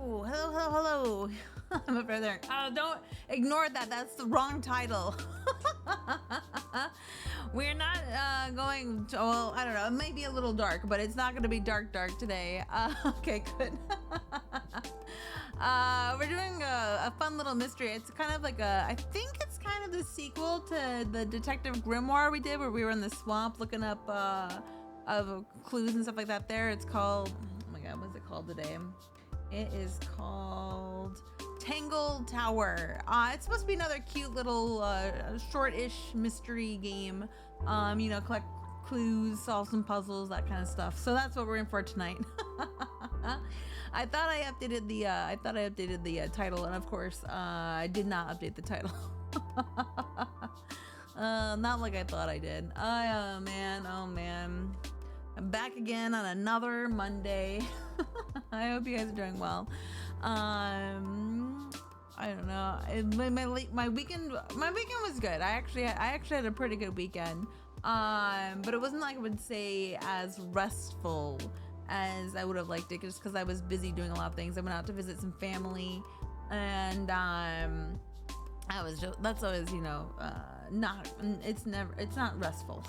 hello, hello, hello, hello. I'm up right there. Don't ignore that. That's the wrong title. We're not going to, well, I don't know. It might be a little dark, but it's not going to be dark today. Okay, good. We're doing a fun little mystery. It's kind of like I think it's kind of the sequel to the Detective Grimoire we did, where we were in the swamp looking up of clues and stuff like that. There, it's called, oh my god, what's it called today? It is called Tangle Tower. It's supposed to be another cute little short-ish mystery game. You know, collect clues, solve some puzzles, that kind of stuff. So that's what we're in for tonight. I thought I updated the title, and of course, I did not update the title. Not like I thought I did. Oh man, oh man. I'm back again on another Monday. I hope you guys are doing well. I don't know. My weekend was good. I actually had a pretty good weekend. But it wasn't like I would say as restful as I would have liked it, just because I was busy doing a lot of things. I went out to visit some family, and that's always, you know, it's not restful.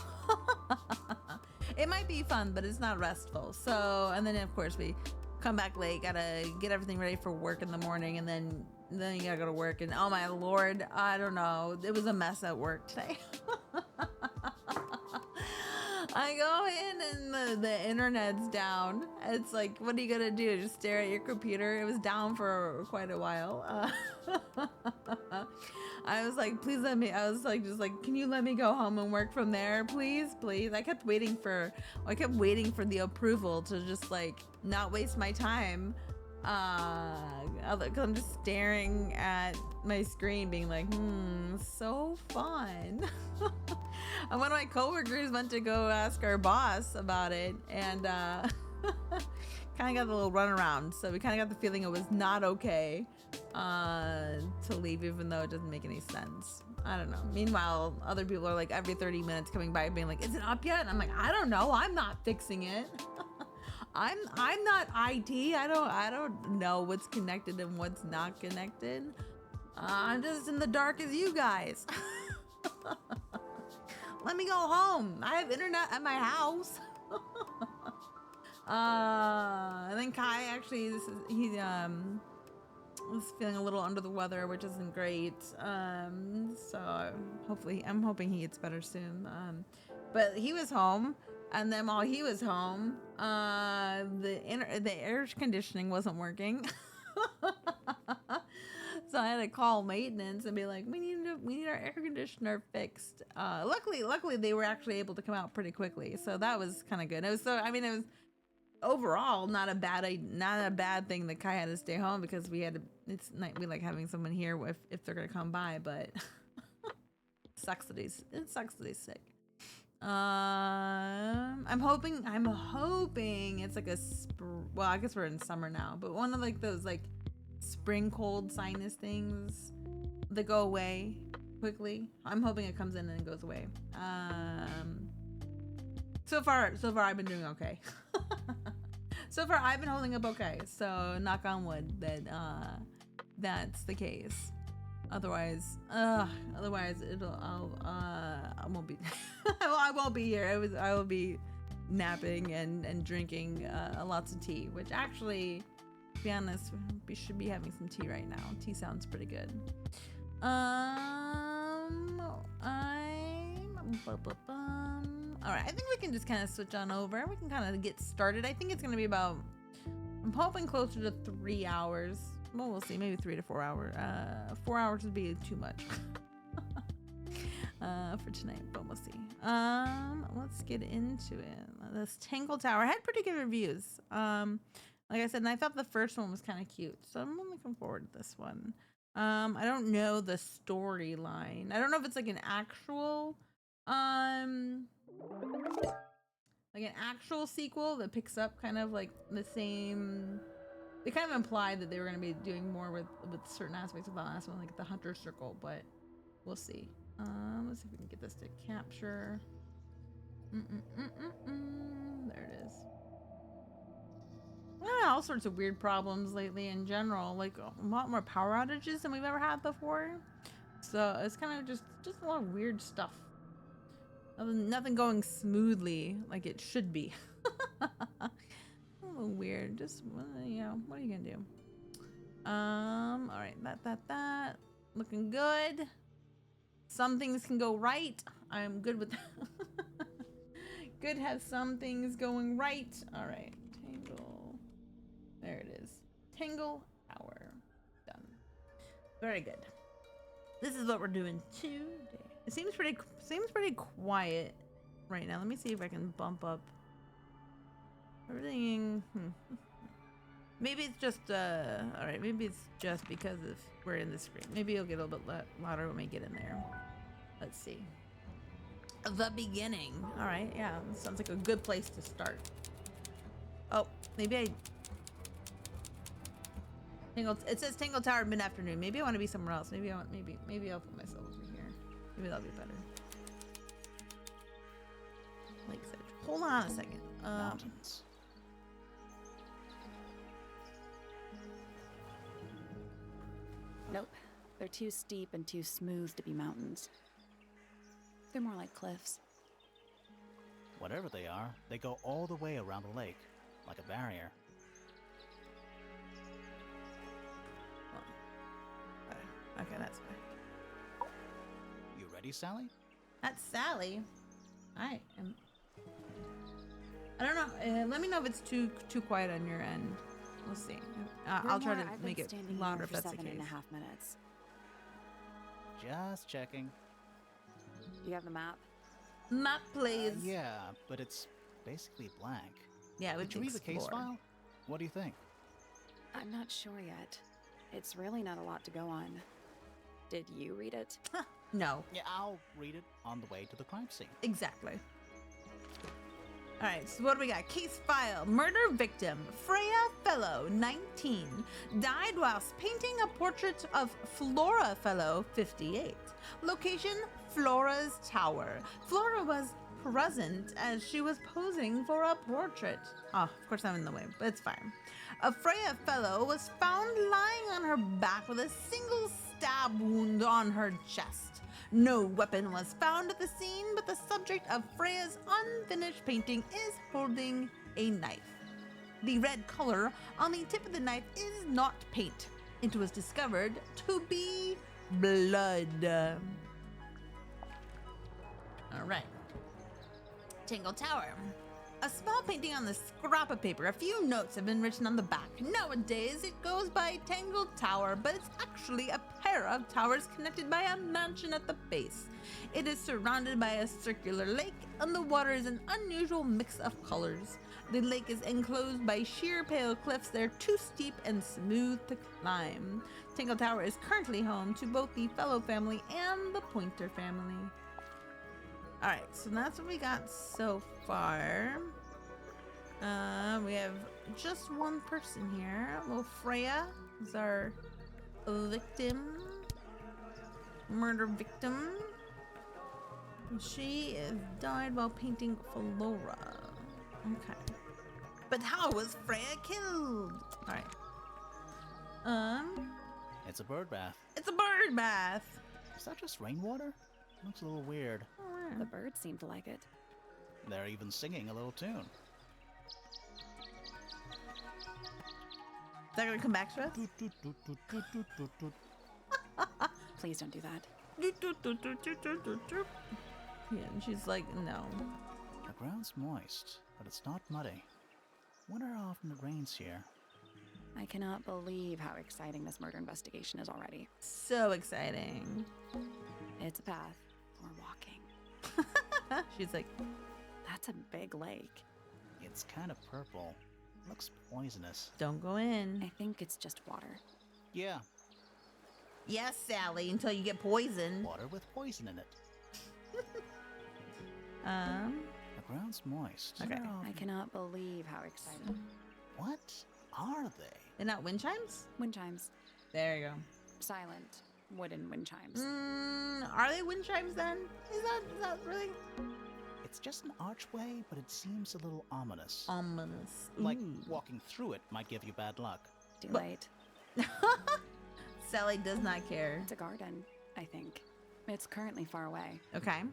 It might be fun, but it's not restful. So, and then of course we come back late, gotta get everything ready for work in the morning, and then you gotta go to work, and oh my lord, I don't know, it was a mess at work today. I go in and the internet's down. It's like, what are you gonna do? Just stare at your computer? It was down for quite a while. I was like, please let me. I was like, just like, can you let me go home and work from there, please, please? I kept waiting for the approval to just like not waste my time. Cause I'm just staring at my screen, being like, so fun. And one of my coworkers went to go ask our boss about it, and kind of got a little runaround. So we kind of got the feeling it was not okay to leave, even though it doesn't make any sense. I don't know. Meanwhile, other people are like every 30 minutes coming by being like, is it up yet? And I'm like, I don't know. I'm not fixing it. I'm not IT. I don't know what's connected and what's not connected. I'm just in the dark as you guys. Let me go home. I have internet at my house. And then Kai actually, he was feeling a little under the weather, which isn't great. So I'm hoping he gets better soon. But he was home, and then while he was home, the air conditioning wasn't working. So I had to call maintenance and be like, we need our air conditioner fixed. Luckily they were actually able to come out pretty quickly, so that was kind of good. It was overall not a bad thing that Kai had to stay home, because we like having someone here if they're gonna come by, but it sucks that he's sick. I'm hoping it's like well, I guess we're in summer now, but one of like those like spring cold sinus things that go away quickly. I'm hoping it comes in and goes away. So far I've been doing okay. So far I've been holding up okay, so knock on wood that that's the case. Otherwise I won't be I won't be here. I will be napping and drinking lots of tea, which actually, to be honest, we should be having some tea right now. Tea sounds pretty good. All right, I think we can just kind of switch on over. We can kind of get started. I think it's going to be about, I'm hoping closer to 3 hours. Well, we'll see, maybe 3 to 4 hours. 4 hours would be too much for tonight, but we'll see. Let's get into it. This Tangle Tower had pretty good reviews. Like I said, and I thought the first one was kind of cute, so I'm looking forward to this one. I don't know the storyline. I don't know if it's like an actual sequel that picks up kind of like the same. They kind of implied that they were going to be doing more with certain aspects of the last one, like the Hunter Circle, but we'll see. Let's see if we can get this to capture. There it is. all sorts of weird problems lately in general, like a lot more power outages than we've ever had before. So it's kind of just a lot of weird stuff. Nothing going smoothly like it should be. A little weird. Just, you know, what are you gonna do? All right, that looking good. Some things can go right. I'm good with that. Good have some things going right. All right, Tangle. There it is. Tangle Tower. Done. Very good. This is what we're doing today. It seems pretty quiet right now. Let me see if I can bump up everything. Maybe it's just all right, maybe it's just because of we're in the screen. Maybe it'll get a little bit louder when we get in there. Let's see. The beginning. All right, yeah, that sounds like a good place to start. Oh, maybe it says Tangle Tower mid-afternoon. Maybe I want to be somewhere else. Maybe I'll put myself over here. Maybe that'll be better. Lakes Edge. Hold on a second. Mountains. Nope. They're too steep and too smooth to be mountains. They're more like cliffs. Whatever they are, they go all the way around the lake, like a barrier. Okay, that's fine. You ready, Sally? That's Sally. I am. I don't know. Let me know if it's too quiet on your end. We'll see. I'll try to make it louder if that's the case. 7.5 minutes. Just checking. You have the map? Map, please. Yeah, but it's basically blank. Yeah, we Did you read the case file? What do you think? I'm not sure yet. It's really not a lot to go on. Did you read it? No. Yeah, I'll read it on the way to the crime scene. Exactly. All right, so what do we got? Case file. Murder victim, Freya Fellow, 19, died whilst painting a portrait of Flora Fellow, 58. Location, Flora's Tower. Flora was present as she was posing for a portrait. Oh, of course I'm in the way, but it's fine. A Freya Fellow was found lying on her back with a single stab wound on her chest. No weapon was found at the scene, but the subject of Freya's unfinished painting is holding a knife. The red color on the tip of the knife is not paint. It was discovered to be blood. All right. Tangle Tower. A small painting on the scrap of paper. A few notes have been written on the back. Nowadays, it goes by Tangle Tower, but it's actually a pair of towers connected by a mansion at the base. It is surrounded by a circular lake, and the water is an unusual mix of colors. The lake is enclosed by sheer pale cliffs that are too steep and smooth to climb. Tangle Tower is currently home to both the Fellow family and the Pointer family. Alright, so that's what we got so far. We have just one person here. Well, Freya is our victim. Murder victim. She died while painting Flora. Okay. But how was Freya killed? Alright. It's a bird bath. It's a bird bath. Is that just rainwater? Looks a little weird. The birds seem to like it. They're even singing a little tune. Is that gonna come back to us? Please don't do that. Yeah, and she's like, no. The ground's moist, but it's not muddy. Wonder how often it rains here. I cannot believe how exciting this murder investigation is already. So exciting. It's a path. We're walking. She's like, That's a big lake. It's kind of purple. Looks poisonous. don't go in. I think it's just water. Yeah, Yes, Sally, until you get poisoned. water with poison in it. The ground's moist. Okay. Wonder how I often- cannot believe how exciting. What are they? They're not wind chimes? Wind chimes. There you go. Silent wooden wind chimes. Are they wind chimes then? Is that really? It It's just an archway, but it seems a little ominous. Ominous. Like Ooh. walking through it might give you bad luck. Too But- late. Sally does not care. It's a garden, I think. It's currently far away. Okay.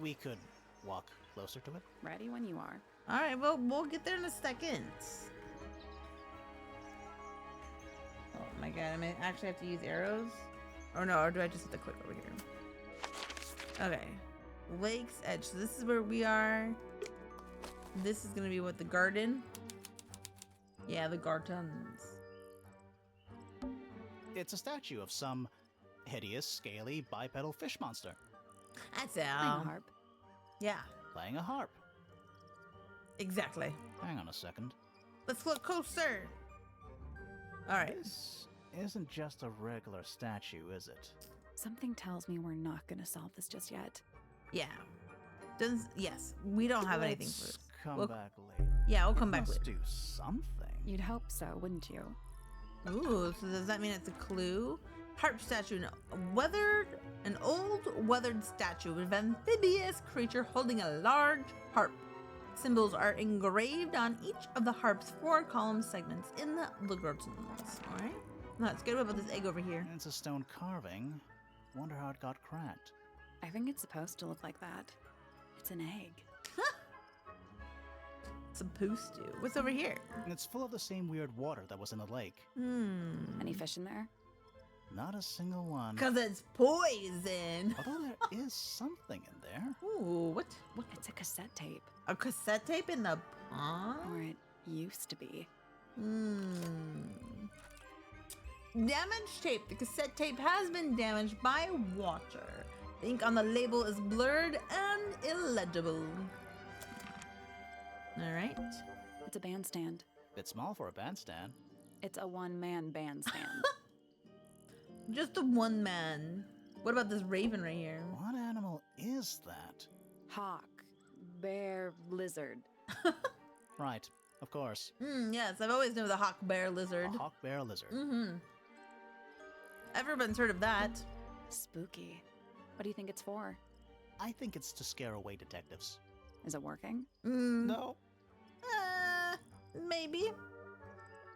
We could walk closer to it. Ready when you are. All right. Well, we'll get there in a second. Oh my god! I may actually have to use arrows, or no? Or do I just have to click over here? Okay. Lake's Edge. So this is where we are. This is gonna be what, the garden? Yeah, the gardens. It's a statue of some hideous, scaly, bipedal fish monster That's Playing a all. harp. Yeah, playing a harp. exactly. Hang on a second. Let's look closer. All right. This isn't just a regular statue, is it? Something tells me we're not gonna solve this just yet. Yeah. Yes, we don't have anything for Let's this. come We'll- back later. Yeah, we'll come back Must later. do something. You'd hope so, wouldn't you? Ooh, so does that mean it's a clue? Harp statue, an old weathered statue of an amphibious creature holding a large harp. Symbols are engraved on each of the harp's 4 column segments in the gardens. All right. That's good. What about this egg over here? It's a stone carving. Wonder how it got cracked. I think it's supposed to look like that. It's an egg. Supposed to. What's over here? And it's full of the same weird water that was in the lake. Any fish in there? Not a single one. Cause it's poison. Although there is something in there. Ooh, what? It's a cassette tape. A cassette tape in the pond? Or it used to be. Damaged tape. The cassette tape has been damaged by water. The ink on the label is blurred and illegible. All right. It's a bandstand. Bit small for a bandstand. It's a one-man bandstand. Just a one man. What about this raven right here? What animal is that? Hawk. Bear. Lizard. Right, of course. Yes, I've always known the hawk bear lizard. A hawk bear lizard. Everyone's heard of that. Spooky. What do you think it's for? I think it's to scare away detectives. Is it working? No, Maybe.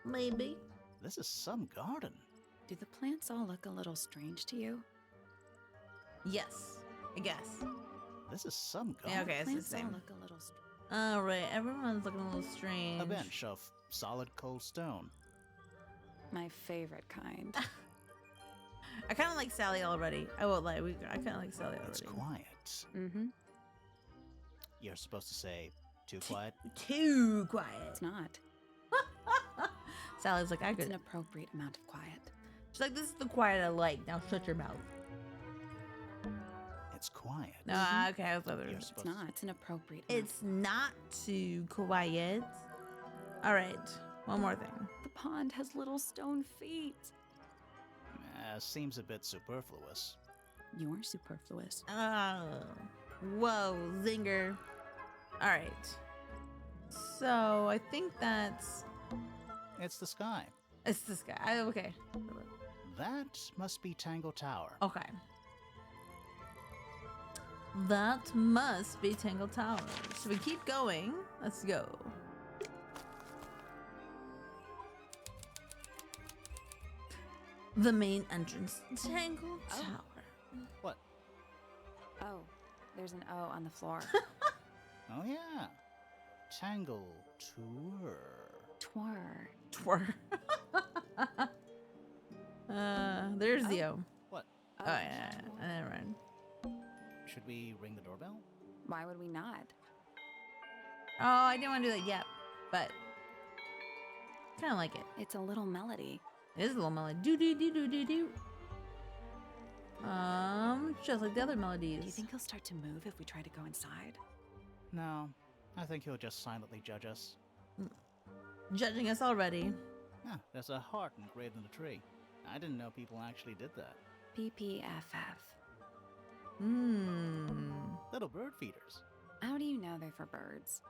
Maybe. this is some garden. Do the plants all look a little strange to you? Yes, I guess. This is some Yeah, garden. okay, it's the Plants all same. look a little strange. All right, everyone's looking a little strange. A bench of solid cold stone. My favorite kind. I kind of like Sally already. I won't lie. I kind of like Sally It's already. quiet. Mm-hmm. You're supposed to say, too quiet? Too quiet. It's not. Sally's like, I It's could. an appropriate amount of quiet. She's like, this is the quiet I like. Now shut your mouth. It's quiet. No, okay, I was other. You're It's supposed not. It's an appropriate amount. It's not too quiet. All right, one more thing. The pond has little stone feet. Seems a bit superfluous. You're superfluous. Oh, whoa, zinger. All right. So I think that's It's the sky. it's this guy. Okay. That must be Tangle Tower. Okay. That must be Tangle Tower. Should we keep going? Let's go. The main entrance, Tangle Oh. Tower. What? Oh, there's an O on the floor. Oh yeah. Tangle Tour. Twir. Twir. There's the O. What? Oh, yeah. Never mind. Should we ring the doorbell? Why would we not? Oh, I didn't want to do that yet, but kind of like it. It's a little melody. It is a little melody. Do do do do do do. Just like the other melodies. Do you think he'll start to move if we try to go inside? No. I think he'll just silently judge us. Judging us already? Ah, there's a heart engraved in the tree. I didn't know people actually did that. PPFF. Little bird feeders. How do you know they're for birds?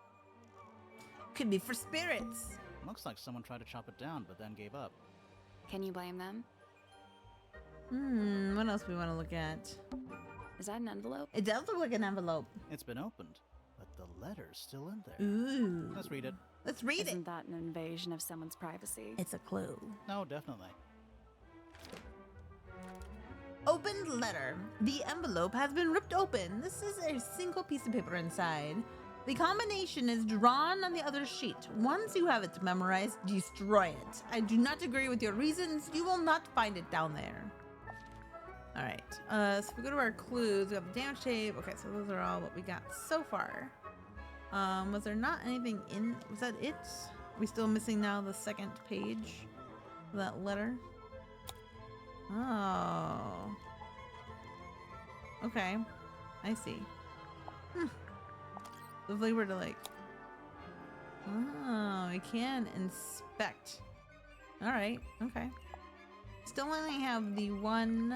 Could be for spirits. Looks like someone tried to chop it down, but then gave up. Can you blame them? What else we want to look at? Is that an envelope? It does look like an envelope. It's been opened, but letters still in there. Ooh. Let's read it. Let's read Isn't it. that an invasion of someone's privacy? It's a clue. No, definitely. Opened letter. The envelope has been ripped open. This is a single piece of paper inside. The combination is drawn on the other sheet. Once you have it memorized, destroy it. I do not agree with your reasons. You will not find it down there. All right. So we go to our clues. We have the damage tape. Okay, so those are all what we got so far. Was there not anything in? Was that it? Are we still missing now the second page of that letter? Oh. Okay. I see. So if we were to like... Oh, we can inspect. Alright, okay. Still only have the one...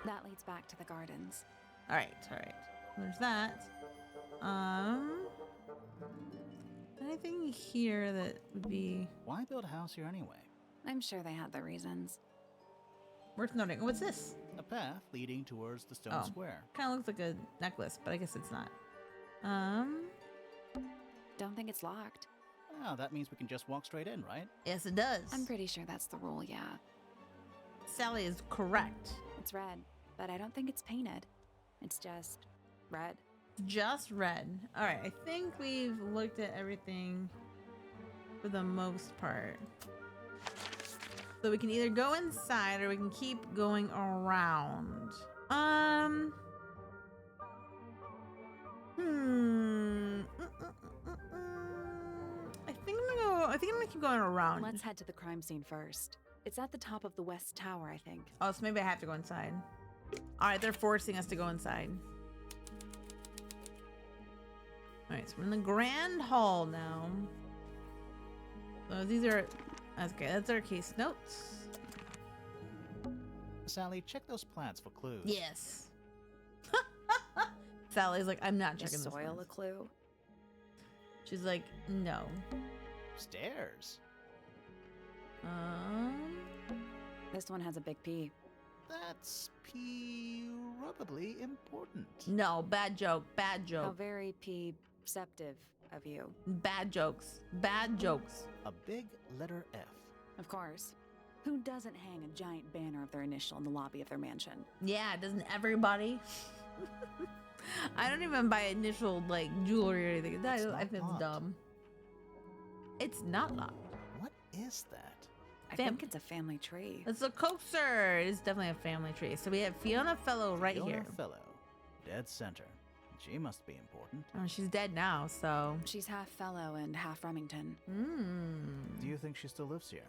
That leads back to the gardens. Alright. There's that. Anything here that would be Why build a house here anyway? I'm sure they had their reasons. worth noting? What's this? A path leading towards the stone Oh. square. Kind of looks like a necklace, but I guess it's not. Don't think it's locked. Oh, that means we can just walk straight in, right? Yes, it does. I'm pretty sure that's the rule, yeah. Sally is correct. It's red, but I don't think it's painted. It's just red. Just red. All right, I think we've looked at everything for the most part. So we can either go inside or we can keep going around. I think I'm gonna keep going around. Let's head to the crime scene first. It's at the top of the west tower, I think. Oh, so maybe I have to go inside. All right, they're forcing us to go inside. All right, so we're in the grand hall now. So these are, that's okay, that's our case notes. Sally, check those plants for clues. Yes. Sally's like, I'm not checking Is this soil one. a clue? She's like, no. Stairs. This one has a big P. That's probably important. No, bad joke, bad How joke. very perceptive of you. Bad jokes, bad jokes. A big letter F. Of course. Who doesn't hang a giant banner of their initial in the lobby of their mansion? Yeah, doesn't everybody? I don't even buy initial like jewelry or anything. It's I not think it's locked. dumb. It's not locked. What is that? I Fam- think it's a family tree. It's a coaster. It's definitely a family tree. So we have Fiona Fellow right Fiona here. Fellow. Dead center. She must be important. Oh, she's dead now, so. She's half fellow and half Remington. Do you think she still lives here?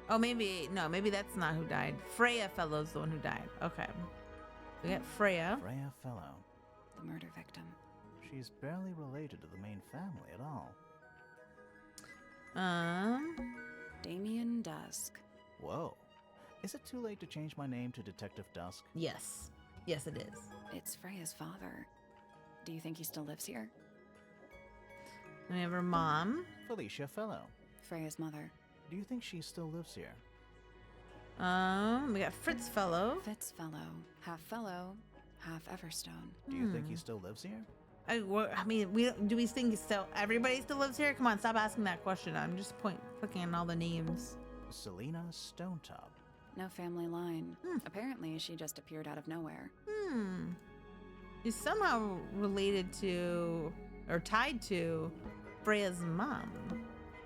Oh, maybe that's not who died. Freya Fellow's the one who died. Okay. We got Freya. Freya Fellow. The murder victim. She's barely related to the main family at all. Damien Dusk. Whoa. Is it too late to change my name to Detective Dusk? Yes. Yes, it is. It's Freya's father. Do you think he still lives here? And we have her mom. Felicia Fellow. Freya's mother. Do you think she still lives here? We got Fritz Fellow. Fitz fellow, half Everstone. Do you think he still lives here? I mean, do we think still everybody still lives here? Come on, stop asking that question. I'm just clicking on all the names. Selena Stonetop. No family line. Apparently, she just appeared out of nowhere. She's somehow related to or tied to Freya's mom.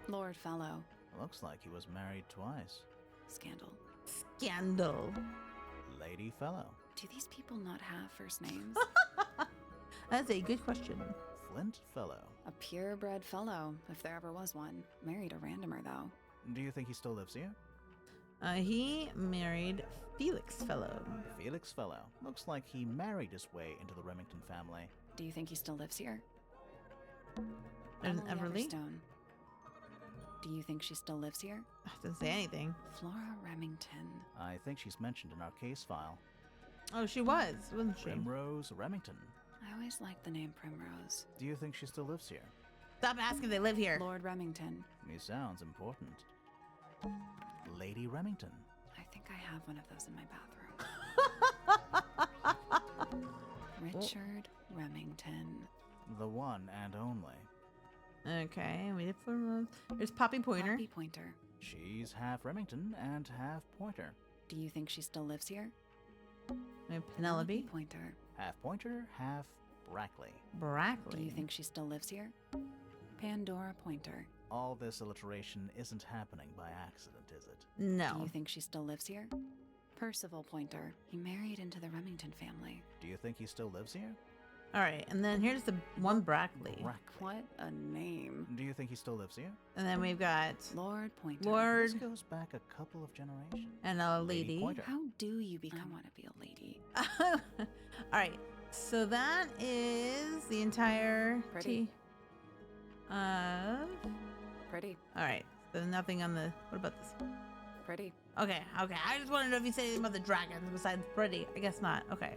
Lord Fellow. Looks like he was married twice. Scandal. Scandal. Lady Fellow. Do these people not have first names? That's a good question. Flint Fellow. A purebred fellow, if there ever was one. Married a randomer, though. Do you think he still lives here? He married Felix Fellow. Felix Fellow. Looks like he married his way into the Remington family. Do you think he still lives here? There's an Emily Everly. Everstone. Do you think she still lives here? Doesn't say anything. Flora Remington. I think she's mentioned in our case file. Oh, she was, wasn't she? Primrose Remington. I always liked the name Primrose. Do you think she still lives here? Stop asking if they live here. Lord Remington. He sounds important. Lady Remington. I think I have one of those in my bathroom. Richard Remington. The one and only. Okay, we did for there's Poppy Pointer. Poppy Pointer. She's half Remington and half Pointer. Do you think she still lives here? We have Penelope. Pointer. Half Pointer, half Brackley. Brackley. Do you think she still lives here? Pandora Pointer. All this alliteration isn't happening by accident, is it? No. Do you think she still lives here? Percival Pointer. He married into the Remington family. Do you think he still lives here? All right, and then here's the one Brackley. Brackley. What a name. Do you think he still lives here? And then we've got Lord Pointer. This Lord goes back a couple of generations. and a Lady lady. Pointer. How do you become? I want to be a lady. All right, so that is the entire Pretty. All Pretty. right, so nothing on the. What about this? Pretty. Okay. I just wanted to know if you said anything about the dragons besides pretty. I guess not. Okay.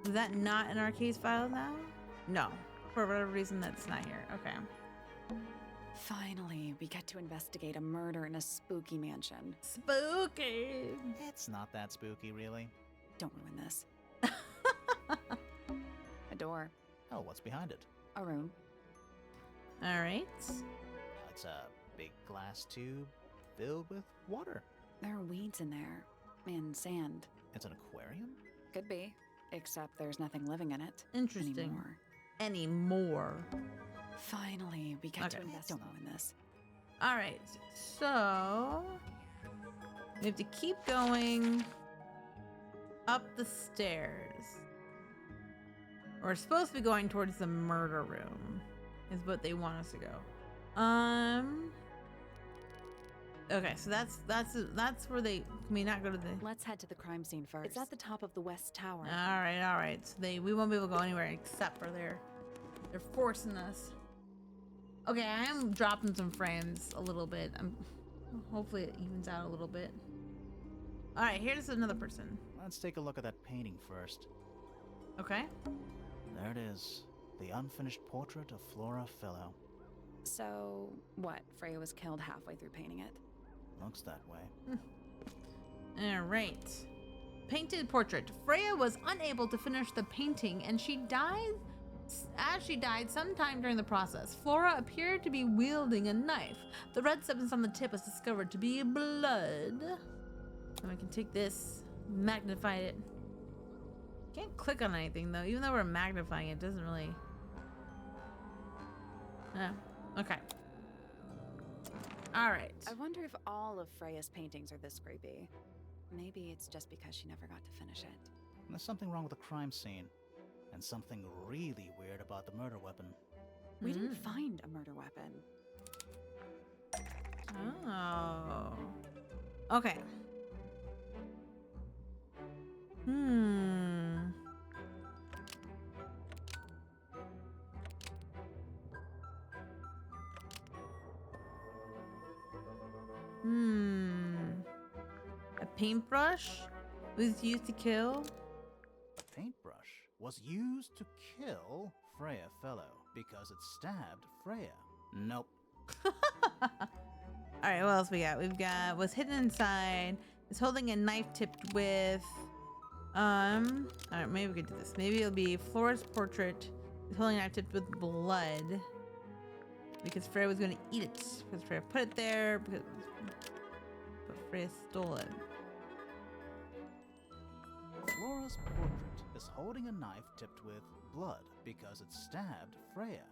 Is that not in our case file now? No. For whatever reason, that's not here. Okay. Finally, we get to investigate a murder in a spooky mansion. Spooky. It's not that spooky, really. Don't ruin this. A door. Oh, what's behind it? A room. All right. It's a big glass tube filled with water. There are weeds in there. And sand. It's an aquarium? Could be. Except there's nothing living in it. Interesting. Anymore. Anymore. Finally, we get to Okay. investigate. Don't ruin this. All right. So we have to keep going up the stairs. We're supposed to be going towards the murder room, is what they want us to go. Okay, so that's where they. Can we not go to the? Let's head to the crime scene first. It's at the top of the West Tower. All right. So we won't be able to go anywhere except for they're forcing us. Okay, I am dropping some frames a little bit. Hopefully it evens out a little bit. All right, here's another person. Let's take a look at that painting first. Okay. There it is. The unfinished portrait of Flora Fellow. So, what? Freya was killed halfway through painting it. Looks that way. All right. Painted portrait. Freya was unable to finish the painting and she died. As she died sometime during the process, Flora appeared to be wielding a knife. The red substance on the tip was discovered to be blood. And we can take this, magnify it. Can't click on anything though. Even though we're magnifying it, doesn't really. No. Okay. All right. I wonder if all of Freya's paintings are this creepy. Maybe it's just because she never got to finish it. There's something wrong with the crime scene. And something really weird about the murder weapon. We didn't find a murder weapon. Oh. Okay. A paintbrush was used to kill. A paintbrush was used to kill Freya Fellow because it stabbed Freya. Nope. All right, what else we got? We've got was hidden inside. Is holding a knife tipped with. All right, maybe we could do this. Maybe it'll be Flora's portrait. Is holding a knife tipped with blood. Because Freya was going to eat it. Because Freya put it there. But Freya stole it. Flora's portrait is holding a knife tipped with blood because it stabbed Freya.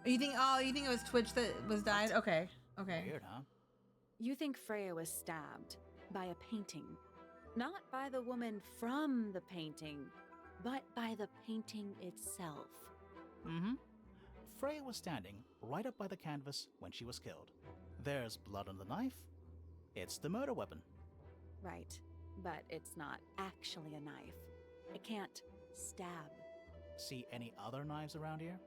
You think it was Twitch that was died? Okay. Okay. Weird, huh? You think Freya was stabbed by a painting. Not by the woman from the painting, but by the painting itself. Mm-hmm. Freya was standing right up by the canvas when she was killed. There's blood on the knife. It's the murder weapon. Right, but it's not actually a knife. It can't stab. See any other knives around here?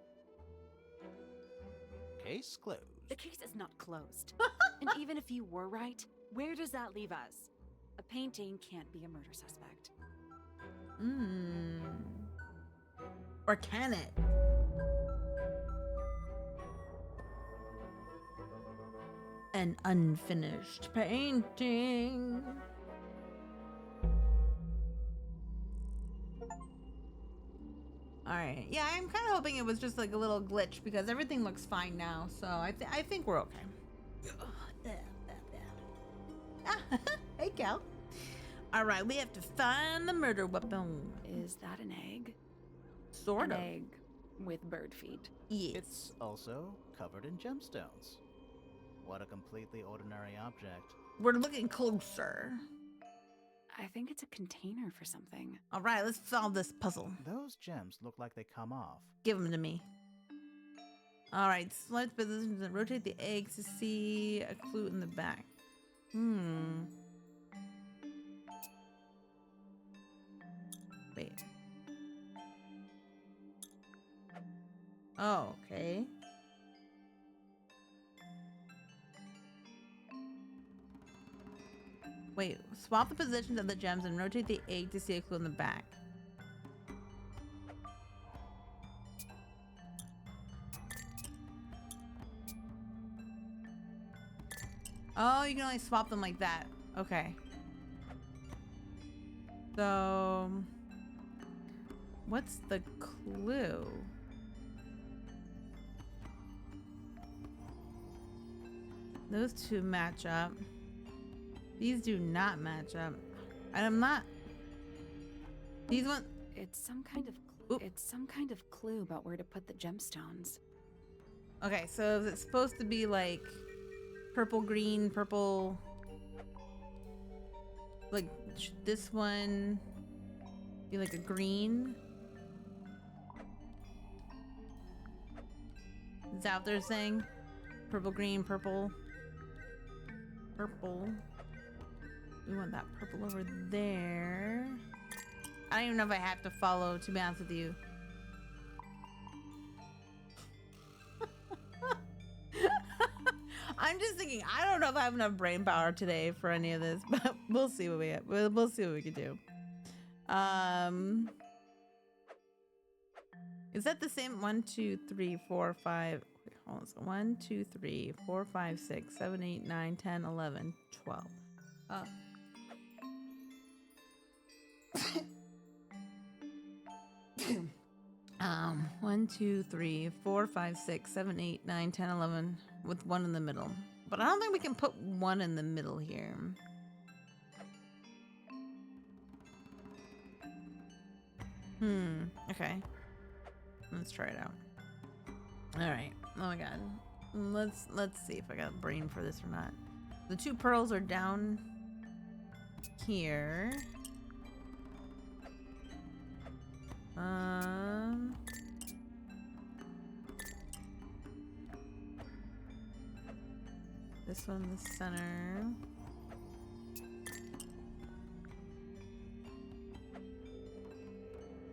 Case closed. The case is not closed. And even if you were right, where does that leave us? A painting can't be a murder suspect. Or can it? An unfinished painting. All right. Yeah, I'm kind of hoping it was just like a little glitch because everything looks fine now. So I think we're okay. Hey, Cal. All right, we have to find the murder weapon. Is that an egg? Sort An of. egg with bird feet. Yes. It's also covered in gemstones. What a completely ordinary object. We're looking closer. I think it's a container for something. All right, let's solve this puzzle. Those gems look like they come off. Give them to me. All right, select positions and rotate the eggs to see a clue in the back. Wait. Oh, okay. Wait, swap the positions of the gems and rotate the egg to see a clue in the back. Oh, you can only swap them like that. Okay. So, what's the clue? Those two match up. These do not match up. And I'm not. These ones. It's some kind of it's some kind of clue about where to put the gemstones. Okay, so is it supposed to be like purple, green, purple? Like should this one be like a green? Is that what they're saying? Purple, green, purple. Purple. We want that purple over there. I don't even know if I have to follow, to be honest with you. I'm just thinking, I don't know if I have enough brain power today for any of this, but we'll see what we have. We'll see what we can do. Is that the same? 1, 2, 3, 4, 5. Wait, hold on. 1, 2, 3, 4, 5, 6, 7, 8, 9, 10, 11, 12. 1, 2, 3, 4, 5, 6, 7, 8, 9, 10, 11 with one in the middle. But I don't think we can put one in the middle here. Okay. Let's try it out. All right. Oh my god. Let's see if I got a brain for this or not. The 2 pearls are down here. This one in the center.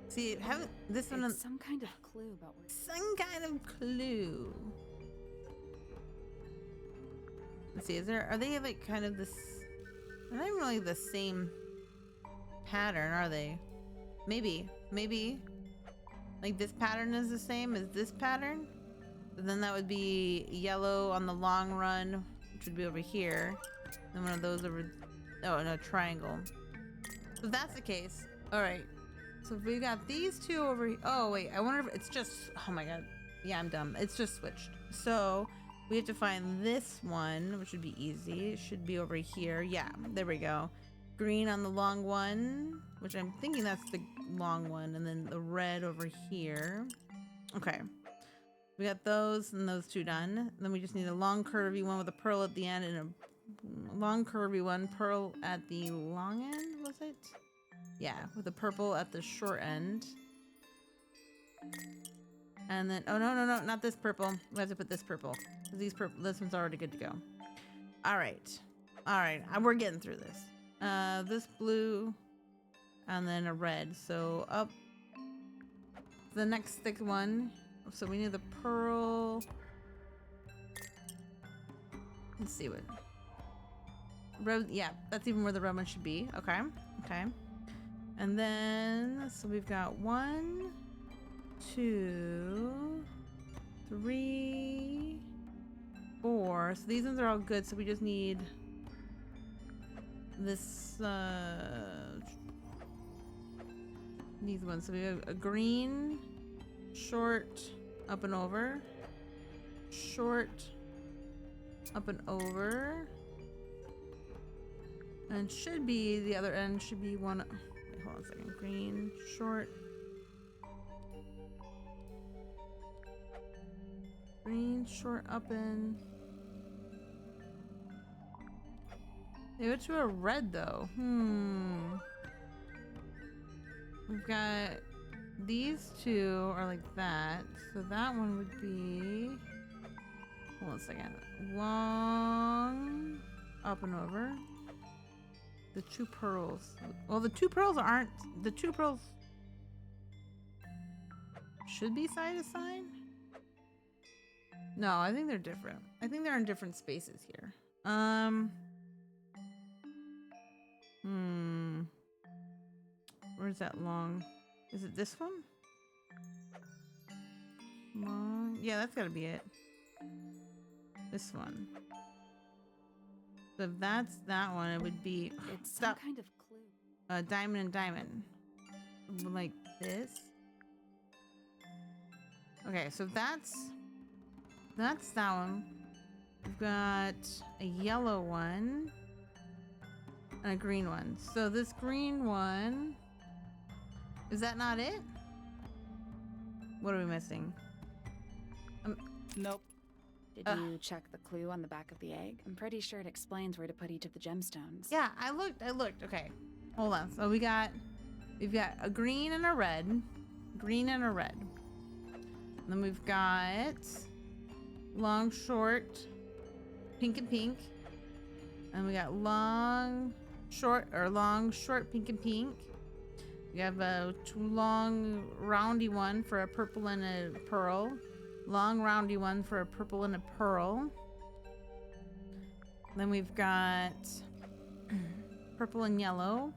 See, haven't this one? It's some kind of clue about where. Some kind of clue. Let's see. Are they like kind of this? They're not even really the same pattern, are they? Maybe. Like this pattern is the same as this pattern. But then that would be yellow on the long run, which would be over here. Then one of those over. Oh, no, triangle. So if that's the case, all right. So if we got these 2 over here. Oh wait, I wonder if it's just. Oh my god. Yeah, I'm dumb. It's just switched. So we have to find this one, which would be easy. It should be over here. Yeah, there we go. Green on the long one, which I'm thinking that's the long one, and then the red over here. Okay. We got those and those 2 done. Then we just need a long curvy one with a pearl at the end and a long curvy one, pearl at the long end, was it? Yeah, with a purple at the short end. And then, oh no, not this purple. We have to put this purple. These purple, this one's already good to go. All right, we're getting through this. This blue, and then a red. So up the next thick one. So we need the pearl. Let's see what. Red, yeah, that's even where the red one should be. Okay. And then, so we've got 1, 2, 3, 4. So these ones are all good. So we just need this, these ones. So we have a green short, up and over, short, up and over, and should be the other end should be one. Wait, hold on a second. Green, short, green, short, up and. They went to a red though. We've got these two are like that, so that one would be. Hold on a second. Long, up and over. The two pearls. Well, the two pearls aren't. The two pearls should be side to side. No, I think they're different. I think they're in different spaces here. Where's that long? Is it this one? Long. Yeah, that's gotta be it. This one. So if that's that one, it would be. It's some kind of clue. Diamond and diamond. Like this. Okay, so that's that one. We've got a yellow one and a green one. So this green one, is that not it? What are we missing? Nope. Did you check the clue on the back of the egg? I'm pretty sure it explains where to put each of the gemstones. Yeah, I looked. Okay, hold on. So we've got a green and a red, green and a red. And then we've got long, short, pink and pink. And we got long, short, pink and pink. We have a long, roundy one for a purple and a pearl. Long, roundy one for a purple and a pearl. Then we've got purple and yellow,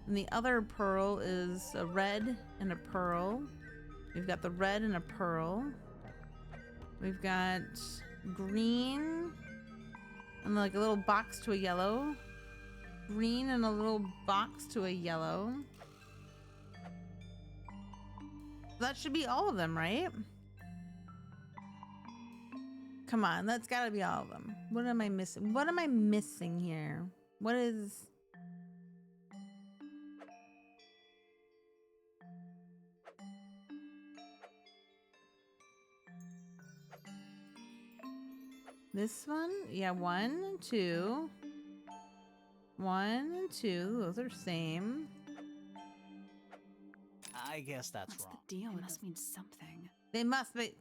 And the other pearl is a red and a pearl. We've got the red and a pearl. We've got green and like a little box to a yellow. Green and a little box to a yellow. That should be all of them, right? Come on, that's gotta be all of them. What am I missing? What am I missing here? What is... This one? Yeah, 1, 2. 1 and 2, those are same. I guess that's What's wrong. the deal? It must mean something. They must be...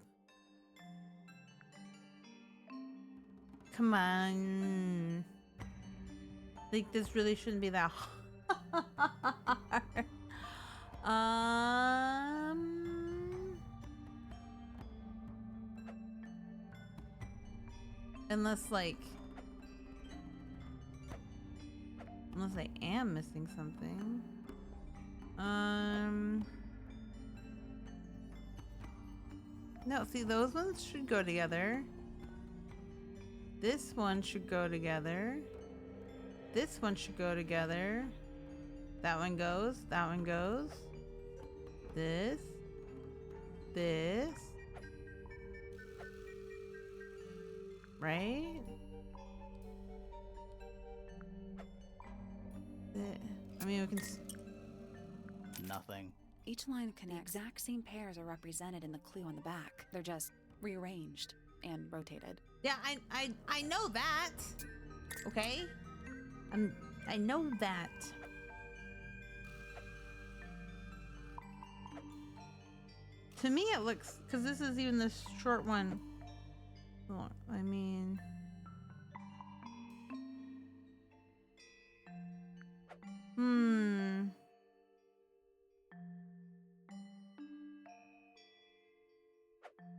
Come on. Like, this really shouldn't be that hard. Unless, like... Unless I am missing something. No, see, those ones should go together. This one should go together. This one should go together. That one goes. That one goes. This. This. Right? I mean, we can... Nothing. Each line connects. The exact same pairs are represented in the clue on the back. They're just rearranged and rotated. Yeah, I know that. Okay? I know that. To me it looks, because this is even the short one. Oh, I mean...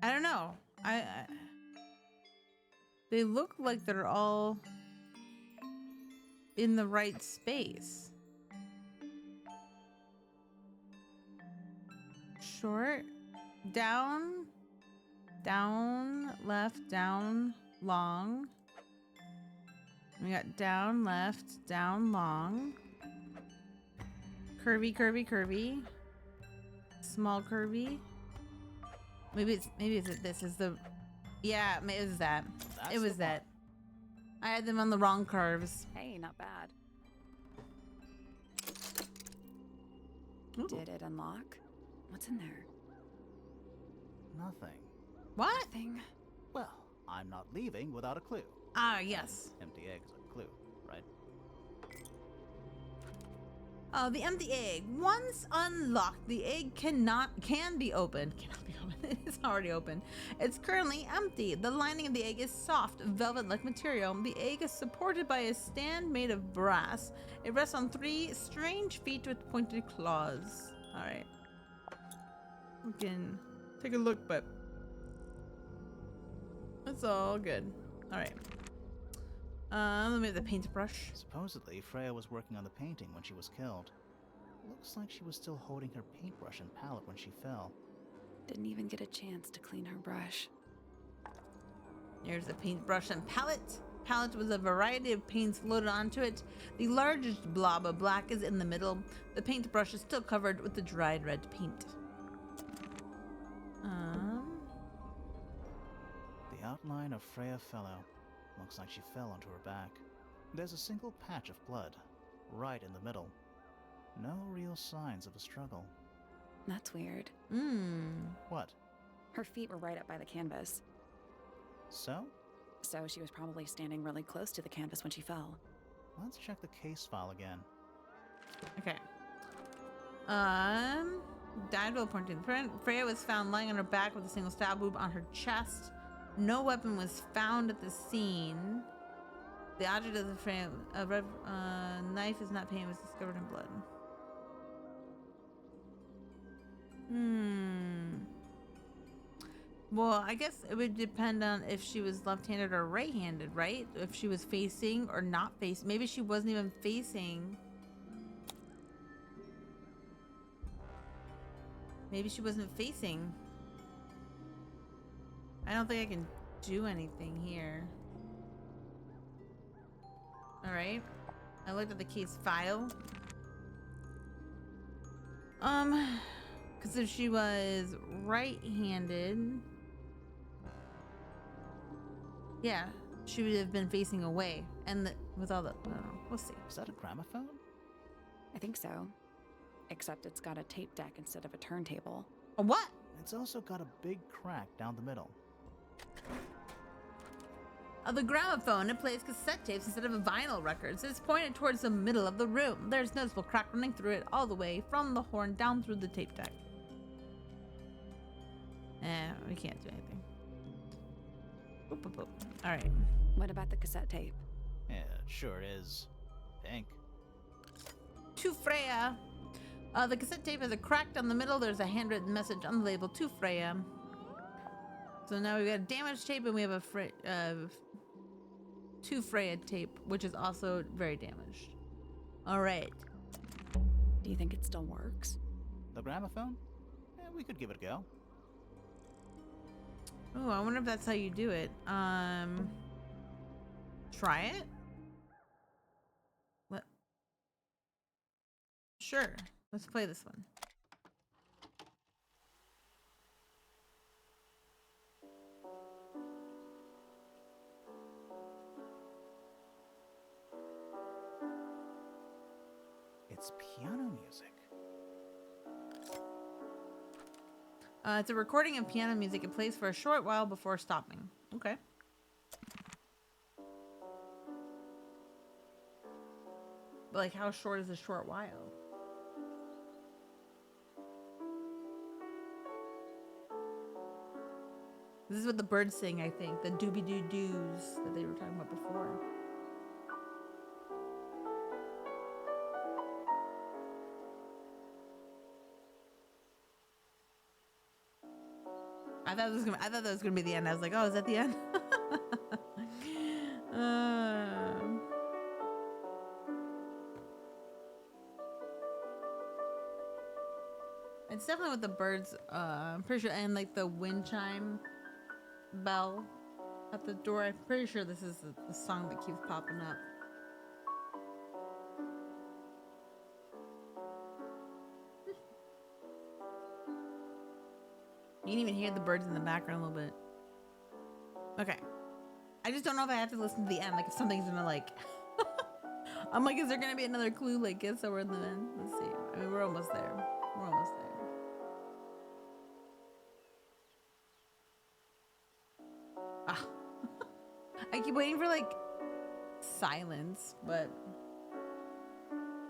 I don't know. They look like they're all in the right space. Short, down, down, left, down, long. We got down, left, down, long. Curvy, curvy, curvy. Small curvy. Maybe it's this is the. Yeah, it was that. That's It was the that. I had them on the wrong curves. Hey, not bad. Ooh. Did it unlock? What's in there? Nothing. What? Nothing. Well, I'm not leaving without a clue. Ah, yes. Empty egg is a clue, right? Oh, the empty egg. Once unlocked, the egg can be opened. Cannot be opened. It's already open. It's currently empty. The lining of the egg is soft, velvet-like material. The egg is supported by a stand made of brass. It rests on 3 strange feet with pointed claws. All right. We can take a look, but it's all good. All right. Let me have the paintbrush. Supposedly, Freya was working on the painting when she was killed. Looks like she was still holding her paintbrush and palette when she fell. Didn't even get a chance to clean her brush. Here's the paintbrush and palette. Palette was a variety of paints loaded onto it. The largest blob of black is in the middle. The paintbrush is still covered with the dried red paint. The outline of Freya Fellow. Looks like she fell onto her back. There's a single patch of blood, right in the middle. No real signs of a struggle. That's weird. What? Her feet were right up by the canvas. So? So she was probably standing really close to the canvas when she fell. Let's check the case file again. Okay. Died while pointing the print. Freya was found lying on her back with a single stab wound on her chest. No weapon was found at the scene. The object of the frame, knife is not pain, was discovered in blood. Well, I guess it would depend on if she was left-handed or right-handed, right? If she was facing or not facing. Maybe she wasn't even facing. Maybe she wasn't facing. I don't think I can do anything here. Alright. I looked at the case file. Because if she was right-handed... Yeah, she would have been facing away. And with all the... I don't know. We'll see. Is that a gramophone? I think so. Except it's got a tape deck instead of a turntable. A what? It's also got a big crack down the middle. Of the gramophone, it plays cassette tapes instead of vinyl records. It's pointed towards the middle of the room. There's noticeable crack running through it all the way from the horn down through the tape deck. We can't do anything. Boop, boop, boop. All right. What about the cassette tape? Yeah, it sure is. Pink. To Freya. The cassette tape has a crack down the middle. There's a handwritten message on the label to Freya. So now we've got a damaged tape and we have a to Freya tape, which is also very damaged. All right. Do you think it still works? The gramophone? Yeah, we could give it a go. Oh, I wonder if that's how you do it. Try it? What? Sure. Let's play this one. It's piano music. It's a recording of piano music. It plays for a short while before stopping. Okay. But like, how short is a short while? This is what the birds sing, I think. The doobie-doo-doos that they were talking about before. I thought that was gonna be the end. I was like, oh, is that the end? It's definitely with the birds. I'm pretty sure, and like the wind chime bell at the door. I'm pretty sure this is the song that keeps popping up. You can even hear the birds in the background a little bit. Okay. I just don't know if I have to listen to the end. Like, if something's gonna, like... I'm like, is there gonna be another clue? Like, guess so we're in the end. Let's see. I mean, we're almost there. We're almost there. Ah. I keep waiting for, like, silence, but...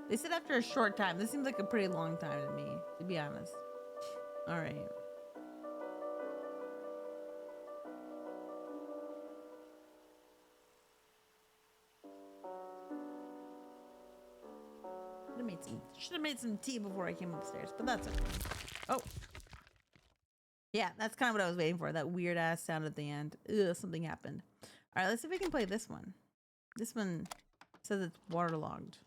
They said after a short time. This seems like a pretty long time to me, to be honest. All right. Should have made some tea before I came upstairs, but that's okay. Oh. Yeah, that's kind of what I was waiting for. That weird ass sound at the end. Ugh, something happened. All right, let's see if we can play this one. This one says it's waterlogged.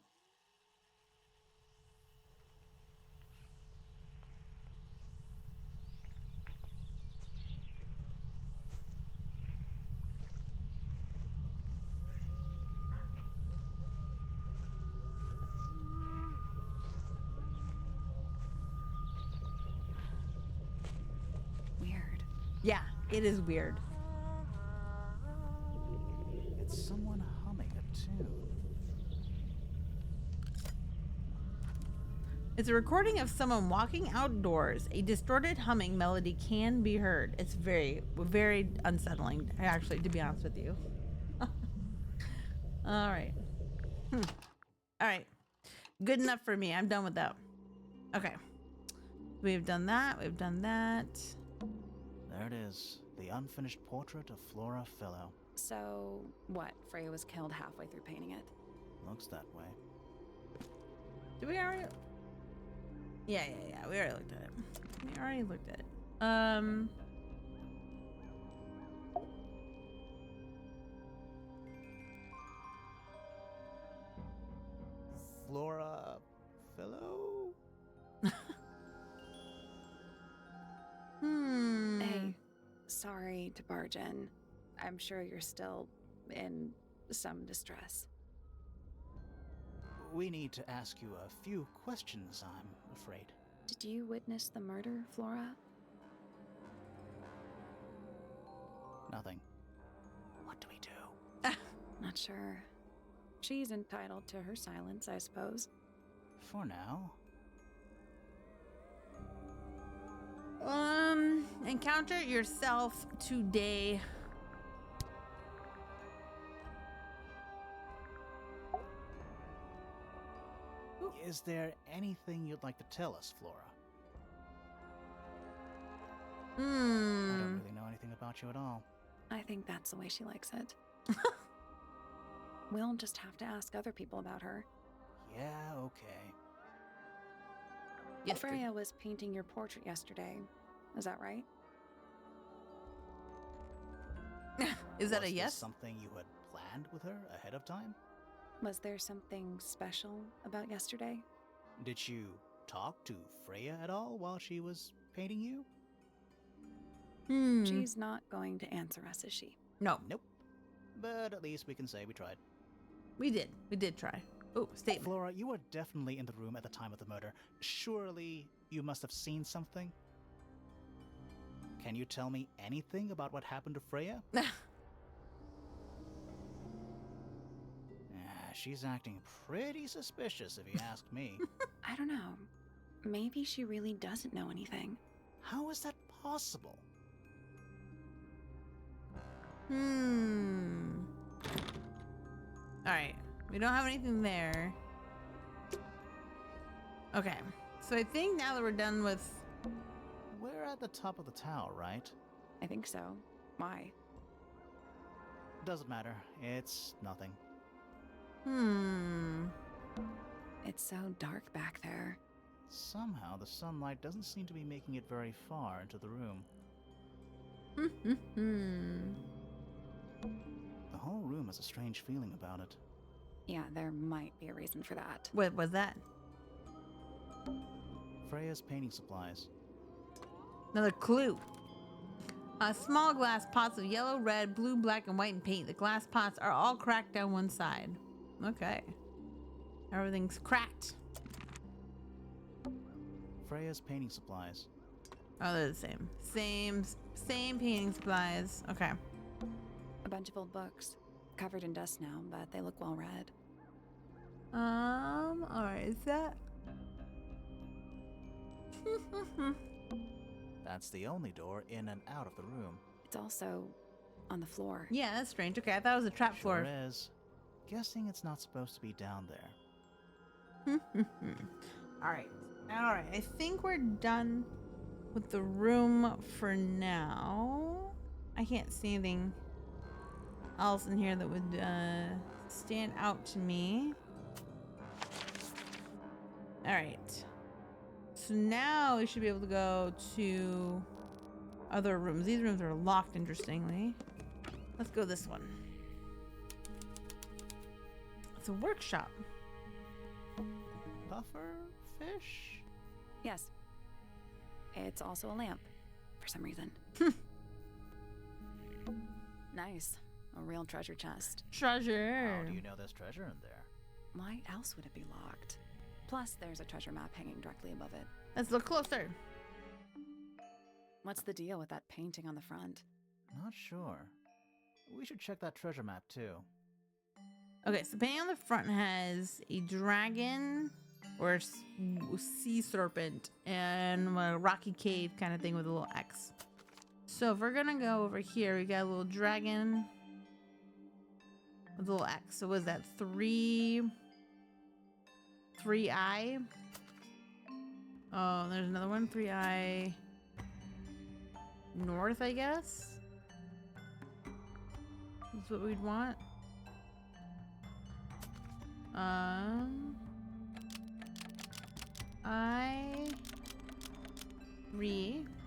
Weird. Yeah, it is weird. It's someone humming a tune. It's a recording of someone walking outdoors. A distorted humming melody can be heard. It's very, very unsettling, actually, to be honest with you. All right. All right. Good enough for me. I'm done with that. Okay. We've done that. We've done that. There it is. The unfinished portrait of Flora Fellow. So, what? Freya was killed halfway through painting it. Looks that way. Did we already? Yeah. We already looked at it. We already looked at it. Flora Fellow? Hey, sorry to barge in. I'm sure you're still in some distress. We need to ask you a few questions, I'm afraid. Did you witness the murder, Flora? Nothing. What do we do? Not sure. She's entitled to her silence, I suppose. For now. Encounter yourself today. Is there anything you'd like to tell us, Flora? I don't really know anything about you at all. I think that's the way she likes it. We'll just have to ask other people about her. Yeah, okay. Yes, Freya was painting your portrait yesterday. Is that right? Is that Was a this yes? something you had planned with her ahead of time? Was there something special about yesterday? Did you talk to Freya at all while she was painting you? She's not going to answer us, is she? No, Nope. But at least we can say we tried. we did. We did try. Oh, statement. Flora, you were definitely in the room at the time of the murder. Surely you must have seen something? Can you tell me anything about what happened to Freya? She's acting pretty suspicious, if you ask me. I don't know. Maybe she really doesn't know anything. How is that possible? All right. We don't have anything there. Okay. So I think now that we're done with... We're at the top of the tower, right? I think so. Why? Doesn't matter. It's nothing. It's so dark back there. Somehow the sunlight doesn't seem to be making it very far into the room. The whole room has a strange feeling about it. Yeah, there might be a reason for that. What was that? Freya's painting supplies. Another clue. Small glass pots of yellow, red, blue, black, and white in paint. The glass pots are all cracked down one side. Okay. Everything's cracked. Freya's painting supplies. Oh, they're the same. Same painting supplies. Okay. A bunch of old books. Covered in dust now, but they look well read. Alright, is that? That's the only door in and out of the room. It's also on the floor. Yeah, that's strange. Okay, I thought it was a trap Sure floor. is. Guessing it's not supposed to be down there. Alright. Alright, I think we're done with the room for now. I can't see anything else in here that would stand out to me. Alright. So now we should be able to go to other rooms. These rooms are locked, interestingly. Let's go this one. It's a workshop. Puffer fish? Yes. It's also a lamp, for some reason. Nice. A real treasure chest. Treasure. How do you know there's treasure in there? Why else would it be locked? Plus, there's a treasure map hanging directly above it. Let's look closer. What's the deal with that painting on the front? Not sure. We should check that treasure map too. Okay, so the painting on the front has a dragon or sea serpent and a rocky cave kind of thing with a little X. So if we're gonna go over here, we got a little dragon with a little X. So what is that? Three eye. Oh, there's another one. 3i north, I guess. That's what we'd want.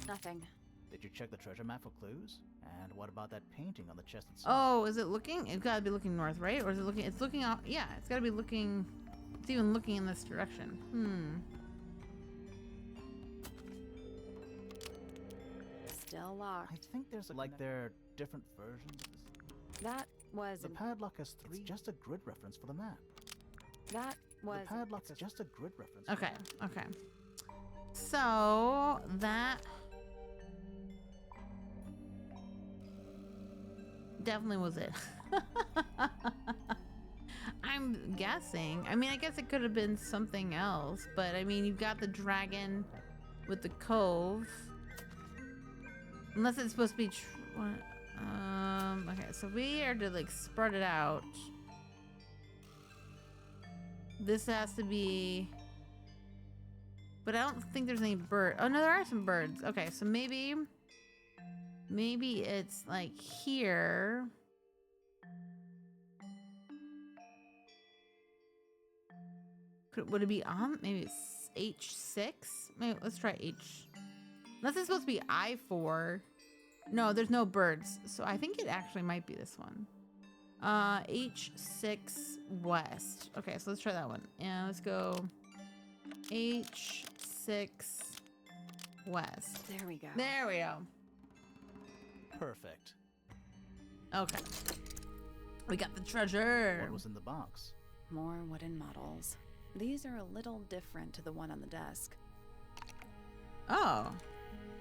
Nothing. Did you check the treasure map for clues? And what about that painting on the chest itself? Oh, is it looking? It's gotta be looking north, right? Or is it looking? It's looking out. Yeah, it's gotta be looking. It's even looking in this direction. Still locked. I think there's like there are different versions of this. That was The padlock has three. It's just a grid reference for the map. That was The padlock is just a grid reference. Okay. Okay. So that definitely was it. I'm guessing. I mean, I guess it could have been something else, but I mean, you've got the dragon with the cove. Unless it's supposed to be. Okay, so we are to like spread it out. This has to be. But I don't think there's any bird. Oh no, there are some birds. Okay, so maybe it's like here. Would it be on? Maybe it's H6. Maybe let's try H. Unless it's supposed to be I4. No, there's no birds, so I think it actually might be this one. H6 west. Okay, so let's try that one. And let's go H6 west. There we go. There we go. Perfect. Okay. We got the treasure. What was in the box? More wooden models. These are a little different to the one on the desk. Oh.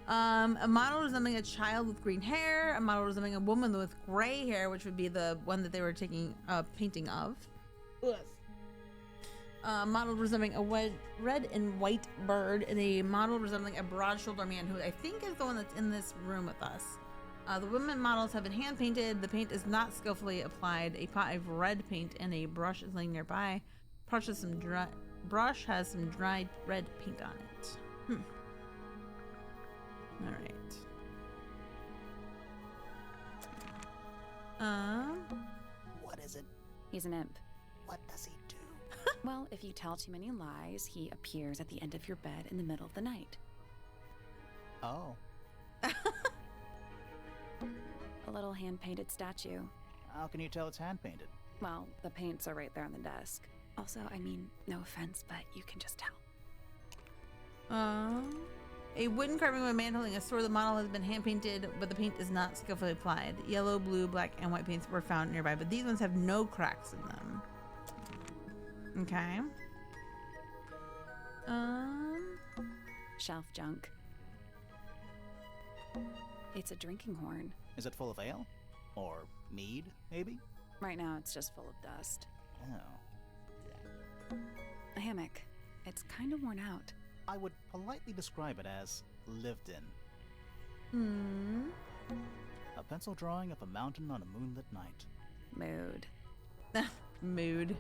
A model resembling a child with green hair, a model resembling a woman with gray hair, which would be the one that they were taking a painting of. Model resembling a red and white bird, and a model resembling a broad-shouldered man, who I think is the one that's in this room with us. The women models have been hand-painted. The paint is not skillfully applied. A pot of red paint and a brush is laying nearby. Brush has some dried red paint on it. All right. What is it? He's an imp. What does he do? Well, if you tell too many lies, he appears at the end of your bed in the middle of the night. Oh. A little hand-painted statue. How can you tell it's hand painted? Well, the paints are right there on the desk. Also, I mean, no offense, but you can just tell. A wooden carving of a man holding a sword. The model has been hand painted, but the paint is not skillfully applied. Yellow, blue, black, and white paints were found nearby, but these ones have no cracks in them. Okay. Shelf junk. It's a drinking horn. Is it full of ale? Or mead, maybe? Right now, it's just full of dust. Oh. A hammock. It's kind of worn out. I would politely describe it as lived in. A pencil drawing of a mountain on a moonlit night. Mood. Mood.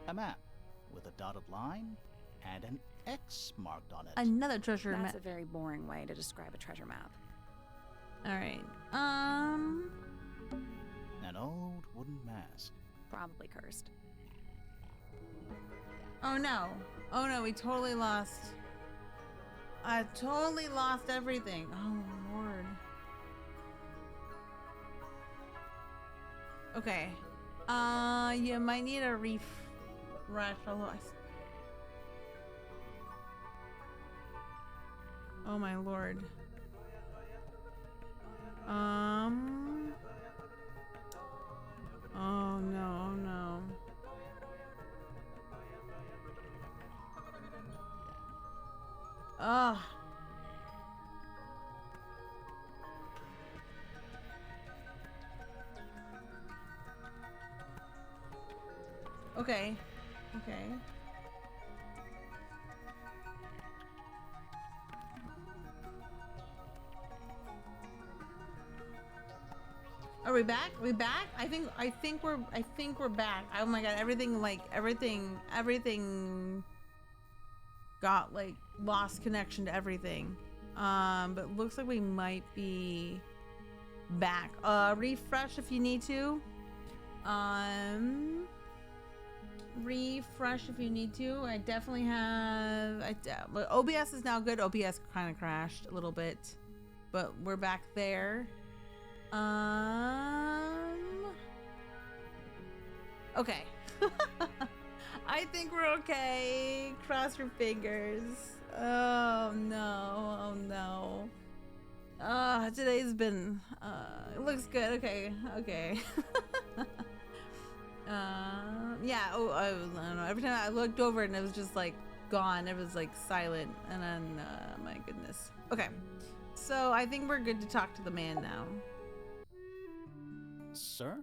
A map with a dotted line and an X marked on it. Another treasure map. That's a very boring way to describe a treasure map. All right. An old wooden mask. Probably cursed. Oh no. Oh no, we totally lost. I totally lost everything. Oh Lord. Okay. You might need a refresh. Oh my Lord. Oh no, oh no. Ugh. Okay. Okay. Are we back? We back? I think we're back. Oh my god, everything got like lost connection to everything. But it looks like we might be back. Refresh if you need to. Refresh if you need to. I definitely have. But OBS is now good. OBS kind of crashed a little bit, but we're back there. Okay. I think we're okay. Cross your fingers. Oh no. Oh no. Today's been it looks good. Okay. Okay. Yeah, I don't know. Every time I looked over and it was just like gone. It was like silent, and then my goodness. Okay. So I think we're good to talk to the man now. Sir?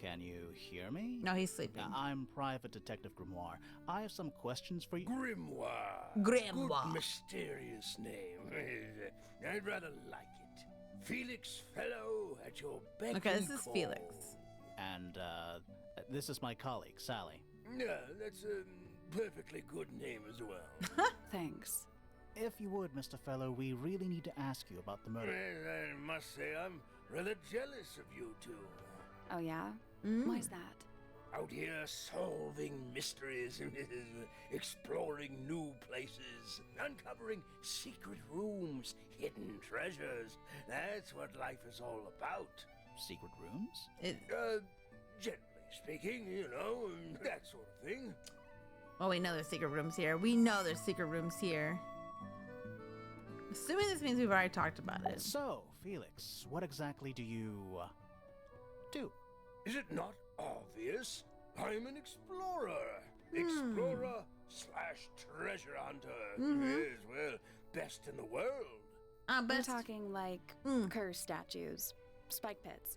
Can you hear me? No, he's sleeping. I'm Private Detective Grimoire. I have some questions for you. Grimoire. Grimoire. Good mysterious name. I'd rather like it. Felix Fellow at your beck Okay, and this is call. Felix. And, this is my colleague, Sally. Yeah, that's a perfectly good name as well. Thanks. If you would, Mr. Fellow, we really need to ask you about the murder. Well, I must say I'm rather jealous of you two. Oh, yeah? Mm. Why's that? Out here solving mysteries, exploring new places, uncovering secret rooms, hidden treasures. That's what life is all about. Secret rooms? Generally speaking, you know, that sort of thing. Well, we know there's secret rooms here. We know there's secret rooms here. Assuming this means we've already talked about it. So, Felix, what exactly do you, do? Is it not obvious? I'm an explorer. Explorer / treasure hunter. Yes, well, best in the world. We're But talking like cursed statues, spike pits.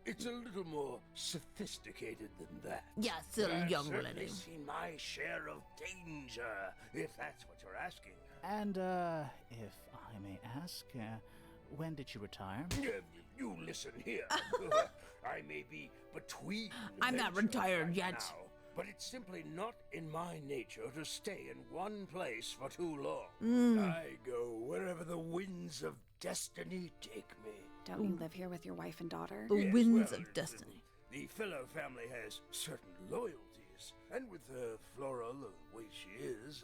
It's a little more sophisticated than that. yeah, still I've young certainly lady. seen my share of danger, if that's what you're asking. And, if I may ask, when did you retire? You listen here. I may be between. I'm not ventures retired right yet. now, but it's simply not in my nature to stay in one place for too long. I go wherever the winds of destiny take me. Don't you live here with your wife and daughter? The Yes, winds well, of destiny. The fellow family has certain loyalties, and with Flora the way she is,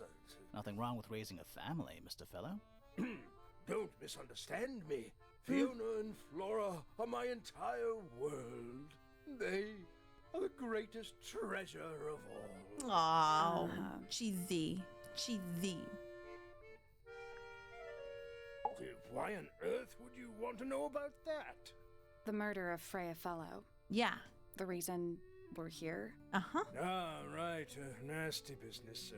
Nothing wrong with raising a family, Mr. Fellow. don't misunderstand me. Fiona and Flora are my entire world. They are the greatest treasure of all. Oh, cheesy. Cheesy. Why on earth would you want to know about that? The murder of Freya Fellow. Yeah. The reason we're here. Uh-huh. Ah, right. Nasty business.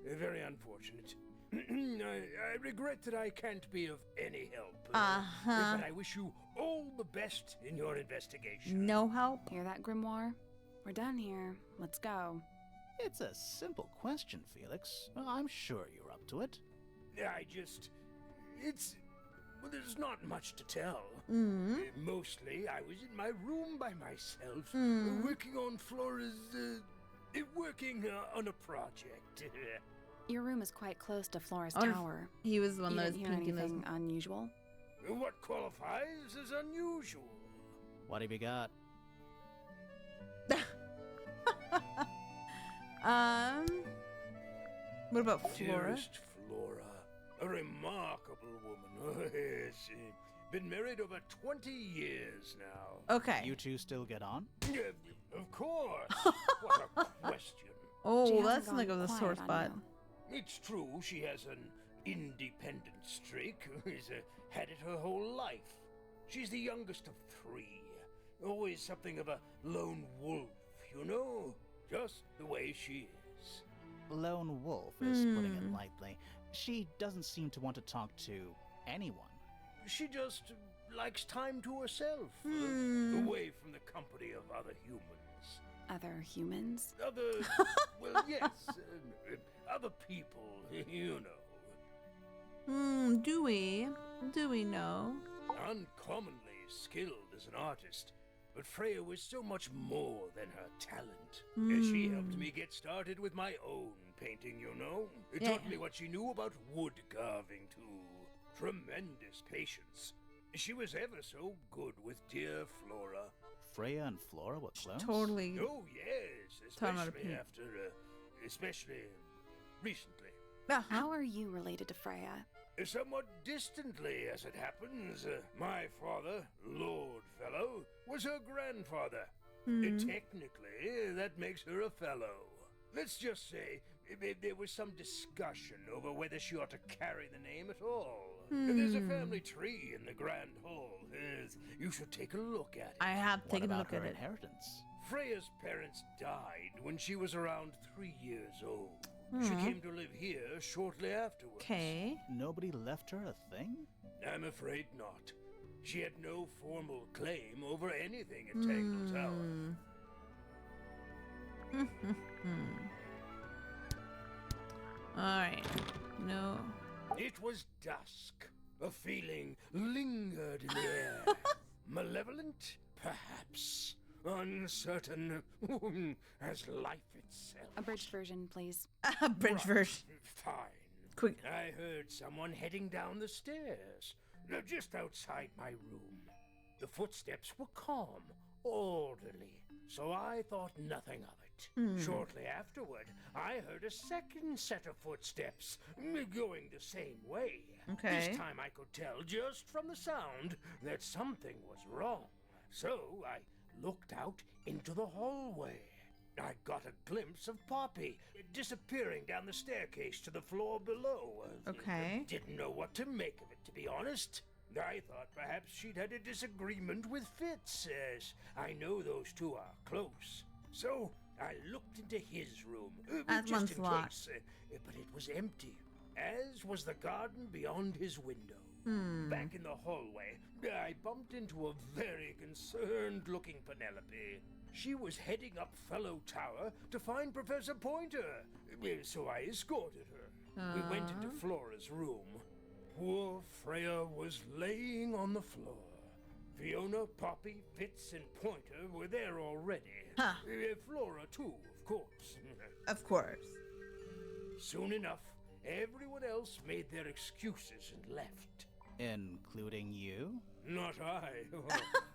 Very unfortunate. I regret that I can't be of any help. Uh-huh. But I wish you all the best in your investigation. No help? Hear that, Grimoire? We're done here. Let's go. It's a simple question, Felix. I'm sure you're up to it. Well, there's not much to tell. Mostly, I was in my room by myself, working on on a project. Your room is quite close to Flora's I wonder if tower. He was the one You that was didn't hear pinking those. anything unusual? What qualifies as unusual? What have you got? What about Flora? Dearest Flora, a remarkable woman. Yes, been married over 20 years now. Okay. You two still get on? Of course. What a question. She Oh, hasn't that's gone like a sore quiet on spot. you. It's true she has an independent streak. She's had it her whole life. She's the youngest of 3. Always something of a lone wolf, you know? Just the way she is. Lone wolf is putting it lightly. She doesn't seem to want to talk to anyone. She just likes time to herself, away from the company of other humans. Other humans? Well, yes, other people, you know. Do we? Do we know? Uncommonly skilled as an artist, but Freya was so much more than her talent. She helped me get started with my own painting, you know. It taught me what she knew about wood carving, too. Tremendous patience. She was ever so good with dear Flora. Freya and Flora were clones? Totally. Oh, yes, Talking about a especially recently. How are you related to Freya? Somewhat distantly, as it happens. My father, Lord Fellow, was her grandfather. Technically, that makes her a fellow. Let's just say there was some discussion over whether she ought to carry the name at all. There's a family tree in the Grand Hall. You should take a look at it. I have What taken a about look her at it. inheritance? Freya's parents died when she was around 3 years old. She came to live here shortly afterwards. Okay. Nobody left her a thing? I'm afraid not. She had no formal claim over anything at Tangle Tower. Alright. No. It was dusk. A feeling lingered in the air. Malevolent, perhaps. Uncertain, as life itself. Abridged version, please. Bridge Right, version. Fine. Quick. I heard someone heading down the stairs, just outside my room. The footsteps were calm, orderly, so I thought nothing of it. Shortly afterward, I heard a second set of footsteps, going the same way. Okay. This time I could tell just from the sound that something was wrong. So I looked out into the hallway. I got a glimpse of Poppy disappearing down the staircase to the floor below. Okay. Didn't know what to make of it, to be honest. I thought perhaps she'd had a disagreement with Fitz, as I know those two are close. So I looked into his room, That just one's in locked. case, but it was empty, as was the garden beyond his window. Back in the hallway, I bumped into a very concerned-looking Penelope. She was heading up Fellow Tower to find Professor Pointer, so I escorted her. We went into Flora's room. Poor Freya was laying on the floor. Fiona, Poppy, Fitz, and Pointer were there already. Huh. Flora, too, of course. Of course. Soon enough, everyone else made their excuses and left. Including you? Not I.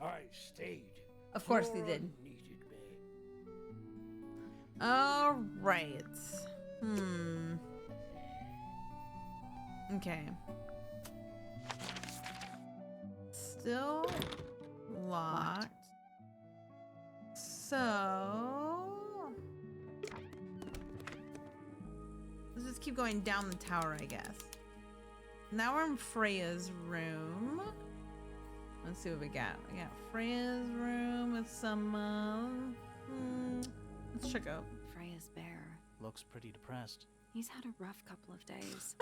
I stayed. Of course he Flora did. needed me. All right. Okay. Still locked. So let's just keep going down the tower, I guess. Now we're in Freya's room. Let's see what we got. We got Freya's room with some let's check out. Freya's bear. Looks pretty depressed. He's had a rough couple of days.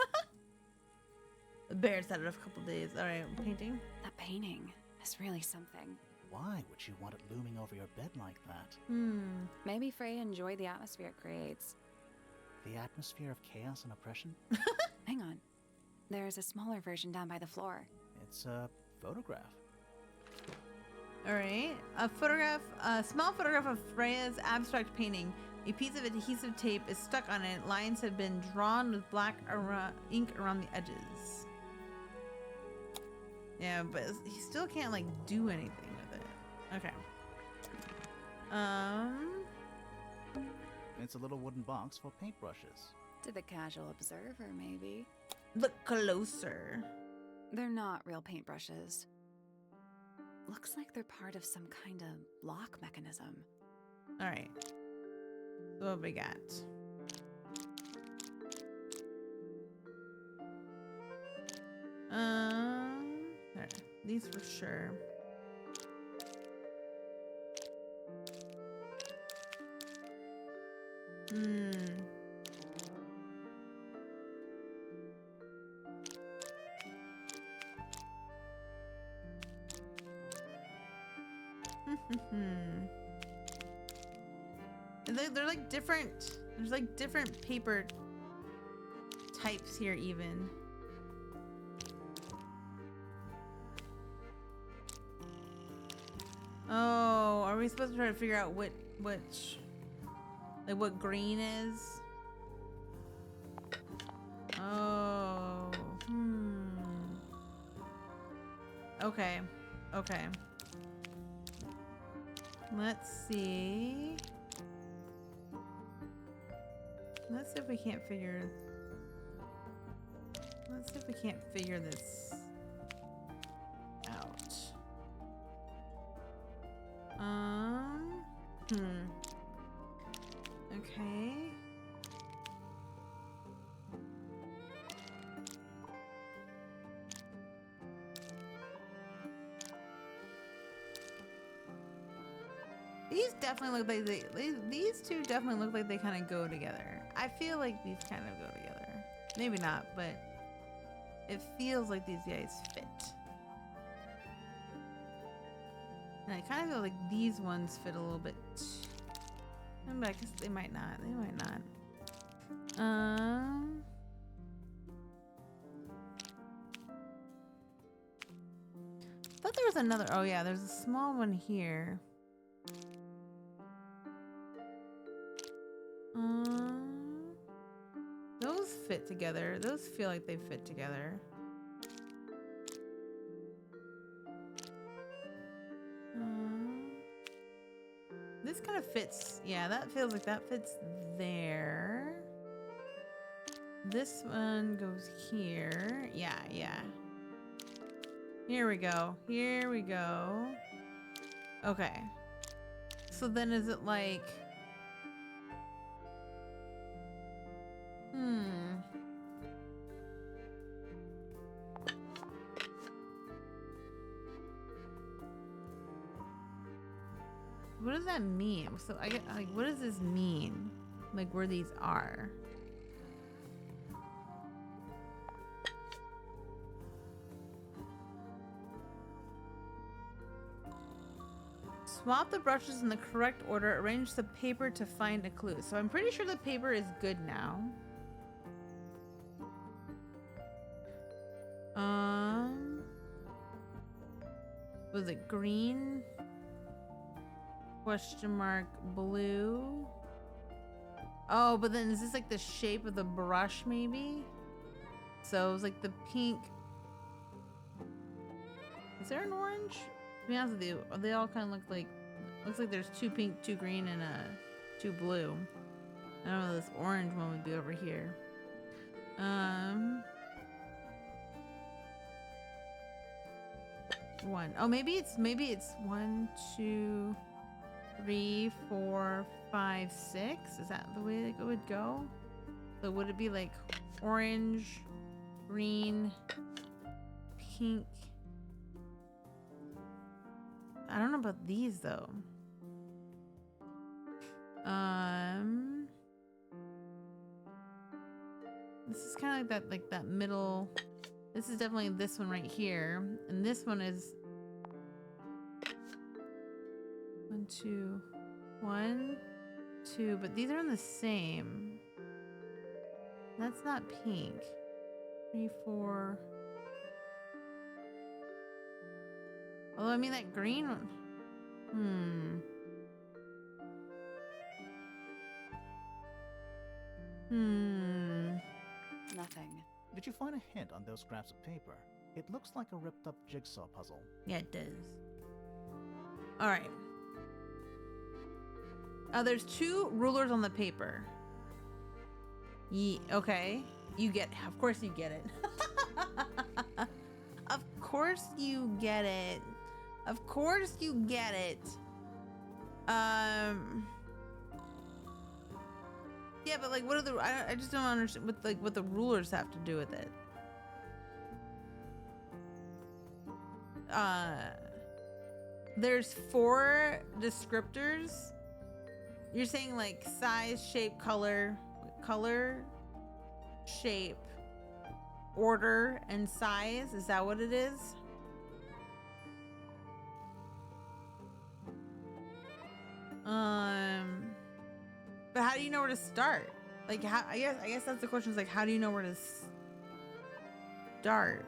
The bear's had a rough couple days. All right, painting. That painting is really something. Why would you want it looming over your bed like that? Maybe Freya enjoyed the atmosphere it creates. The atmosphere of chaos and oppression? Hang on. There's a smaller version down by the floor. It's a photograph. All right, a small photograph of Freya's abstract painting. A piece of adhesive tape is stuck on it. Lines have been drawn with black ink around the edges. Yeah, but he still can't like do anything with it. Okay. It's a little wooden box for paintbrushes. To the casual observer, maybe. Look closer. They're not real paintbrushes. Looks like they're part of some kind of lock mechanism. All right. So what we got? There. These for sure. They're like different. There's like different paper types here even. Oh, are we supposed to try to figure out which like what green is? Oh. Okay. Okay. Let's see. Let's see if we can't figure. Let's see if we can't figure this out. Okay. These definitely look like these two definitely look like they kind of go together. I feel like these kind of go together. Maybe not, but it feels like these guys fit. And I kind of feel like these ones fit a little bit. But I guess they might not. They might not. I thought there was another. Oh yeah, there's a small one here. Those fit together. Those feel like they fit together. This kind of fits. Yeah, that feels like that fits there. This one goes here. Yeah, yeah. Here we go. Here we go. Okay. So then is it like... What does that mean? So I get like, what does this mean? Like where these are? Swap the brushes in the correct order. Arrange the paper to find a clue. So I'm pretty sure the paper is good now. Was it green? Question mark blue. Oh, but then is this like the shape of the brush maybe? So it was like the pink. Is there an orange? To be honest with you, they all kind of look like, looks like there's two pink, two green, and two blue. I don't know, this orange one would be over here. One. Oh, maybe it's 1, 2, 3, 4, 5, 6. Is that the way it would go? So would it be like orange, green, pink? I don't know about these though. This is kind of like that middle. This is definitely this one right here, and this one is 1, 2, 1, 2. But these are in the same. That's not pink. 3, 4. Although I mean that green one. Nothing. Did you find a hint on those scraps of paper? It looks like a ripped up jigsaw puzzle. Yeah, it does. All right. There's 2 rulers on the paper. Okay. You get. Of course you get it. Of course you get it. Of course you get it. Yeah, but like, what are the? I just don't understand what the rulers have to do with it. There's 4 descriptors. You're saying like size, shape, color, shape, order, and size. Is that what it is? But how do you know where to start? Like, how? I guess that's the question. Is like, how do you know where to start?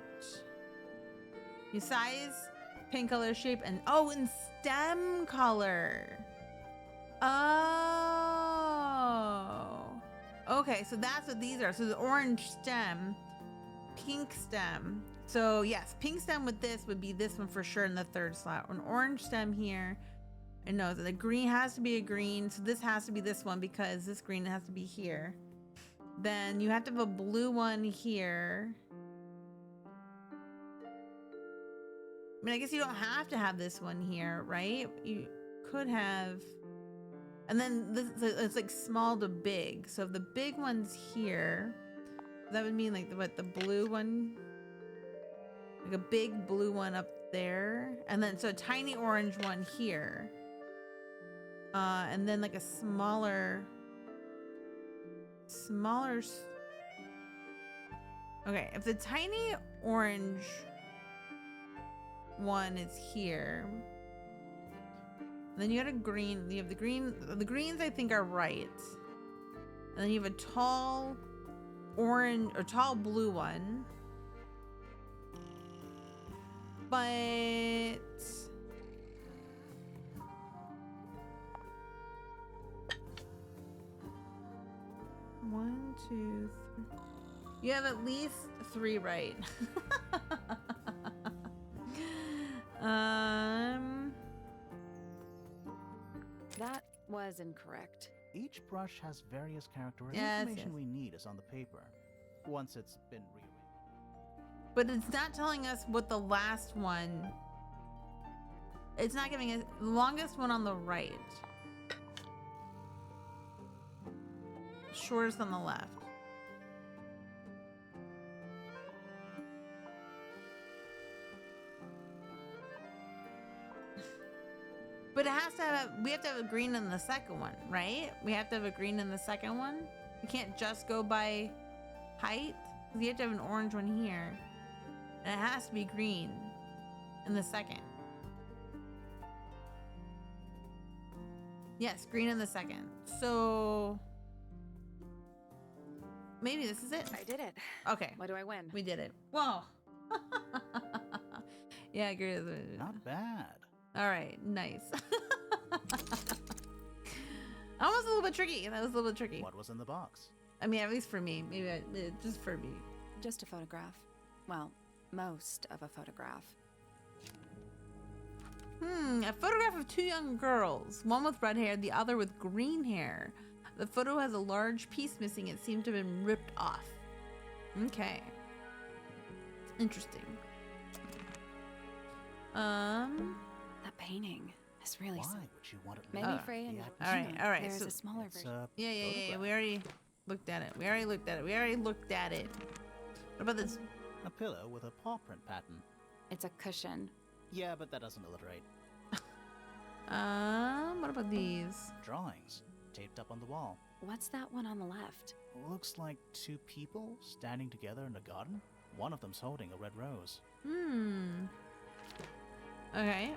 You size, pin color, shape, and and stem color. Oh, okay. So that's what these are. So the orange stem, pink stem. So yes, pink stem with this would be this one for sure in the 3rd slot. An orange stem here. And no, the green has to be a green. So this has to be this one because this green has to be here. Then you have to have a blue one here. I mean, I guess you don't have to have this one here, right? You could have. And then this, it's like small to big. So if the big one's here, that would mean like the blue one, like a big blue one up there. And then so a tiny orange one here. And then like a smaller. Okay, if the tiny orange one is here, then you got a green. You have the green. The greens I think are right. And then you have a tall orange or tall blue one. But one, 2, 3. You have at least 3 right. That was incorrect. Each brush has various characteristics. Yes, Information yes. we need is on the paper. Once it's been rearranged. But it's not telling us what the last one. It's not giving us the longest one on the right. Shortest on the left. But it has to have, we have to have a green in the second one, right? We have to have a green in the second one. We can't just go by height. We have to have an orange one here. And it has to be green in the second. Yes, green in the second. So maybe this is it. I did it. Okay, What do I win? we did it. Whoa. Yeah, I agree. Not bad. All right, nice. That was a little bit tricky. That was a little bit tricky. What was in the box? I mean, at least for me. Maybe just for me. Just a photograph. Well, most of a photograph. A photograph of 2 young girls. One with red hair, the other with green hair. The photo has a large piece missing. It seemed to have been ripped off. Okay. Interesting. That painting is really Why so. would you want it? Maybe later? Frey and Yeah, all right, There's so- a smaller It's version. a Yeah. photograph. We already looked at it. We already looked at it. What about this? A pillow with a paw print pattern. It's a cushion. Yeah, but that doesn't alliterate. What about these? Drawings taped up on the wall. What's that one on the left? Looks like two people standing together in a garden. One of them's holding a red rose. Okay.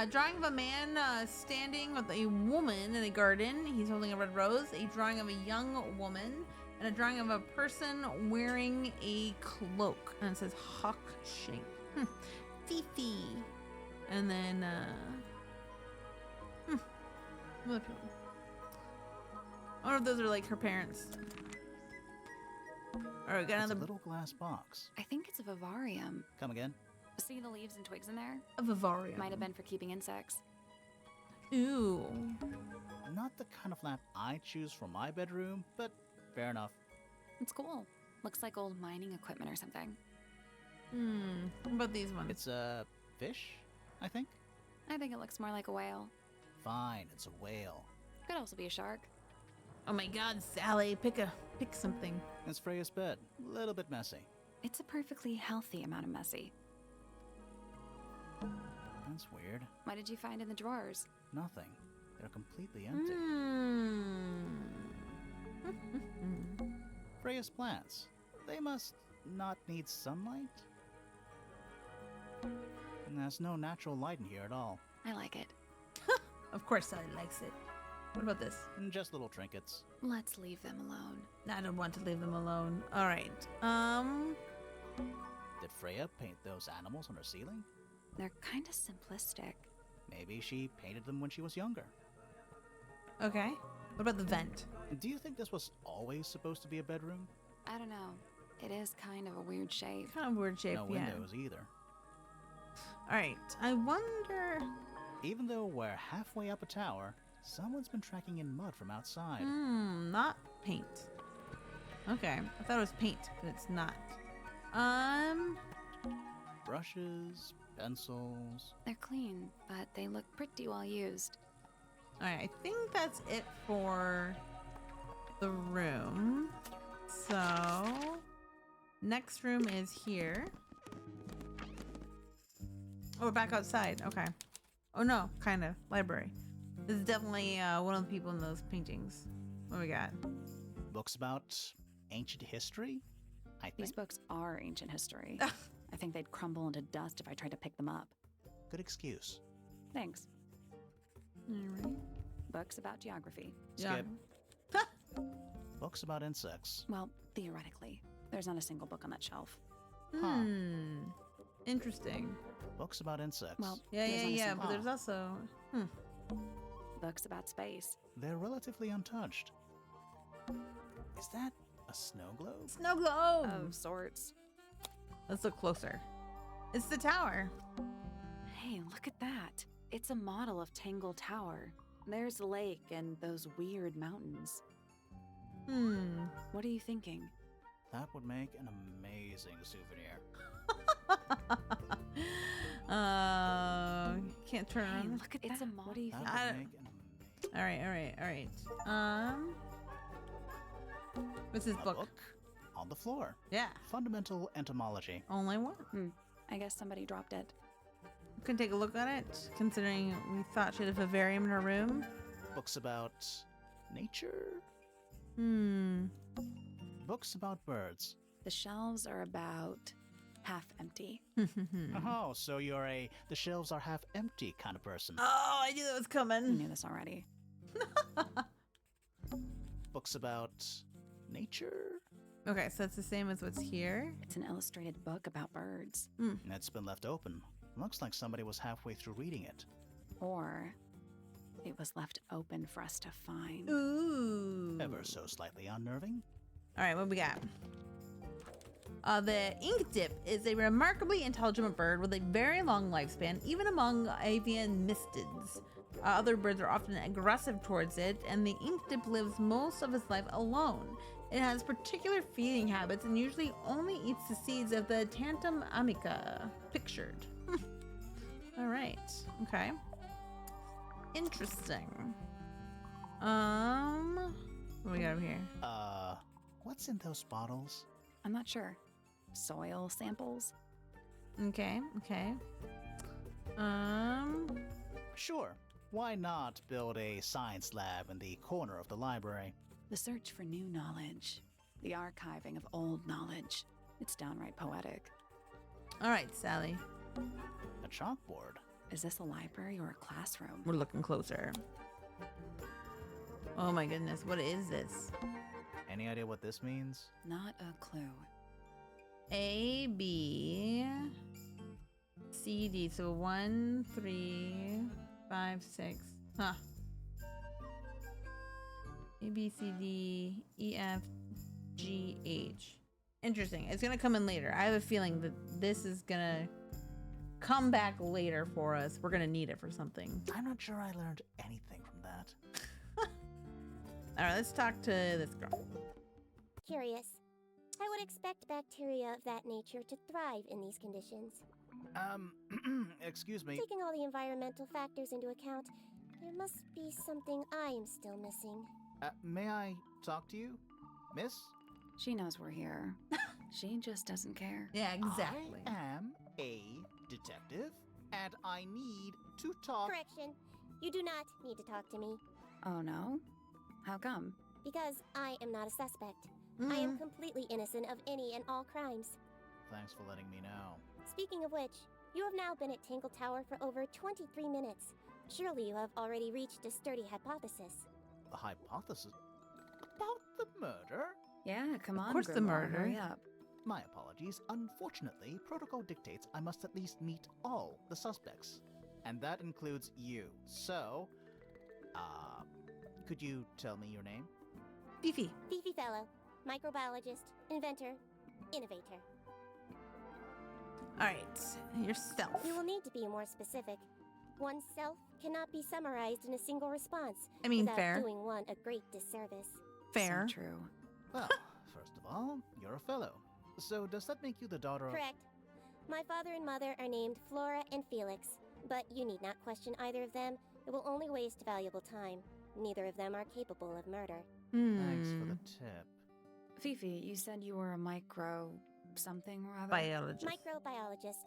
Drawing of a man standing with a woman in a garden. He's holding a red rose. A drawing of a young woman. And a drawing of a person wearing a cloak. And it says hawk shape. Fifi. And then, other people. I wonder if those are like her parents. All right, we got It's a another little glass box. I think it's a vivarium. Come again? See the leaves and twigs in there? a vivarium. Might have been for keeping insects. Ooh. Not the kind of lamp I choose for my bedroom, but fair enough. It's cool. Looks like old mining equipment or something. What about these ones? It's a fish, I think. I think it looks more like a whale. Fine, it's a whale. Could also be a shark. Oh my God, Sally, pick something. It's Freya's bed. A little bit messy. It's a perfectly healthy amount of messy. That's weird. What did you find in the drawers? Nothing. They're completely empty. Freya's plants. They must not need sunlight? And there's no natural light in here at all. I like it. Of course, Sally likes it. What about this? Just little trinkets. Let's leave them alone. I don't want to leave them alone. All right. Did Freya paint those animals on her ceiling? They're kind of simplistic. Maybe she painted them when she was younger. Okay. What about the vent? Do you think this was always supposed to be a bedroom? I don't know. It is kind of a weird shape. Kind of weird shape, No yeah. windows either. All right. I wonder. Even though we're halfway up a tower, someone's been tracking in mud from outside. Not paint. Okay. I thought it was paint, but it's not. Brushes, pencils. They're clean, but they look pretty well used. All right. I think that's it for the room. So, next room is here. Oh, we're back outside. Okay. Oh no, kind of. Library. This is definitely one of the people in those paintings. What we got? Books about ancient history, I These think. books are ancient history. I think they'd crumble into dust if I tried to pick them up. Good excuse. Thanks. All right. Books about geography. Skip. Books about insects. Well, theoretically. There's not a single book on that shelf. Huh. Interesting. Books about insects. Well, Yeah, there's yeah, not a yeah. single- But there's also. Books about space. They're relatively untouched. Is that a snow globe? Snow globe. Of sorts. Let's look closer. It's the tower. Hey, look at that. It's a model of Tangle Tower. There's the lake and those weird mountains. What are you thinking? That would make an amazing souvenir. Can't turn Hey, around. look at that. What do you That think? would I- make an amazing All right. What's this a book? book on the floor. Yeah, Fundamental entomology. only one. I guess somebody dropped it. We can take a look at it, considering we thought she had a vivarium in her room. Books about nature. Books about birds. The shelves are about half empty. Oh, so you're a the shelves are half empty kind of person. Oh, I knew that was You coming. knew this already. Books about nature. Okay, so it's the same as what's here. It's an illustrated book about birds. It's been left open. Looks like somebody was halfway through reading it. Or it was left open for us to find. Ooh. Ever so slightly unnerving. All right, what we got? The ink dip is a remarkably intelligent bird with a very long lifespan, even among avian mystids. Other birds are often aggressive towards it, and the ink dip lives most of its life alone. It has particular feeding habits and usually only eats the seeds of the Tantum amica, pictured. All right, okay. Interesting. What we got over here? What's in those bottles? I'm not sure. Soil samples? Okay. Sure. Why not build a science lab in the corner of the library? The search for new knowledge. The archiving of old knowledge. It's downright poetic. All right, Sally. A chalkboard. Is this a library or a classroom? We're looking closer. Oh my goodness, what is this? Any idea what this means? Not a clue. A, B, C, D. So 1, 3, 5, 6. Huh. A, B, C, D, E, F, G, H. Interesting. It's gonna come in later. I have a feeling that this is gonna come back later for us. We're gonna need it for something. I'm not sure I learned anything from that. All right, let's talk to this girl. Curious. I would expect bacteria of that nature to thrive in these conditions. Excuse me. Taking all the environmental factors into account, there must be something I am still missing. May I talk to you, miss? She knows we're here. She just doesn't care. Yeah, exactly. I am a detective, and I need to talk. Correction. You do not need to talk to me, Oh no? How come? because I am not a suspect. I am completely innocent of any and all crimes. Thanks for letting me know. Speaking of which, you have now been at Tangle Tower for over 23 minutes. Surely you have already reached a sturdy hypothesis. A hypothesis about the murder? Yeah, come on, course the Grimoire, murder. hurry up. My apologies. Unfortunately, protocol dictates I must at least meet all the suspects. And that includes you. So, could you tell me your name? Fifi. Fifi Fellow, microbiologist, inventor, innovator. All right, yourself. You will need to be more specific. Oneself cannot be summarized in a single response I mean, without fair. doing one a great disservice. Fair. So true. Well, first of all, you're a fellow. So does that make you the daughter of... Correct. My father and mother are named Flora and Felix, but you need not question either of them. It will only waste valuable time. Neither of them are capable of murder. Thanks for the tip. Fifi, you said you were a micro something or other? Biologist. Microbiologist,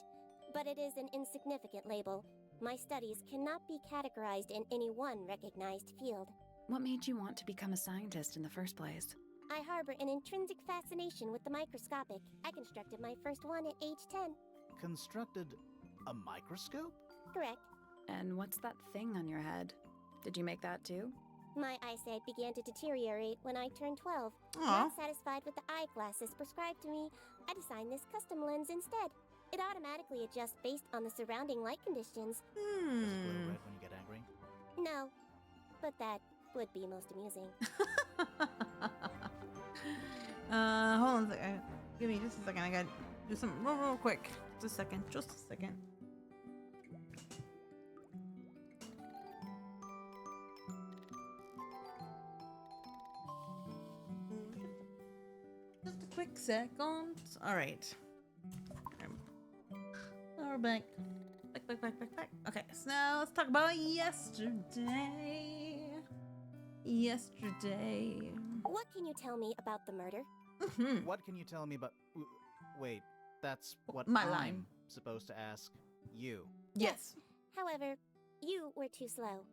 but it is an insignificant label. My studies cannot be categorized in any one recognized field. What made you want to become a scientist in the first place? I harbor an intrinsic fascination with the microscopic. I constructed my first one at age 10. Constructed a microscope? Correct. And what's that thing on your head? Did you make that too? My eyesight began to deteriorate when I turned 12. Aw. Not satisfied with the eyeglasses prescribed to me, I designed this custom lens instead. It automatically adjusts based on the surrounding light conditions. Does it glow red when you get angry? No, but that would be most amusing. Hold on a second. Give me just a second. I gotta do something real quick. Just a second. Just a second. Just a quick second. All right. Now we're back. Back. Okay, so now let's talk about yesterday. Yesterday. What can you tell me about the murder? What can you tell me about... Wait, that's what My I'm line. supposed to ask you. Yes. However, you were too slow.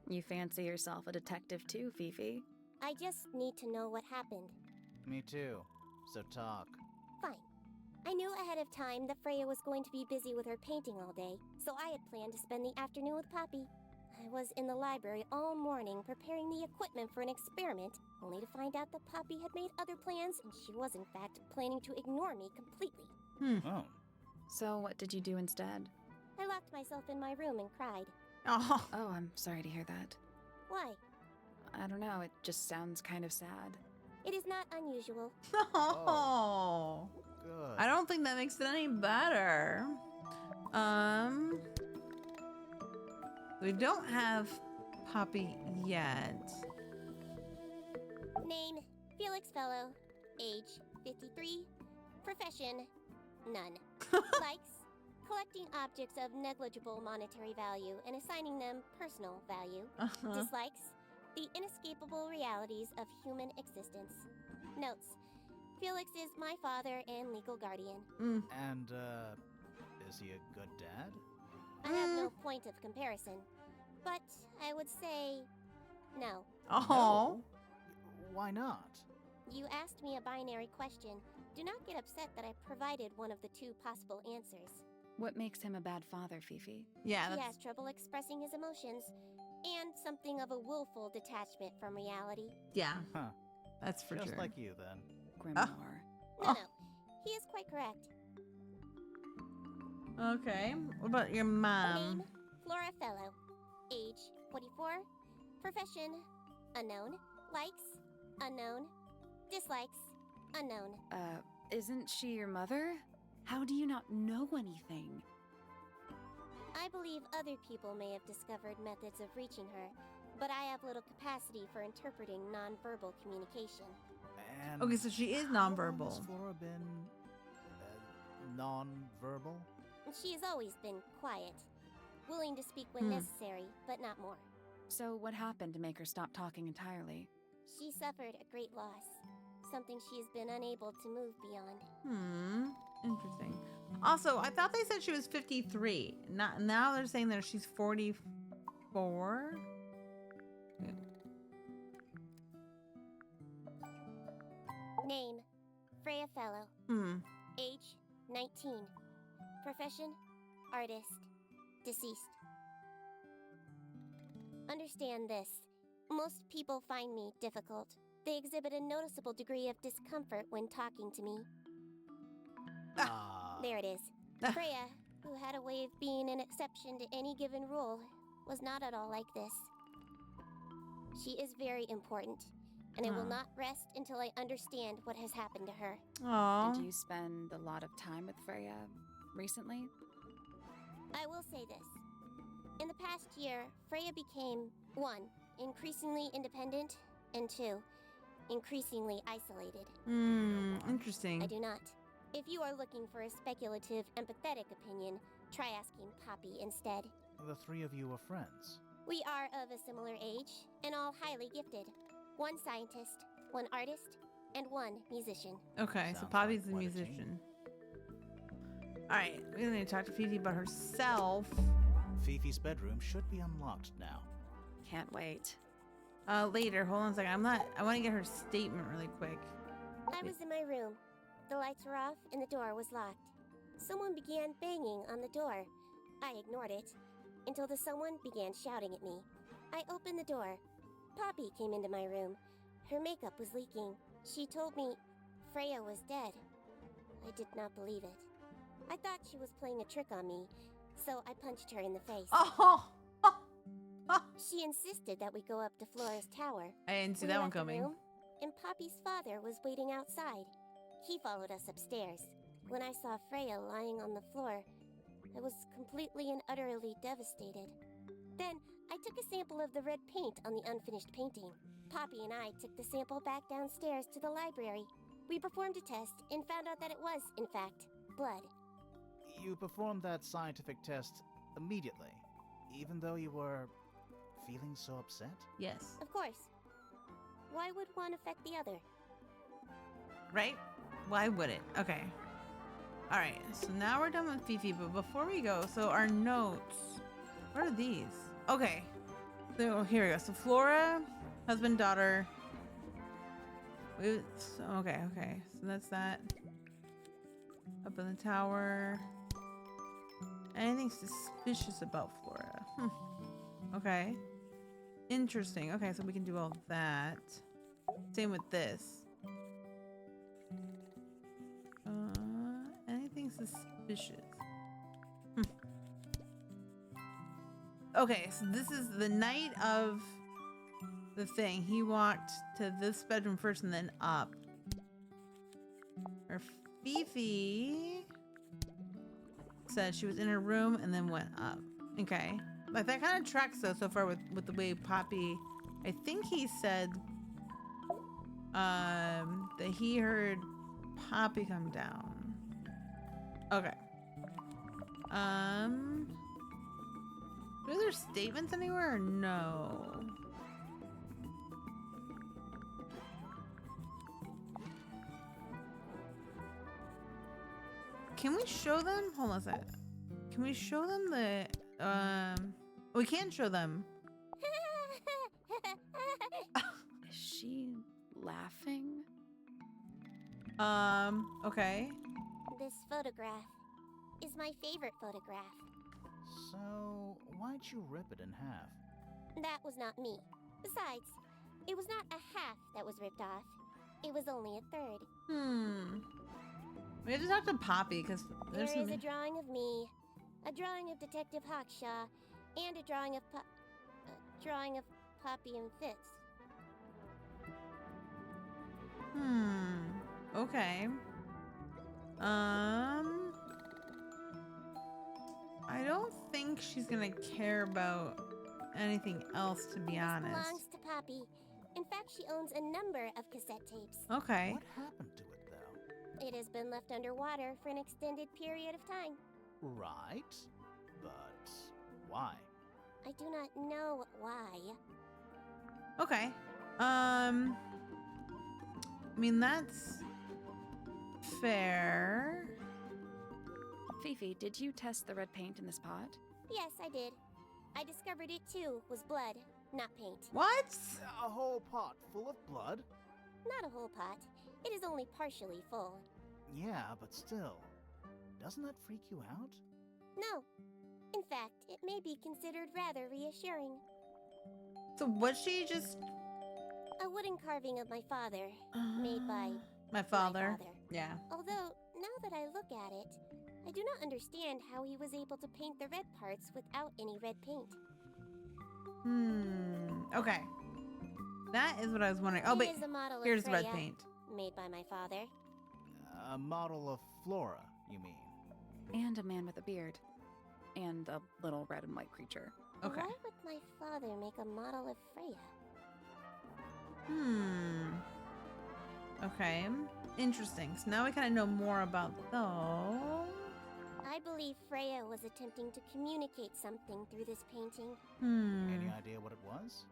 You fancy yourself a detective too, Fifi? I just need to know what happened. Me too. So talk. Fine. I knew ahead of time that Freya was going to be busy with her painting all day, so I had planned to spend the afternoon with Poppy. I was in the library all morning preparing the equipment for an experiment, only to find out that Poppy had made other plans and she was in fact planning to ignore me completely. Oh. So what did you do instead? I locked myself in my room and cried. Oh. Oh, I'm sorry to hear that. Why? I don't know, it just sounds kind of sad. It is not unusual. Oh. Good. I don't think that makes it any better. We don't have Poppy yet. Name, Felix Fellow. Age, 53. Profession, none. Likes, collecting objects of negligible monetary value and assigning them personal value. Uh-huh. Dislikes, the inescapable realities of human existence. Notes, Felix is my father and legal guardian. And, is he a good dad? I have no point of comparison, but I would say no. Oh. Why not? You asked me a binary question. Do not get upset that I provided one of the two possible answers. What makes him a bad father, Fifi? Yeah, He has trouble expressing his emotions, and something of a willful detachment from reality. yeah, Huh. that's for Just sure. like you, then. Grimoire. No, he is quite correct. Okay. What about your mom? Name, Flora Fellow. Age, 44. Profession, unknown. Likes, unknown. Dislikes, unknown. Isn't she your mother? How do you not know anything? I believe other people may have discovered methods of reaching her, but I have little capacity for interpreting nonverbal communication. And Okay, so she is how long has nonverbal. Flora been nonverbal? She has always been quiet, willing to speak when necessary, but not more. So what happened to make her stop talking entirely? She suffered a great loss, something she has been unable to move beyond. Interesting. Also, I thought they said she was 53. Now they're saying that she's 44. Name, Freya Fellow. Age, 19. Profession, artist. Deceased. Understand this. Most people find me difficult. They exhibit a noticeable degree of discomfort when talking to me. There it is. Freya, who had a way of being an exception to any given rule, was not at all like this. She is very important, and I will not rest until I understand what has happened to her. Aww. Did you spend a lot of time with Freya recently? I will say this. In the past year, Freya became, 1, increasingly independent, and 2, increasingly isolated. Interesting. I do not. If you are looking for a speculative, empathetic opinion, try asking Poppy instead. The three of you are friends. We are of a similar age, and all highly gifted. 1 scientist, 1 artist, and 1 musician. Okay, so Sounds Poppy's like the quite a musician. Alright, we're gonna talk to Fifi about herself. Fifi's bedroom should be unlocked now. Can't wait. Later, hold on a second. I want to get her statement really quick. I was in my room. The lights were off and the door was locked. Someone began banging on the door. I ignored it until the someone began shouting at me. I opened the door. Poppy came into my room. Her makeup was leaking. She told me Freya was dead. I did not believe it. I thought she was playing a trick on me, so I punched her in the face. Oh! She insisted that we go up to Flora's tower. I didn't see We that one left the coming. room, and Poppy's father was waiting outside. He followed us upstairs. When I saw Freya lying on the floor, I was completely and utterly devastated. Then, I took a sample of the red paint on the unfinished painting. Poppy and I took the sample back downstairs to the library. We performed a test and found out that it was, in fact, blood. You performed that scientific test immediately, even though you were feeling so upset? Yes. Of course. Why would one affect the other? Right? Why would it? Okay. Alright, so now we're done with Fifi, but before we go, so our notes. What are these? Okay. So here we go. So Flora, husband, daughter. Okay. So that's that. Up in the tower. Anything suspicious about Flora? Okay. Interesting. Okay, so we can do all that. Same with this. Anything suspicious? Okay, so this is the night of the thing. He walked to this bedroom first and then up. Or Fifi said she was in her room and then went up. Okay. Like that kind of tracks though so far with the way Poppy, I think he said that he heard Poppy come down. Okay. Are there statements anywhere or no? Can we show them? Hold on a second. Can we show them the we can show them. Is she laughing? Okay. This photograph is my favorite photograph. So, why'd you rip it in half? That was not me. Besides, it was not a half that was ripped off. It was only a third. We have to talk to Poppy because There there's is a drawing of me, a drawing of Detective Hawkshaw, and a drawing of Poppy and Fitz. Okay. I don't think she's gonna care about anything else, to be This honest. belongs to Poppy. In fact, she owns a number of cassette tapes. Okay. What happened to it, though? It has been left underwater for an extended period of time. Right. But why? I do not know why. Okay. I mean, that's fair. Fifi, did you test the red paint in this pot? Yes, I did. I discovered it too was blood, not paint. What? A whole pot full of blood? Not a whole pot. It is only partially full. Yeah, but still. Doesn't that freak you out? No. In fact, it may be considered rather reassuring. So was she just A wooden carving of my father, made by my father? my father. Yeah. Although, now that I look at it, I do not understand how he was able to paint the red parts without any red paint. Okay. That is what I was wondering. Oh, It but is a model here's of red Freya, paint. made by my father. A model of Flora, you mean? And a man with a beard. And a little red and white creature. Okay. Why would my father make a model of Freya? Okay. Interesting. So now we kind of know more about those. I believe Freya was attempting to communicate something through this painting. Any idea what it was?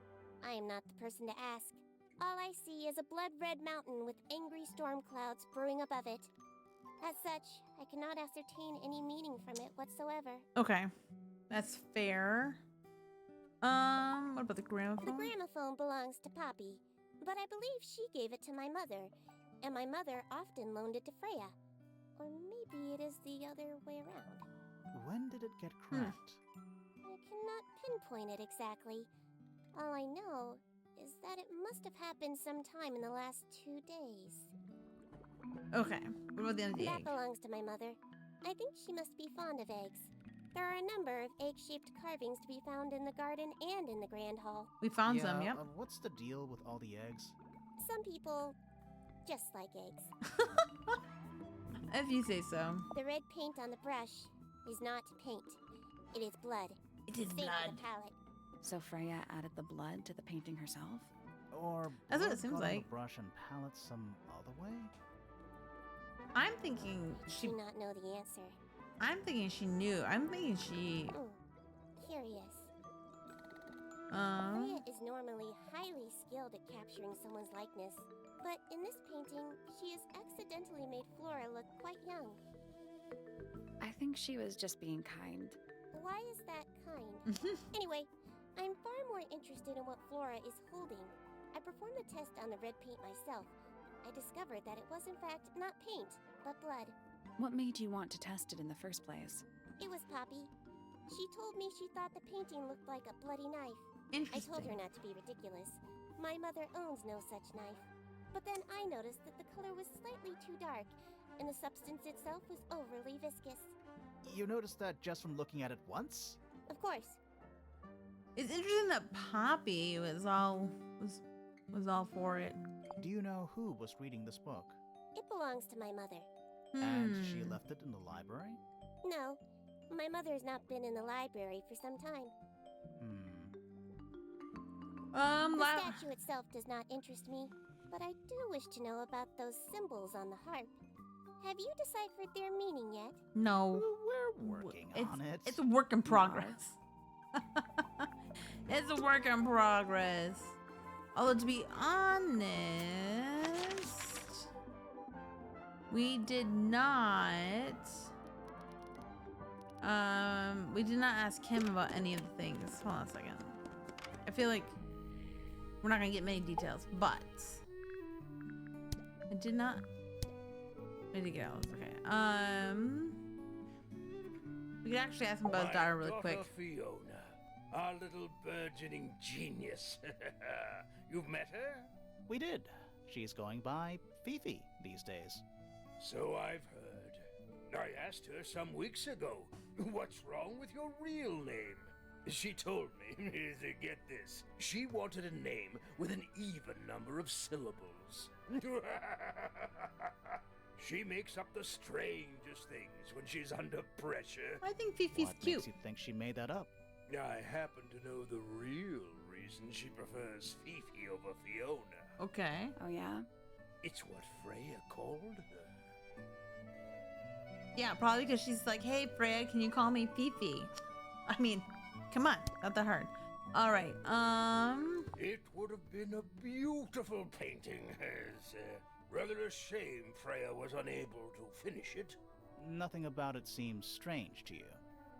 I am not the person to ask. All I see is a blood-red mountain with angry storm clouds brewing above it. As such, I cannot ascertain any meaning from it whatsoever. Okay. That's fair. What about the The gramophone? gramophone belongs to Poppy, but I believe she gave it to my mother, and my mother often loaned it to Freya. Or maybe it is the other way around. When did it get cracked? I cannot pinpoint it exactly. All I know is that it must have happened sometime in the last 2 days. Okay. What about the end of the That egg? belongs to my mother. I think she must be fond of eggs. There are a number of egg-shaped carvings to be found in the garden and in the Grand Hall. We found Yeah, some, yep. What's the deal with all the eggs? Some people just like eggs. If you say so. The red paint on the brush is not paint. It is blood. It is Same with the palette. So Freya added the blood to the painting herself? Or That's what it blood seems got on like. the brush and palette some other way? I'm thinking I she. do not know the answer. I'm thinking she knew. I'm thinking she. Curious. Freya is normally highly skilled at capturing someone's likeness, but in this painting, she has accidentally made Flora look quite young. I think she was just being kind. Why is that kind? Anyway, I'm far more interested in what Flora is holding. I performed the test on the red paint myself. I discovered that it was in fact not paint, but blood. What made you want to test it in the first place? It was Poppy. She told me she thought the painting looked like a bloody knife. I Interesting. told her not to be ridiculous. My mother owns no such knife. But then I noticed that the color was slightly too dark, and the substance itself was overly viscous. You noticed that just from looking at it once? Of course. It's interesting that Poppy was all for it. Do you know who was reading this book? It belongs to my mother. And she left it in the library? No, my mother has not been in the library for some time. The statue itself does not interest me, but I do wish to know about those symbols on the harp. Have you deciphered their meaning yet? No. We're working on it. It's a work in progress. It's a work in progress. Although to be honest, we did not ask him about any of the things. Hold on a second. I feel like we're not gonna get many details, but I did not. I need to get out. Okay. We could actually ask him about his daughter really quick. Fiona, our little burgeoning genius. You've met her? We did. She's going by Fifi these days. So I've heard. I asked her some weeks ago, what's wrong with your real name? She told me, get this, she wanted a name with an even number of syllables. She makes up the strangest things when she's under pressure. I think Fifi's What cute. makes you think she made that up? I happen to know the real reason she prefers Fifi over Fiona. Okay. Oh, yeah? It's what Freya called her. Yeah, probably because she's like, hey, Freya, can you call me Fifi? I mean, come on, not that hard. All right. It would have been a beautiful painting. It's rather a shame Freya was unable to finish it. Nothing about it seems strange to you.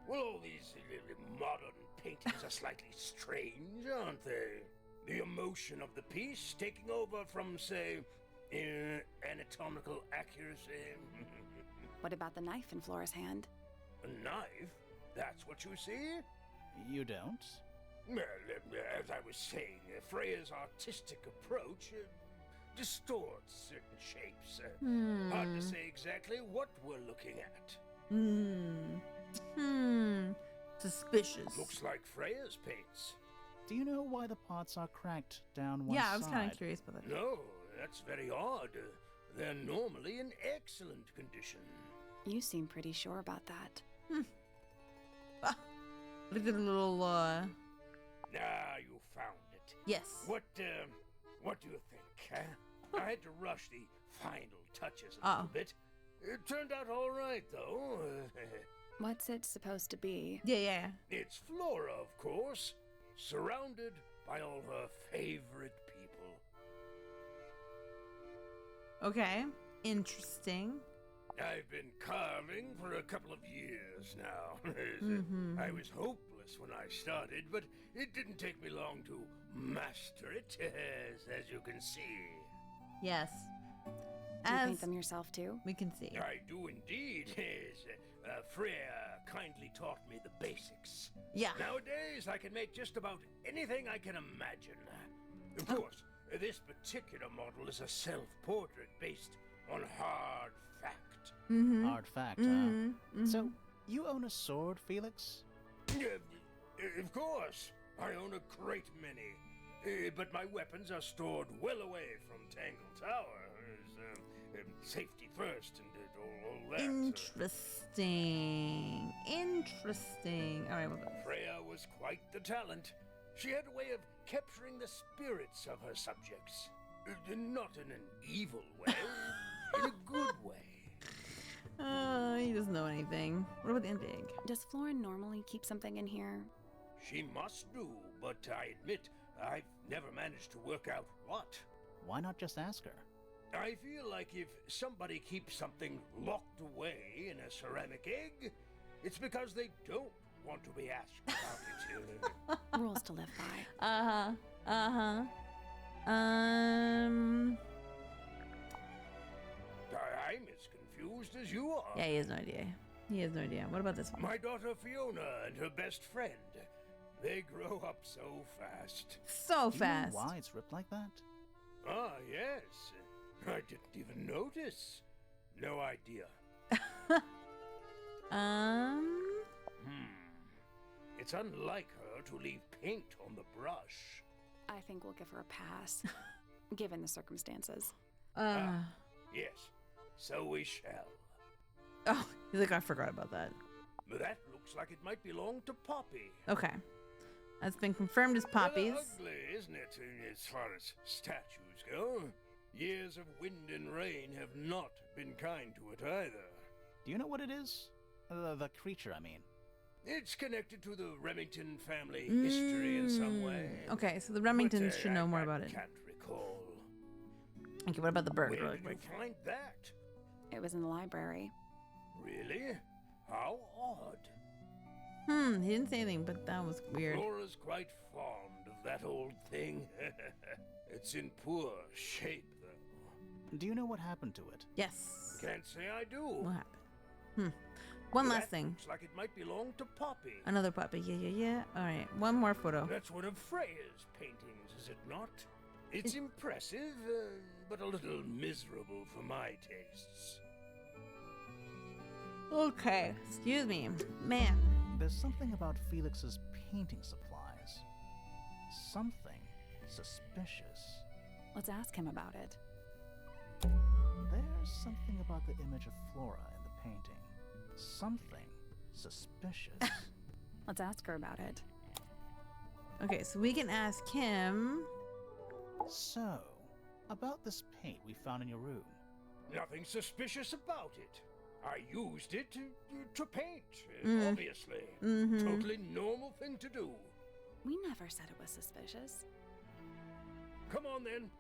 Well, all these modern paintings are slightly strange, aren't they? The emotion of the piece taking over from, say, anatomical accuracy. What about the knife in Flora's hand? A knife? That's what you see? You don't? Well, as I was saying, Freya's artistic approach distorts certain shapes. Hard to say exactly what we're looking at. Suspicious. Looks like Freya's paints. Do you know why the pots are cracked down one side? Yeah, I was kind of curious about that. No, that's very odd. They're normally in excellent condition. You seem pretty sure about that. Look at the little, Ah, you found it. yes. What do you think, huh? I had to rush the final touches a Uh-oh. little bit. It turned out all right, though. What's it supposed to be? Yeah. It's Flora, of course, surrounded by all her favorite people. Okay. Interesting. I've been carving for a couple of years now. I was hopeless when I started, but it didn't take me long to master it, as you can see. Yes. Do you As paint them yourself too? we can see. I do indeed. Freya kindly taught me the basics. Yeah. Nowadays, I can make just about anything I can imagine. Of course, this particular model is a self-portrait based on hard fact. Hard fact, So, you own a sword, Felix? Of course, I own a great many. But my weapons are stored well away from Tangle Tower. Safety first and all that. Interesting. All right, well, Freya was quite the talent. She had a way of capturing the spirits of her subjects. Not in an evil way, in a good way. he doesn't know anything. What about the ending? Does Flora normally keep something in here? She must do, but I admit I've never managed to work out what. Why not just ask her? I feel like if somebody keeps something locked away in a ceramic egg, it's because they don't want to be asked about it. Rules to live by. I'm as confused as you are. Yeah, he has no idea. He has no idea. What about this one? My daughter Fiona and her best friend. They grow up so fast. So Do you know fast. why it's ripped like that? Ah, yes. I didn't even notice. No idea. It's unlike her to leave paint on the brush. I think we'll give her a pass, given the circumstances. Yes, so we shall. Oh, he's like, I forgot about that. That looks like it might belong to Poppy. Okay. That's been confirmed as Poppy's. Rather ugly, isn't it, as far as statues go? Years of wind and rain have not been kind to it either. Do you know what it is? The creature, I mean. It's connected to the Remington family history in some way. Okay, so the Remingtons should know more about I it. can't recall. Okay, what about the bird? Where Really did quick. you find that? It was in the library. Really? How odd. He didn't say anything, but that was weird. Laura's quite fond of that old thing. It's in poor shape, though. Do you know what happened to it? Yes. Can't say I do. What happened? One last That thing. looks like it might belong to Poppy. Another puppy. Yeah. All right. One more photo. That's one of Freya's paintings, is it not? It's impressive, but a little miserable for my tastes. Okay. Excuse me. Man. There's something about Felix's painting supplies. Something suspicious. Let's ask him about it. There's something about the image of Flora in the painting. Something suspicious. Let's ask her about it. Okay, so we can ask him. So, about this paint we found in your room. Nothing suspicious about it. I used it to paint, obviously. Totally normal thing to do. We never said it was suspicious. Come on then,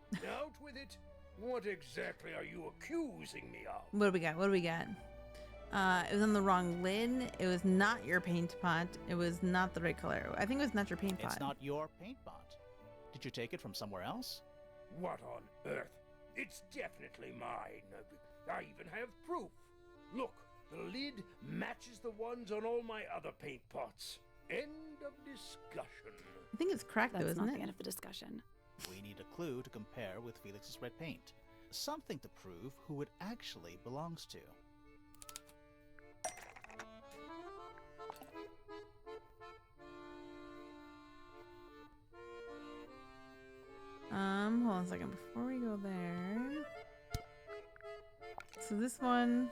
out with it. What exactly are you accusing me of? What do we got? It was on the wrong lid. It was not your paint pot. It was not the right color. I think it was not your paint pot. It's not your paint pot. Did you take it from somewhere else? What on earth? It's definitely mine. I even have proof. Look, the lid matches the ones on all my other paint pots. End of discussion. I think it's cracked though, That's isn't not it? the end of the discussion. We need a clue to compare with Felix's red paint. Something to prove who it actually belongs to. Hold on a second before we go there. So this one.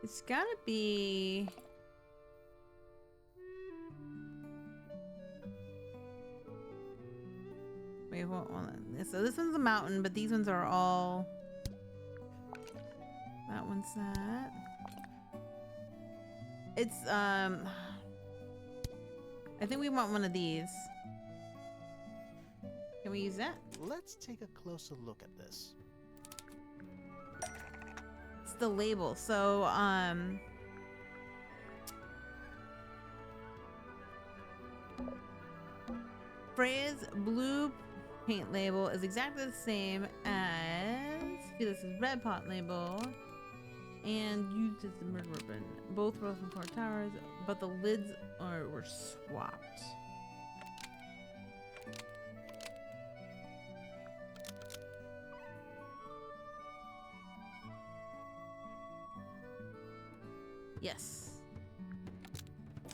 It's gotta be. Wait, hold on. So this one's a mountain, but these ones are all. That one's that. It's I think we want one of these. Can we use that? Let's take a closer look at this. It's the label. So Freya's blue paint label is exactly the same as Felix's red pot label, and used as the murder weapon. Both were from 4 towers, but the lids were swapped. Yes.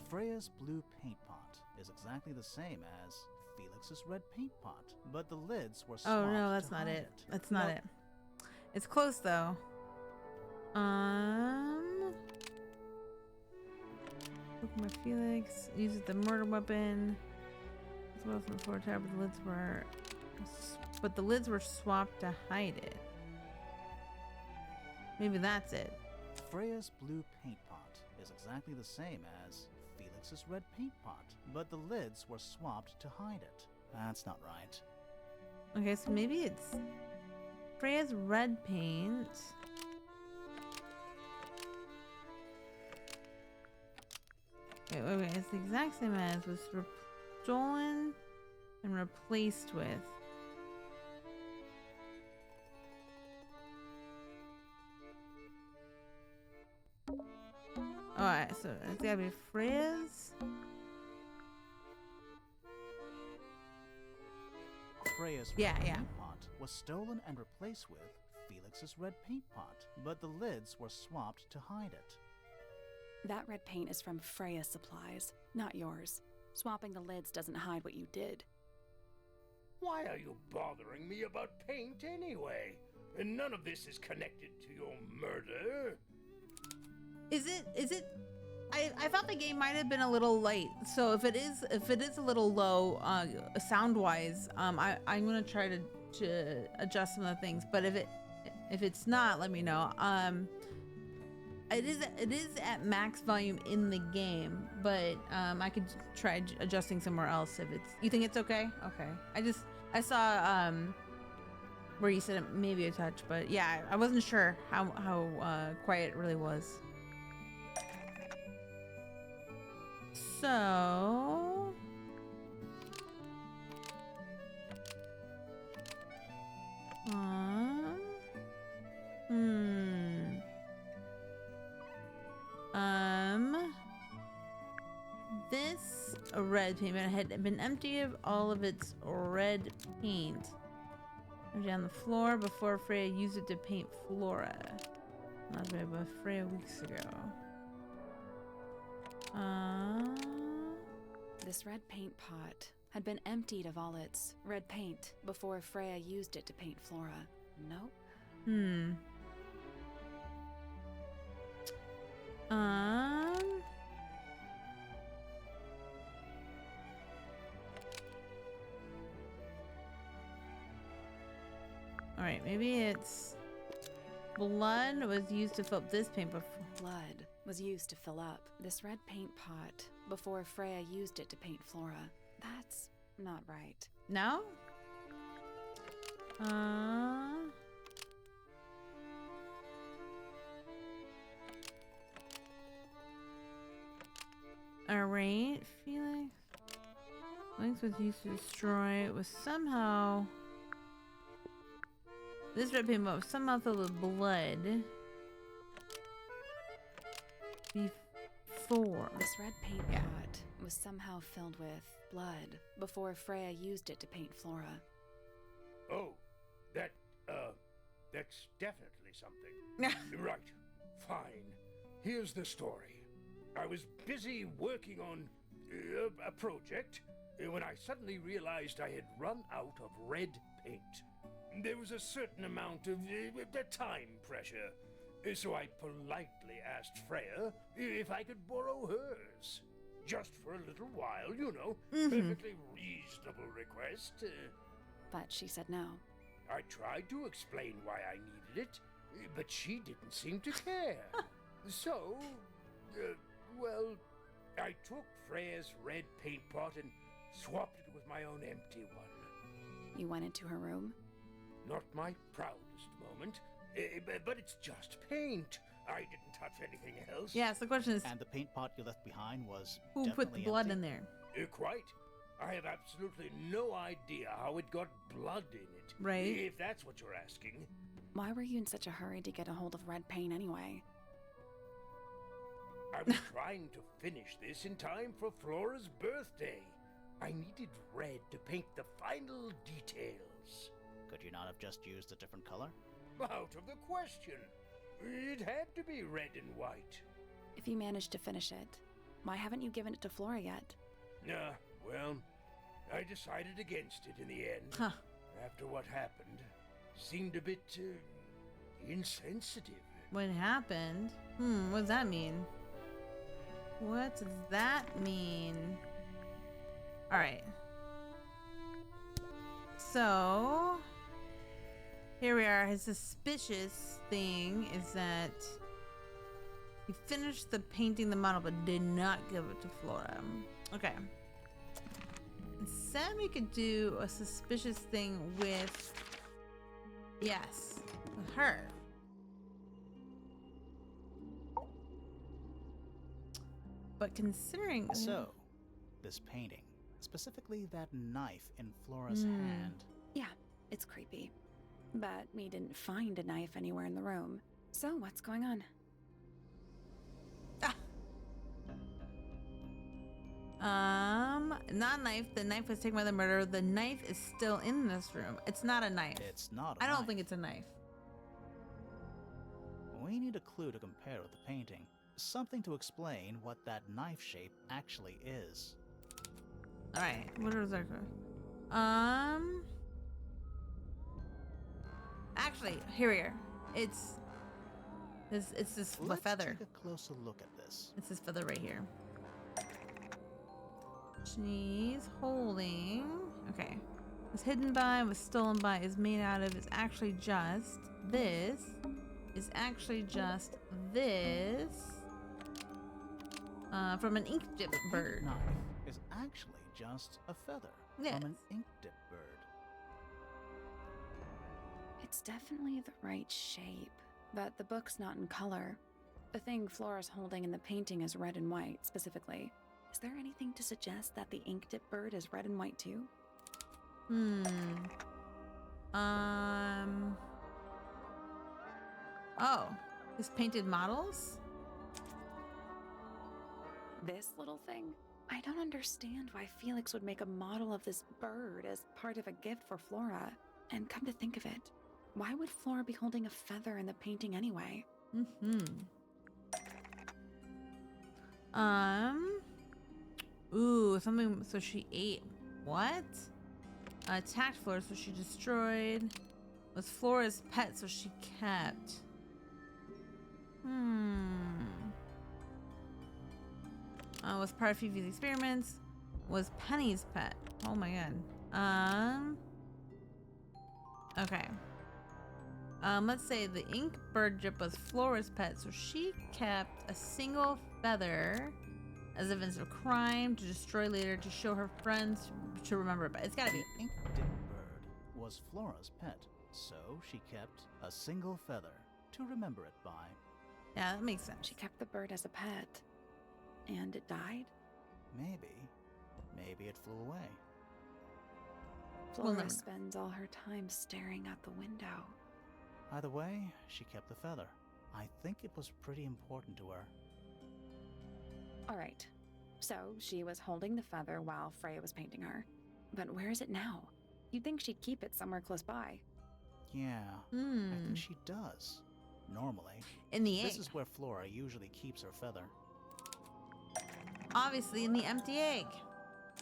Freya's blue paint pot is exactly the same as Felix's red paint pot, but the lids were swapped. Oh no, that's to not hide it. That's not Nope. it. It's close though. Look at my Felix uses the murder weapon. As well as the 4 tower, but the lids were swapped to hide it. Maybe that's it. Freya's blue paint pot is exactly the same as Felix's red paint pot, but the lids were swapped to hide it. That's not right. Okay, so maybe it's Freya's red paint. Wait. It's the exact same as was stolen and replaced with. Alright, so it's gotta be Freya's. Freya's Yeah, red yeah. paint pot was stolen and replaced with Felix's red paint pot, but the lids were swapped to hide it. That red paint is from Freya's supplies, not yours. Swapping the lids doesn't hide what you did. Why are you bothering me about paint anyway? And none of this is connected to your murder. Is it? I thought the game might have been a little light. So if it is a little low, sound wise, I'm gonna try to adjust some of the things. But if it's not, let me know. It is at max volume in the game, but I could try adjusting somewhere else if it's. You think it's okay? Okay. I saw where you said it maybe a touch, but yeah, I wasn't sure how quiet it really was. So a red paint, but it had been emptied of all of its red paint. Empty on the floor before Freya used it to paint Flora. That was made by Freya weeks ago. This red paint pot had been emptied of all its red paint before Freya used it to paint Flora. Nope. Alright, maybe it's blood was used to fill up this paint before. Blood was used to fill up this red paint pot before Freya used it to paint Flora. That's not right. No? Alright, Felix. Felix was used to destroy. It was somehow. This red paint was somehow filled with blood. Before. This red paint pot was somehow filled with blood before Freya used it to paint Flora. Oh, that's definitely something. Right. Fine. Here's the story. I was busy working on a project when I suddenly realized I had run out of red paint. There was a certain amount of time pressure, so I politely asked Freya if I could borrow hers. Just for a little while, you know. Perfectly reasonable request. But she said no. I tried to explain why I needed it, but she didn't seem to care. So, well, I took Freya's red paint pot and swapped it with my own empty one. You went into her room? Not my proudest moment, but it's just paint. I didn't touch anything else. Yes, the question is, And the paint pot you left behind was who put the definitely blood empty? in there? Quite. I have absolutely no idea how it got blood in it. Right. If that's what you're asking. Why were you in such a hurry to get a hold of red paint anyway? I was trying to finish this in time for Flora's birthday. I needed red to paint the final details. Could you not have just used a different color? Out of the question. It had to be red and white. If you managed to finish it, why haven't you given it to Flora yet? Well, I decided against it in the end. Huh. After what happened. Seemed a bit, insensitive. What happened? What does that mean? What does that mean? Alright. So, here we are. His suspicious thing is that he finished the painting the model but did not give it to Flora. Okay. Instead, we could do a suspicious thing with, yes, with her. But considering... So, this painting, specifically that knife in Flora's hand. Yeah, it's creepy. But we didn't find a knife anywhere in the room. So what's going on? Not knife. The knife was taken by the murderer. The knife is still in this room. It's not a knife. It's not a I don't knife. think it's a knife. We need a clue to compare with the painting. Something to explain what that knife shape actually is. Alright, what is our actually, here we are. It's this Let's feather. take a closer look at this. It's this feather right here. She's holding. Okay. Was hidden by, was stolen by, is made out of, is actually just this. Is actually just this. From an ink dip The bird. knife is actually just a feather Yes. from an ink dip bird. It's definitely the right shape, but the book's not in color. The thing Flora's holding in the painting is red and white, specifically. Is there anything to suggest that the ink dip bird is red and white too? Oh, his painted models? This little thing? I don't understand why Felix would make a model of this bird as part of a gift for Flora. And come to think of it, why would Flora be holding a feather in the painting anyway? Ooh, something. So she ate what? Attacked Flora, so she destroyed. Was Flora's pet, so she kept. Was part of Fifi's experiments. Was Penny's pet. Oh my god. Okay. Let's say the ink bird drip was Flora's pet, so she kept a single feather as evidence of crime to destroy later to show her friends to remember. But it's gotta be. The ink-dipped bird was Flora's pet, so she kept a single feather to remember it by. Yeah, that makes sense. She kept the bird as a pet. And it died? Maybe it flew away. Flora spends all her time staring out the window. Either way, she kept the feather. I think it was pretty important to her. All right. So she was holding the feather while Freya was painting her. But where is it now? You'd think she'd keep it somewhere close by. Yeah, I think she does. Normally. In the egg. This is where Flora usually keeps her feather. Obviously in the empty egg.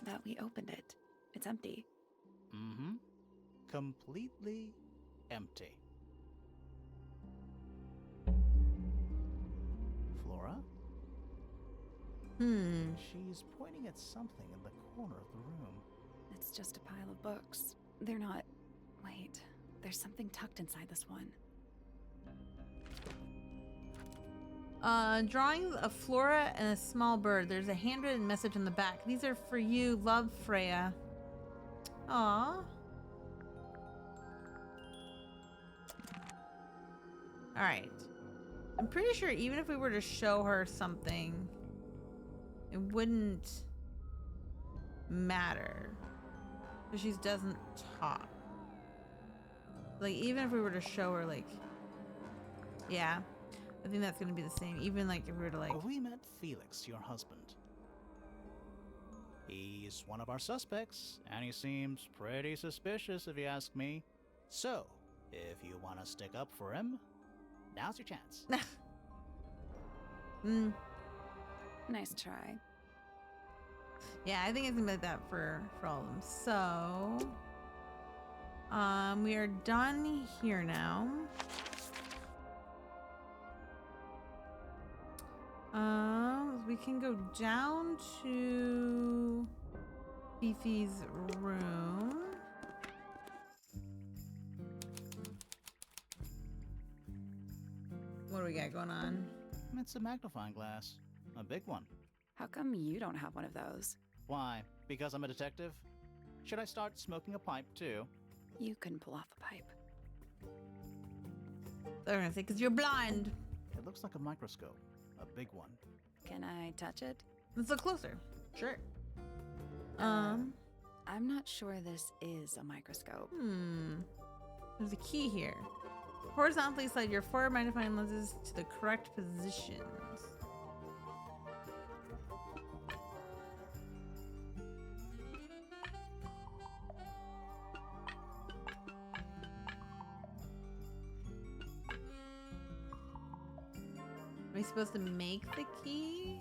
But we opened it. It's empty. Mm-hmm. Completely empty. Flora? She's pointing at something in the corner of the room. It's just a pile of books. They're not... Wait. There's something tucked inside this one. Drawing of Flora and a small bird. There's a handwritten message on the back. These are for you. Love, Freya. Aww. Alright. I'm pretty sure even if we were to show her something, it wouldn't matter. Because she doesn't talk. Like, even if we were to show her, like... Yeah. I think that's gonna be the same. Even, like, if we were to, like... We met Felix, your husband. He's one of our suspects, and he seems pretty suspicious if you ask me. So, if you want to stick up for him, now's your chance. Nice try. Yeah, I think it's gonna be like that for all of them. So, we are done here now. We can go down to Fifi's room. What do we got going on? It's a magnifying glass. A big one. How come you don't have one of those? Why? Because I'm a detective? Should I start smoking a pipe too? You couldn't pull off a pipe. They're gonna say, because you're blind. It looks like a microscope. A big one. Can I touch it? Let's look closer. Sure. I'm not sure this is a microscope. There's a key here. Horizontally slide your 4 magnifying lenses to the correct positions. Are we supposed to make the key?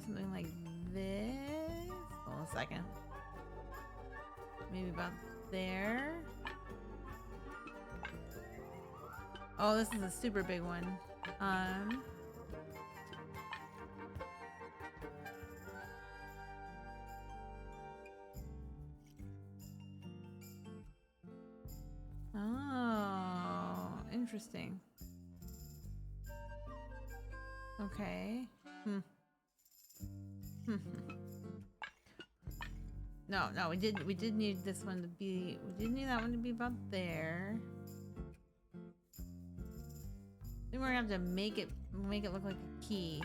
Something like this. Hold on a second. Maybe about there. Oh, this is a super big one. Oh, interesting. Okay. No, we did need this one to be, we did need that one to be about there. Then we're gonna have to make it look like a key.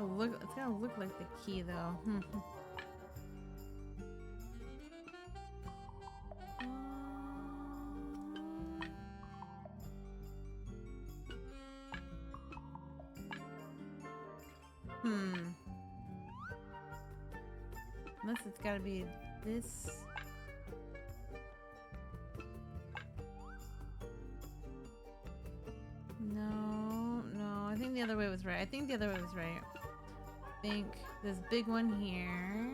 It's gotta look like the key though. Unless it's gotta be this. No, I think the other way was right. I think this big one here.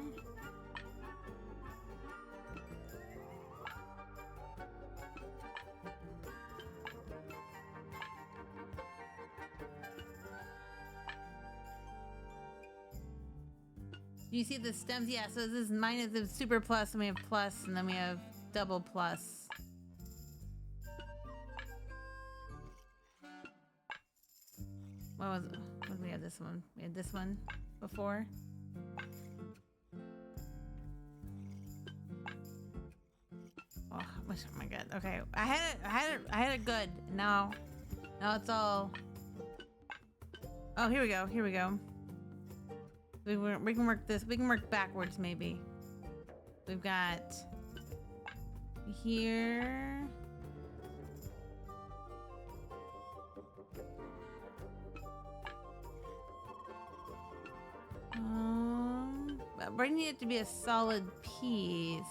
Do you see the stems? Yeah, so this is minus the super plus, and we have plus, and then we have double plus. What was it? What did we have this one? We had this one before. Oh my god. Okay. I had it good. Now it's all. Oh, here we go. We can work this. We can work backwards maybe. We've got here. But I need it to be a solid piece.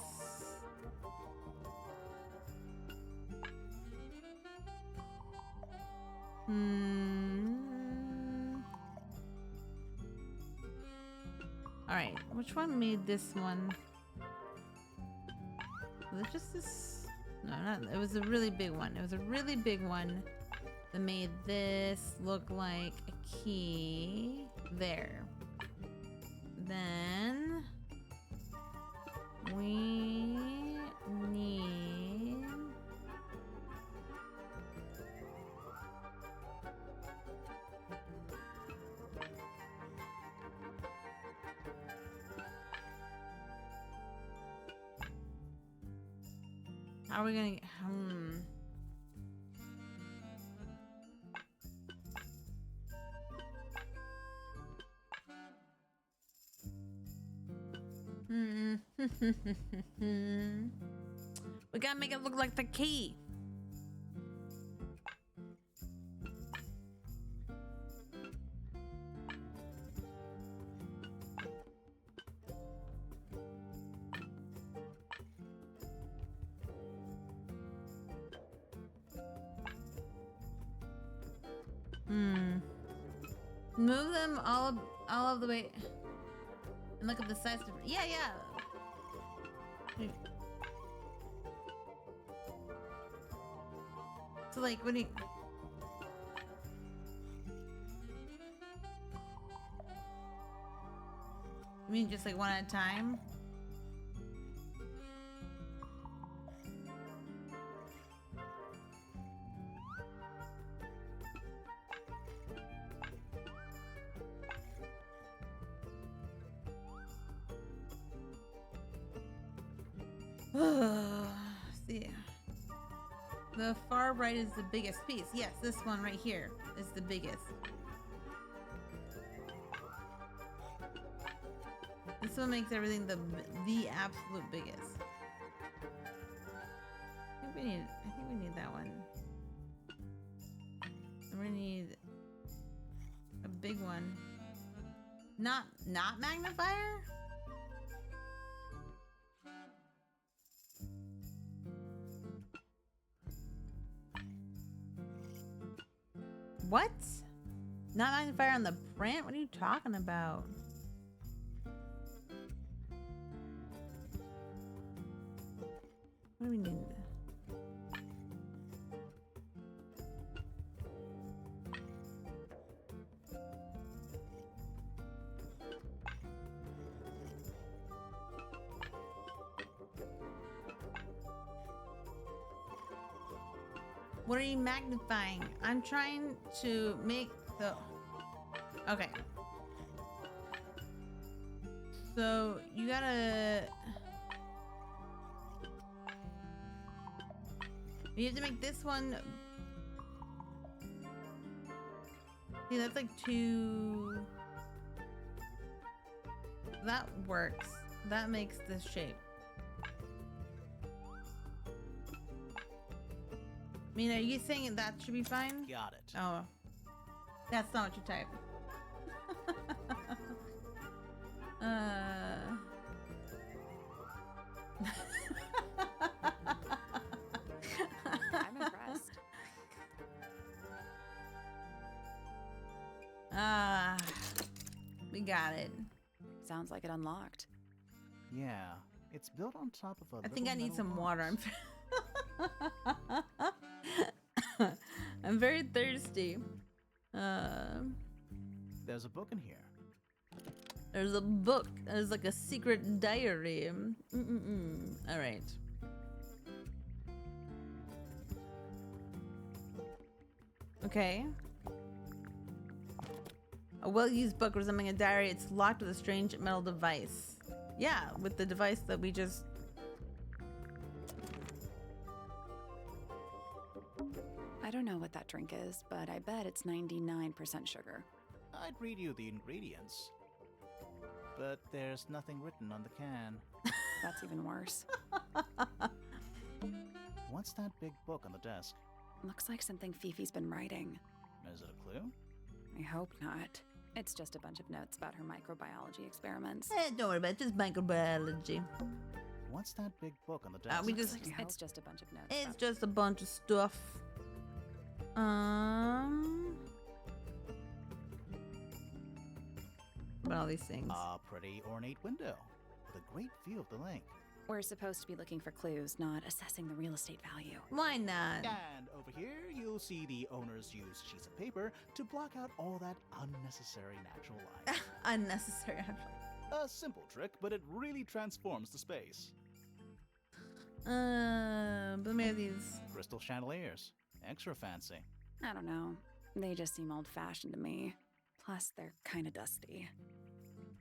All right, which one made this one? Was it just this? No, not. It was a really big one. It was a really big one that made this look like a key. There. Then we need how are we gonna we gotta make it look like the key. Move them all of the way and look at the size. Yeah. So like when you mean just like one at a time? See, the far right is the biggest piece. Yes, this one right here is the biggest. This one makes everything the absolute biggest. I think we need that one. And we need a big one. Not magnifier? What? Not magnifier on the print? What are you talking about? What do we need? What are you magnifying? I'm trying to make the... Okay. So, you gotta... You have to make this one... See, that's like too... That works. That makes this shape. Mina, are you saying that should be fine? Got it. Oh. That's not what you type. I'm impressed. We got it. Sounds like it unlocked. Yeah, it's built on top of a I think I little need metal some box. water. I'm very thirsty. There's a book in here. There's a book. There's like a secret diary. All right. Okay. A well-used book resembling a diary. It's locked with a strange metal device. Yeah, with the device that we just... I don't know what that drink is, but I bet it's 99% sugar. I'd read you the ingredients. But there's nothing written on the can. That's even worse. What's that big book on the desk? Looks like something Fifi's been writing. Is it a clue? I hope not. It's just a bunch of notes about her microbiology experiments. don't worry about it. Just microbiology. What's that big book on the desk? We just... It's just a bunch of notes. It's about- just a bunch of stuff. About all these things. A pretty ornate window with a great view of the lake. We're supposed to be looking for clues, not assessing the real estate value. Why not? And over here, you'll see the owners use sheets of paper to block out all that unnecessary natural light. Unnecessary. A simple trick, but it really transforms the space. But maybe these... Crystal chandeliers. Extra fancy. I don't know. They just seem old-fashioned to me. Plus, they're kind of dusty.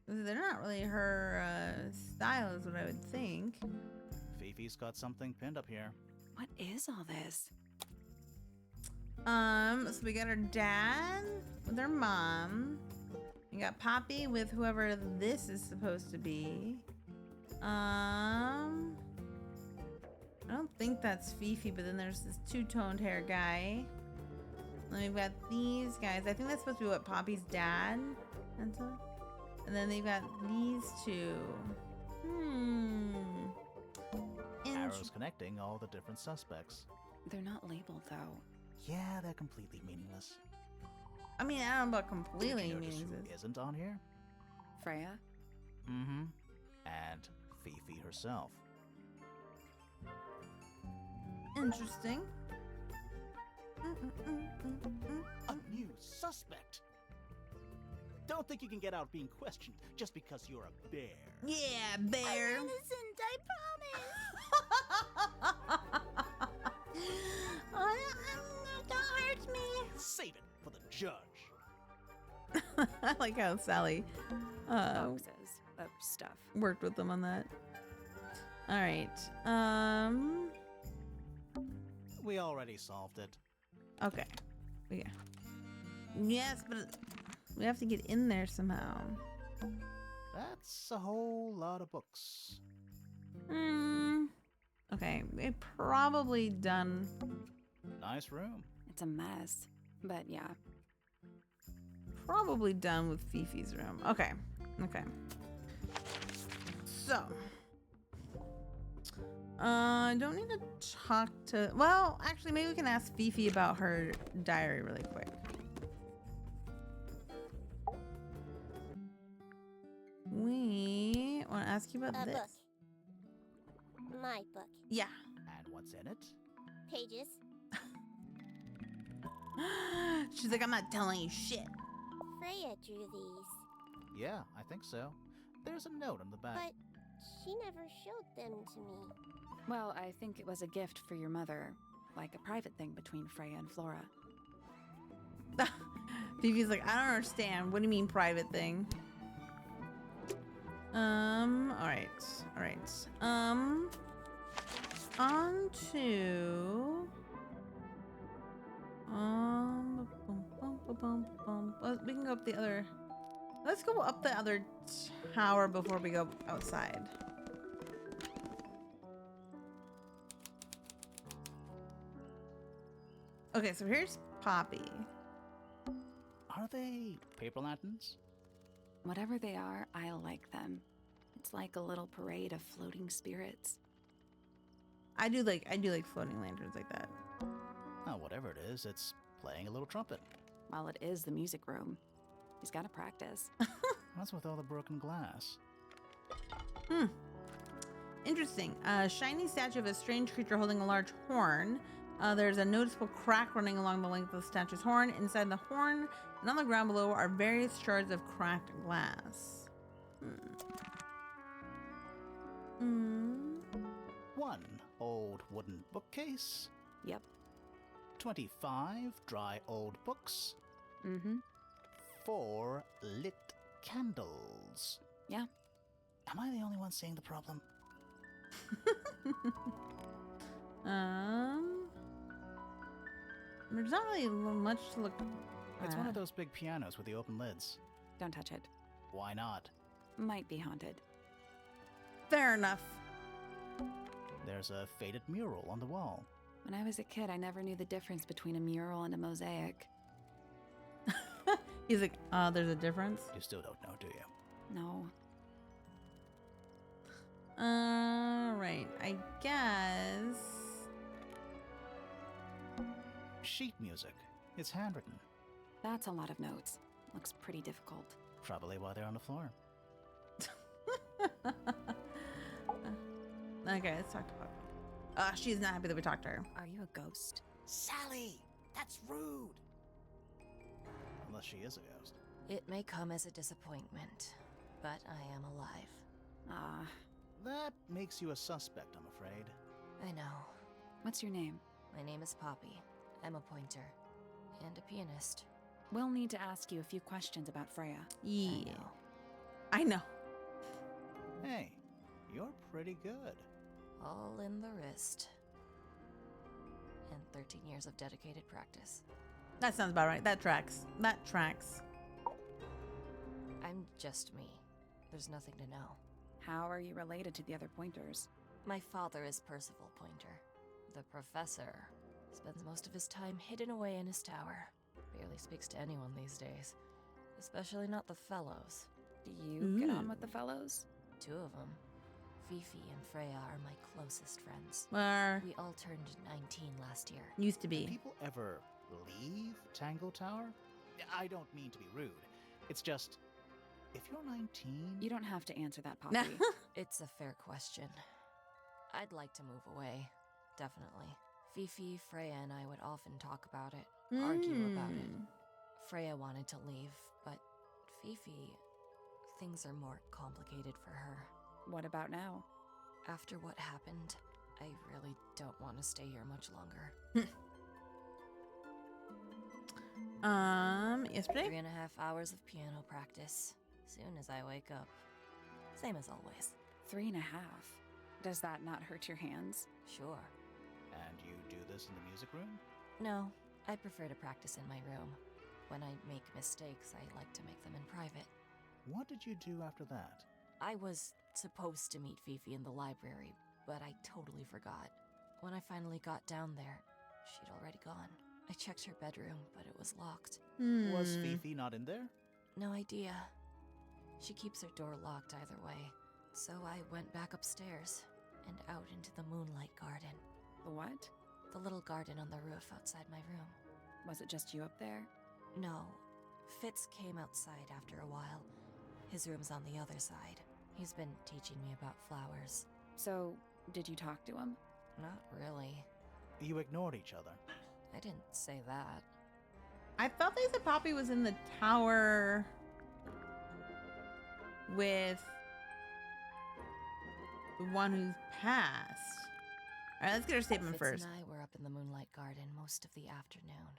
They're not really her style is what I would think. Fifi's got something pinned up here. What is all this? So we got her dad with her mom. We got Poppy with whoever this is supposed to be. I don't think that's Fifi, but then there's this two-toned hair guy. Then we've got these guys. I think that's supposed to be what Poppy's dad. And then they've got these two. Arrows connecting all the different suspects. They're not labeled, though. Yeah, they're completely meaningless. I mean, I don't know about Did completely you notice meaningless. who isn't on here? Freya? Mm-hmm. And Fifi herself. Interesting. A new suspect! Don't think you can get out being questioned just because you're a bear. Yeah, bear. I'm innocent, I promise. Don't hurt me. Save it for the judge. I like how Sally Boxes of stuff. worked with them on that. All right. We already solved it. Okay. Yeah. Yes, but we have to get in there somehow. That's a whole lot of books. Okay, we've probably done. Nice room. It's a mess. But yeah. Probably done with Fifi's room. Okay. Okay. So. I don't need to talk to. Well, actually, maybe we can ask Fifi about her diary really quick. We want to ask you about A this. book. My book. Yeah. And what's in it? Pages. She's like, I'm not telling you shit. Freya drew these, Yeah, I think so. There's a note on the back. but she never showed them to me. Well, I think it was a gift for your mother. Like a private thing between Freya and Flora. Fifi's like, I don't understand. What do you mean private thing? Alright. Alright. On to we can go up the other Let's go up the other tower before we go outside. Okay, so here's Poppy. Are they paper lanterns? Whatever they are, I like them. It's like a little parade of floating spirits. I do like floating lanterns like that. Oh, whatever it is, it's playing a little trumpet. Well, it is the music room. He's got to practice. What's with all the broken glass? Interesting. A shiny statue of a strange creature holding a large horn. There's a noticeable crack running along the length of the statue's horn. Inside the horn and on the ground below are various shards of cracked glass. 1 old wooden bookcase. Yep. 25 dry old books. Mm-hmm. 4 lit candles. Yeah. Am I the only one seeing the problem? There's not really much to look It's at. one of those big pianos with the open lids. Don't touch it. Why not? Might be haunted. Fair enough. There's a faded mural on the wall. When I was a kid, I never knew the difference between a mural and a mosaic. He's like, there's a difference. You still don't know, do you? No. Right. I guess. Sheet music. It's handwritten. That's a lot of notes. Looks pretty difficult. Probably why they're on the floor. Okay, let's talk to Poppy. She's not happy that we talked to her. Are you a ghost? Sally, that's rude. Unless she is a ghost. It may come as a disappointment, but I am alive. Ah, That makes you a suspect, I'm afraid. I know. what's your name? My name is Poppy. I'm a pointer. And a pianist. We'll need to ask you a few questions about Freya. Yeah. I know. I know. Hey, you're pretty good. All in the wrist. And 13 years of dedicated practice. That sounds about right. That tracks. That tracks. I'm just me. There's nothing to know. How are you related to the other pointers? My father is Percival Pointer. The professor spends most of his time hidden away in his tower. Barely speaks to anyone these days. Especially not the fellows. Do you get on Ooh. with the fellows? 2 of them. Fifi and Freya are my closest friends. Where We all turned 19 last year. used to Do be. people ever leave Tangle Tower? I don't mean to be rude. It's just, if you're 19... You don't have to answer that, Poppy. It's a fair question. I'd like to move away. Definitely. Fifi, Freya, and I would often talk about it, argue about it. Freya wanted to leave, but Fifi, things are more complicated for her. What about now? After what happened, I really don't want to stay here much longer. Yesterday? 3.5 hours of piano practice. Soon as I wake up. Same as always. 3.5. Does that not hurt your hands? Sure. And you do this in the music room? No, I prefer to practice in my room. When I make mistakes, I like to make them in private. What did you do after that? I was supposed to meet Fifi in the library, but I totally forgot. When I finally got down there, she'd already gone. I checked her bedroom, but it was locked. Was Fifi not in there? No idea. She keeps her door locked either way. So I went back upstairs and out into the moonlight garden. The what? The little garden on the roof outside my room. Was it just you up there? No. Fitz came outside after a while. His room's on the other side. He's been teaching me about flowers. So, did you talk to him? Not really. You ignored each other. I didn't say that. I thought they said Poppy was in the tower with the one who's passed. All right, let's get her statement Fitz first. and I were up in the moonlight garden most of the afternoon.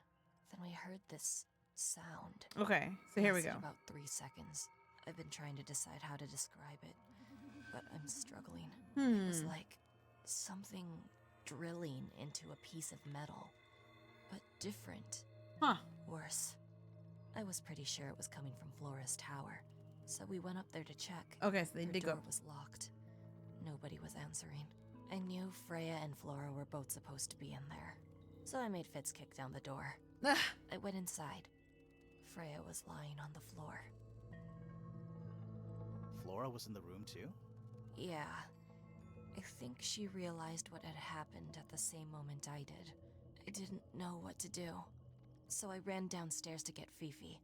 Then we heard this sound. Okay, so here we Lasted go. About 3 seconds. I've been trying to decide how to describe it, but I'm struggling. It was like something drilling into a piece of metal, but different. Huh. Worse. I was pretty sure it was coming from Flora's tower. So we went up there to check. Okay, so they Her did door go. was locked. Nobody was answering. I knew Freya and Flora were both supposed to be in there. So I made Fitz kick down the door. Ah, I went inside. Freya was lying on the floor. Flora was in the room too? Yeah. I think she realized what had happened at the same moment I did. I didn't know what to do. So I ran downstairs to get Fifi.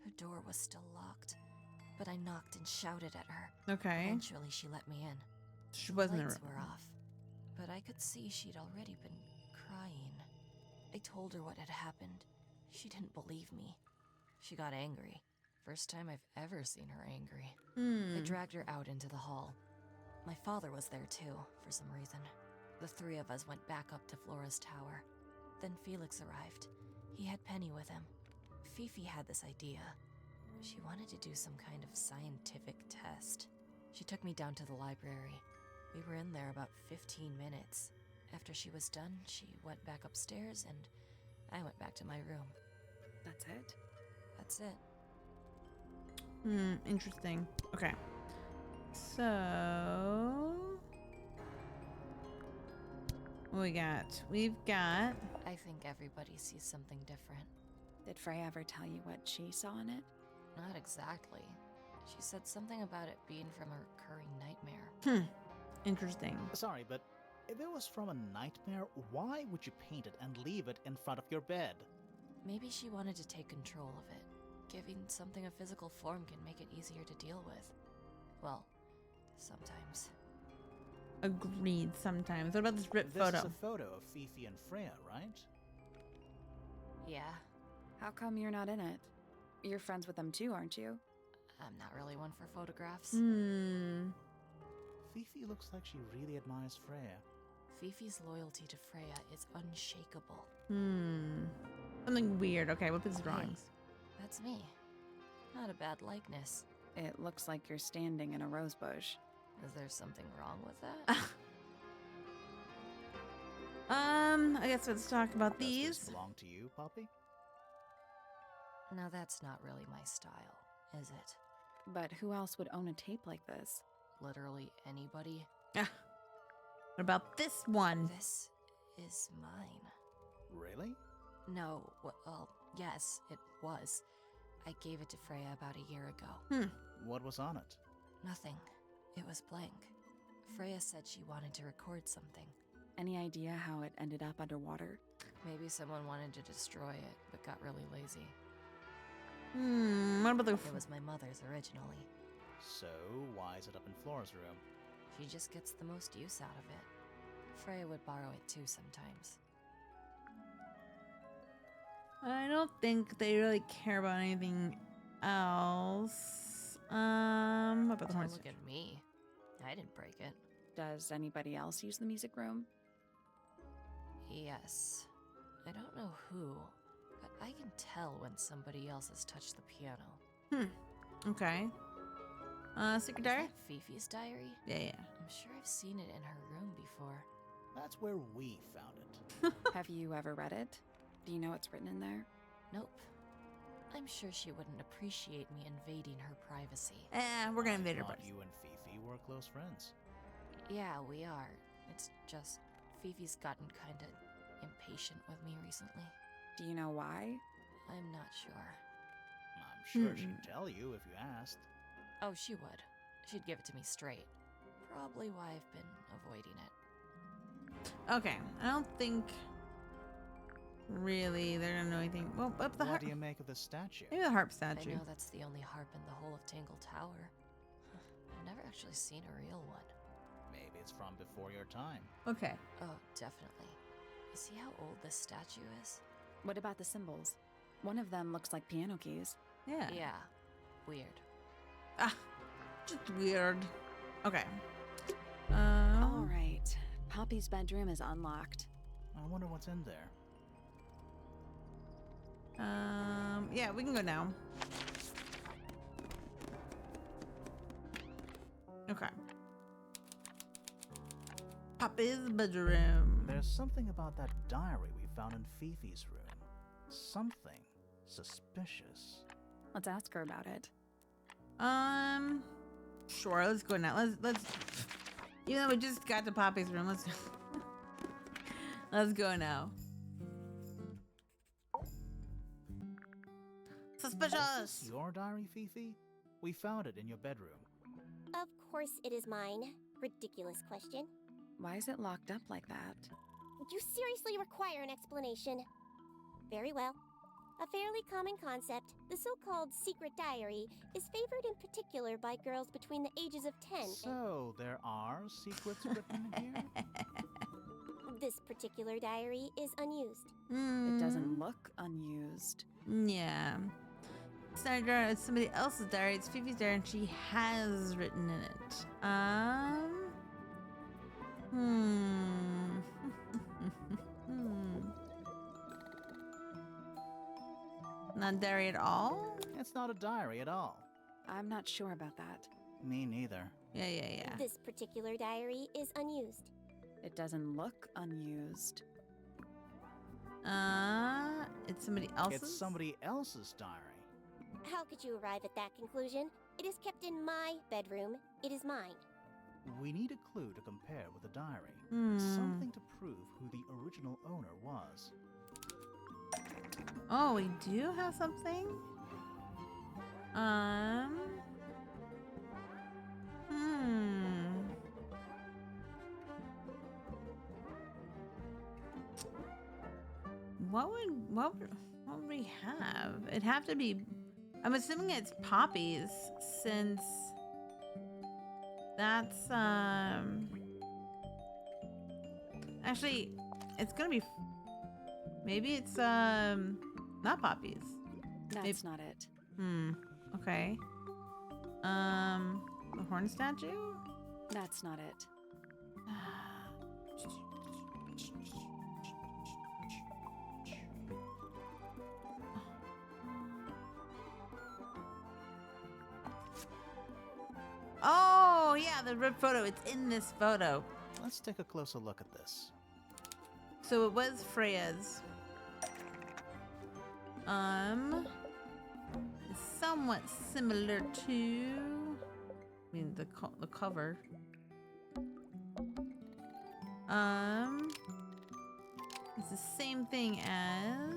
Her door was still locked, but I knocked and shouted at her. okay. Eventually she let me in. She was in the Lights room. were off, but I could see she'd already been crying. I told her what had happened. She didn't believe me. She got angry. First time I've ever seen her angry. I dragged her out into the hall. My father was there too, for some reason. The three of us went back up to Flora's tower. Then Felix arrived. He had Penny with him. Fifi had this idea. She wanted to do some kind of scientific test. She took me down to the library. We were in there about 15 minutes. After she was done, she went back upstairs and I went back to my room. That's it? That's it. Interesting. Okay. So what we got? We've got I think everybody sees something different. Did Freya ever tell you what she saw in it? Not exactly. She said something about it being from a recurring nightmare. interesting. Sorry, but if it was from a nightmare, why would you paint it and leave it in front of your bed? Maybe she wanted to take control of it. Giving something a physical form can make it easier to deal with. Well, sometimes. Agreed sometimes. What about this ripped This photo? is a photo of Fifi and Freya, right? Yeah, How come you're not in it? You're friends with them too, aren't you? I'm not really one for photographs. Fifi looks like she really admires Freya. Fifi's loyalty to Freya is unshakable. Something weird. Okay, what is drawings? That's me. Not a bad likeness. It looks like you're standing in a rose bush. Is there something wrong with that? I guess let's talk about Does these. this belong to you, Poppy? Now that's not really my style, is it? But who else would own a tape like this? Literally anybody? What about this one? This is mine. Really? No, well, yes, it was. I gave it to Freya about a year ago. What was on it? Nothing. It was blank. Freya said she wanted to record something. Any idea how it ended up underwater? Maybe someone wanted to destroy it, but got really lazy. What about the... It was my mother's originally. So, why is it up in Flora's room? She just gets the most use out of it. Freya would borrow it too sometimes. I don't think they really care about anything else. What about the Don't horn look at me. I didn't break it. Does anybody else use the music room? Yes. I don't know who, but I can tell when somebody else has touched the piano. Okay. Secret Is diary? that Fifi's diary? Yeah. I'm sure I've seen it in her room before. That's where we found it. Have you ever read it? Do you know what's written in there? Nope. I'm sure she wouldn't appreciate me invading her privacy. We're gonna invade her Thought place. you and Fifi were close friends. Yeah, we are. It's just Fifi's gotten kinda impatient with me recently. Do you know why? I'm not sure. I'm sure she'd tell you if you asked. Oh, she would. She'd give it to me straight. Probably why I've been avoiding it. Okay, I don't think really they're gonna know anything. Well, up the What harp. do you make of the statue? Maybe the harp I statue. know that's the only harp in the whole of Tangle Tower. I've never actually seen a real one. Maybe it's from before your time. Okay. Oh, definitely. See how old this statue is? What about the symbols? One of them looks like piano keys. Yeah. Yeah. Weird. Just weird. Okay. All right. Poppy's bedroom is unlocked. I wonder what's in there. Yeah, we can go now. Okay. Poppy's bedroom. There's something about that diary we found in Fifi's room. Something suspicious. Let's ask her about it. Sure, let's go now. Let's even though we just got to Poppy's room, let's go now. Is Suspicious! this your diary, Fifi? We found it in your bedroom. Of course it is mine. Ridiculous question. Why is it locked up like that? You seriously require an explanation. Very well. A fairly common concept, the so-called secret diary, is favored in particular by girls between the ages of 10 So, there are secrets written here? This particular diary is unused. It doesn't look unused. Yeah. It's not a diary, it's somebody else's diary. It's Fifi's diary, and she has written in it. Not diary at all? It's not a diary at all. I'm not sure about that. Me neither. Yeah. This particular diary is unused. It doesn't look unused. It's somebody else's? It's somebody else's diary. How could you arrive at that conclusion? It is kept in my bedroom. It is mine. We need a clue to compare with the diary. Hmm. Something to prove who the original owner was. Oh, we do have something? What would we have? It'd have to be, I'm assuming it's Poppy's, since that's actually it's gonna be, maybe it's not Poppy's. That's not it. Okay. The horn statue? That's not it. Oh, yeah, the ripped photo. It's in this photo. Let's take a closer look at this. So it was Freya's. It's somewhat similar to, I mean, the cover. It's the same thing as,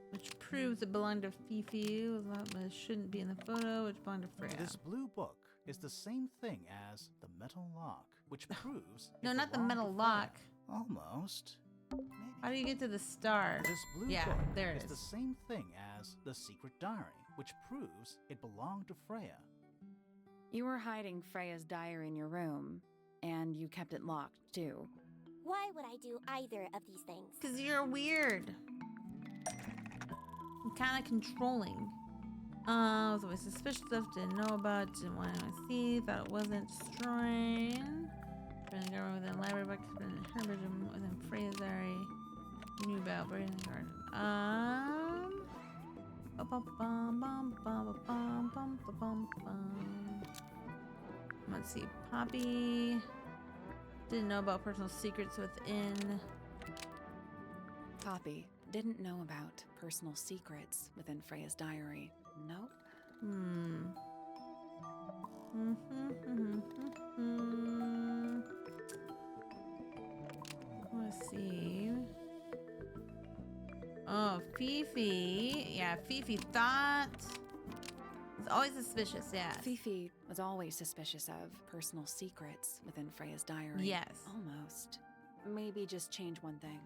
which proves it belonged to Fifi, but it shouldn't be in the photo, which belonged to Freya. This blue book is the same thing as the metal lock, which proves No, it not the belonged metal to Freya. lock. Almost. Maybe. How do you get to the star? This blue Yeah, book there it is is. the same thing as the secret diary, which proves it belonged to Freya. You were hiding Freya's diary in your room, and you kept it locked, too. Why would I do either of these things? Because you're weird. I'm kind of controlling. Was always suspicious of, didn't know about, didn't want to see, thought it wasn't destroying. Been in the garden within the library book, been in her bedroom within Freya's diary. Knew about buried in the garden. Let's see, Poppy. Didn't know about personal secrets within. Poppy didn't know about personal secrets within Freya's diary. Nope. Let's see. Oh, Fifi. Yeah, Fifi thought. It's always suspicious, yeah. Fifi was always suspicious of personal secrets within Freya's diary. Yes. Almost. Maybe just change one thing.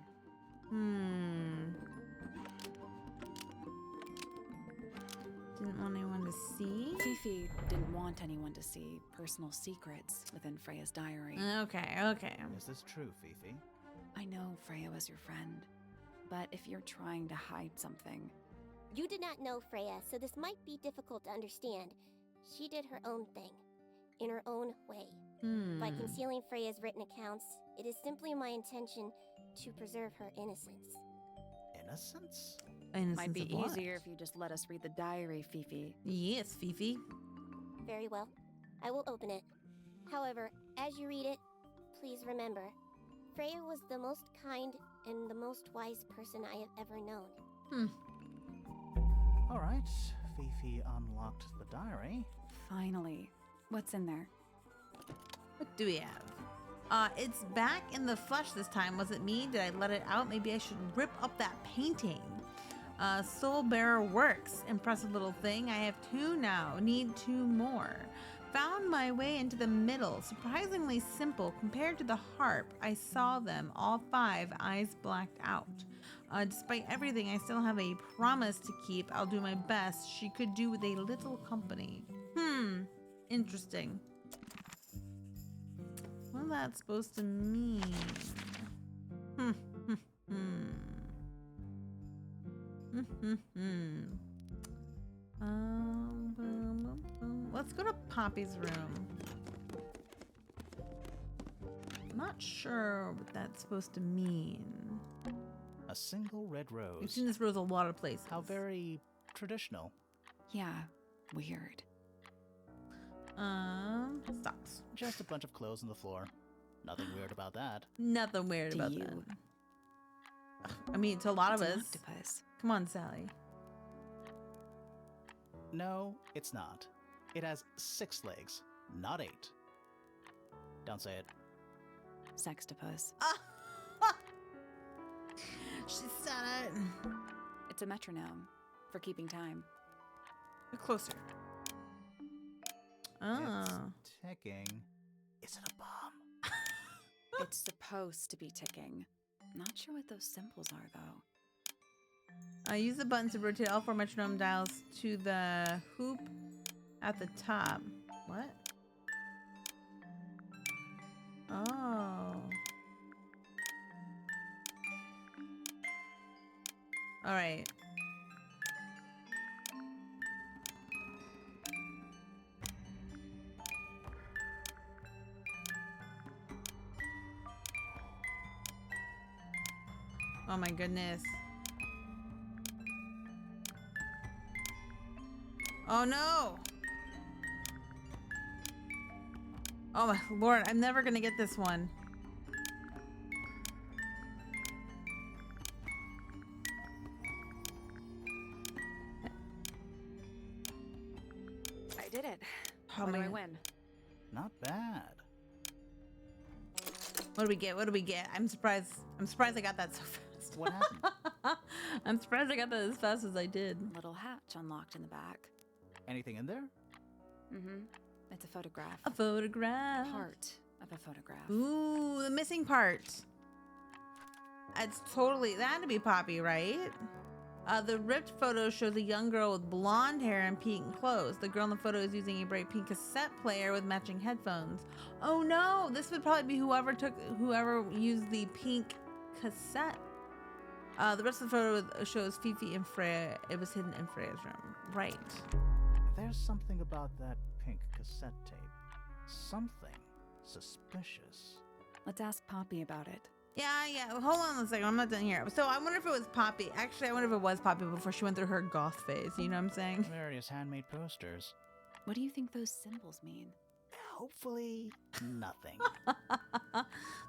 Didn't want anyone to see. Fifi didn't want anyone to see personal secrets within Freya's diary. Okay. Is this true, Fifi? I know Freya was your friend, but if you're trying to hide something, You did not know Freya, so this might be difficult to understand. She did her own thing, in her own way. By concealing Freya's written accounts, it is simply my intention to preserve her innocence. Innocence? might be Innocence of what? easier if you just let us read the diary, Fifi. Yes, Fifi. Very well. I will open it. However, as you read it, please remember, Freya was the most kind and the most wise person I have ever known. All right, Fifi unlocked the diary. Finally. What's in there? What do we have? It's back in the flesh this time. Was it me? Did I let it out? Maybe I should rip up that painting. Soul Bearer works. Impressive little thing. I have 2 now. Need 2 more. Found my way into the middle. Surprisingly simple. Compared to the harp, I saw them, all 5, eyes blacked out. Despite everything, I still have a promise to keep. I'll do my best. She could do with a little company. Interesting. What's that supposed to mean? Let's go to Poppy's room. I'm not sure what that's supposed to mean. A single red rose. We've seen this rose a lot of places. How very traditional. Yeah, weird. Socks. Just a bunch of clothes on the floor. Nothing weird about that. Nothing weird To about you. that. I mean, to a lot It's of an us. octopus. Come on, Sally. No, it's not. It has 6 legs, not 8. Don't say it. Sextopus. She said it. It's a metronome for keeping time. Get closer. Oh. It's ticking. Is it a bomb? It's supposed to be ticking. Not sure what those symbols are, though. Use the button to rotate all 4 metronome dials to the hoop at the top. What? Oh. All right. Oh my goodness. Oh no! Oh my lord, I'm never gonna get this one. I did it. Oh What do my I God. win? Not bad. What do we get? What do we get? I'm surprised. I'm surprised I got that so fast. What happened? I'm surprised I got that as fast as I did. Little hatch unlocked in the back. Anything in there? Mm-hmm. It's a photograph. A photograph. Part of a photograph. Ooh, the missing part. It's totally, that had to be Poppy, right? The ripped photo shows a young girl with blonde hair and pink clothes. The girl in the photo is using a bright pink cassette player with matching headphones. Oh no, this would probably be whoever used the pink cassette. The rest of the photo shows Fifi and Freya. It was hidden in Freya's room. Right. There's something about that pink cassette tape. Something suspicious. Let's ask Poppy about it. Yeah. Hold on a second. I'm not done here. So I wonder if it was Poppy. Actually, I wonder if it was Poppy before she went through her goth phase. You know what I'm saying? Various handmade posters. What do you think those symbols mean? Hopefully, nothing.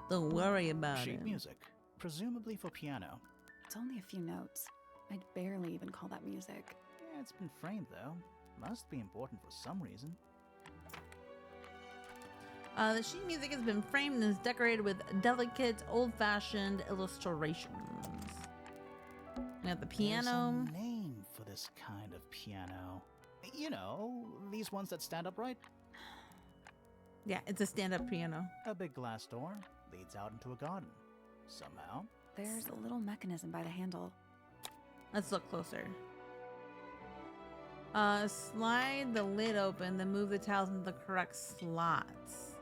Don't worry about Sheet it. music. Presumably for piano. It's only a few notes. I'd barely even call that music. Yeah, it's been framed though. Must be important for some reason. The sheet music has been framed and is decorated with delicate, old-fashioned illustrations. We have the piano. There's a name for this kind of piano. You know, these ones that stand upright. Yeah, it's a stand-up piano. A big glass door leads out into a garden. Somehow. There's a little mechanism by the handle. Let's look closer. Slide the lid open, then move the tiles into the correct slots.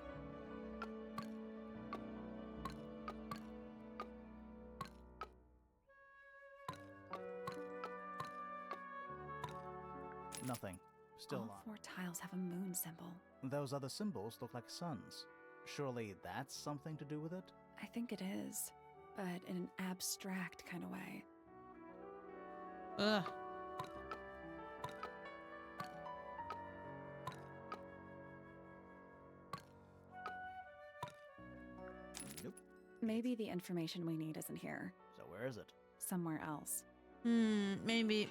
Nothing. Still All locked. 4 tiles have a moon symbol. Those other symbols look like suns. Surely that's something to do with it? I think it is, but in an abstract kind of way. Ugh. Nope. Maybe the information we need isn't here. So where is it? Somewhere else. Maybe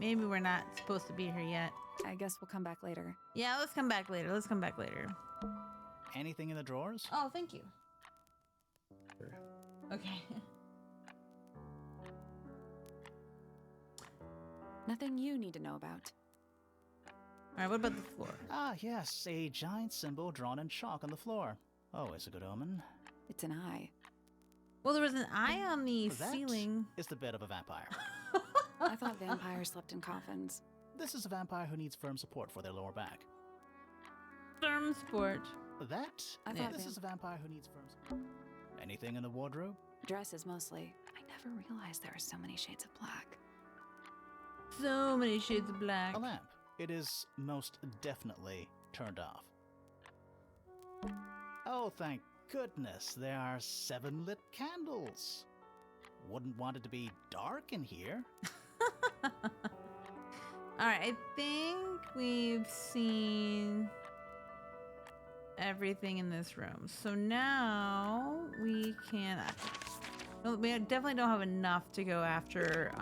we're not supposed to be here yet. I guess we'll come back later. Yeah, let's come back later. Let's come back later. Anything in the drawers? Oh, thank you. Okay. Nothing you need to know about. All right, what about the floor? Ah, yes, a giant symbol drawn in chalk on the floor. Always a good omen. It's an eye. Well, there was an eye on the That ceiling. is the bed of a vampire. I thought vampires slept in coffins. This is a vampire who needs firm support for their lower back. Firm sport. That? I thought This is a vampire who needs firm support. Anything in the wardrobe? Dresses mostly. I never realized there were so many shades of black. So many shades of black. A lamp. It is most definitely turned off. Oh, thank goodness, there are 7 lit candles. Wouldn't want it to be dark in here. All right, I think we've seen everything in this room. So now we can. We definitely don't have enough to go after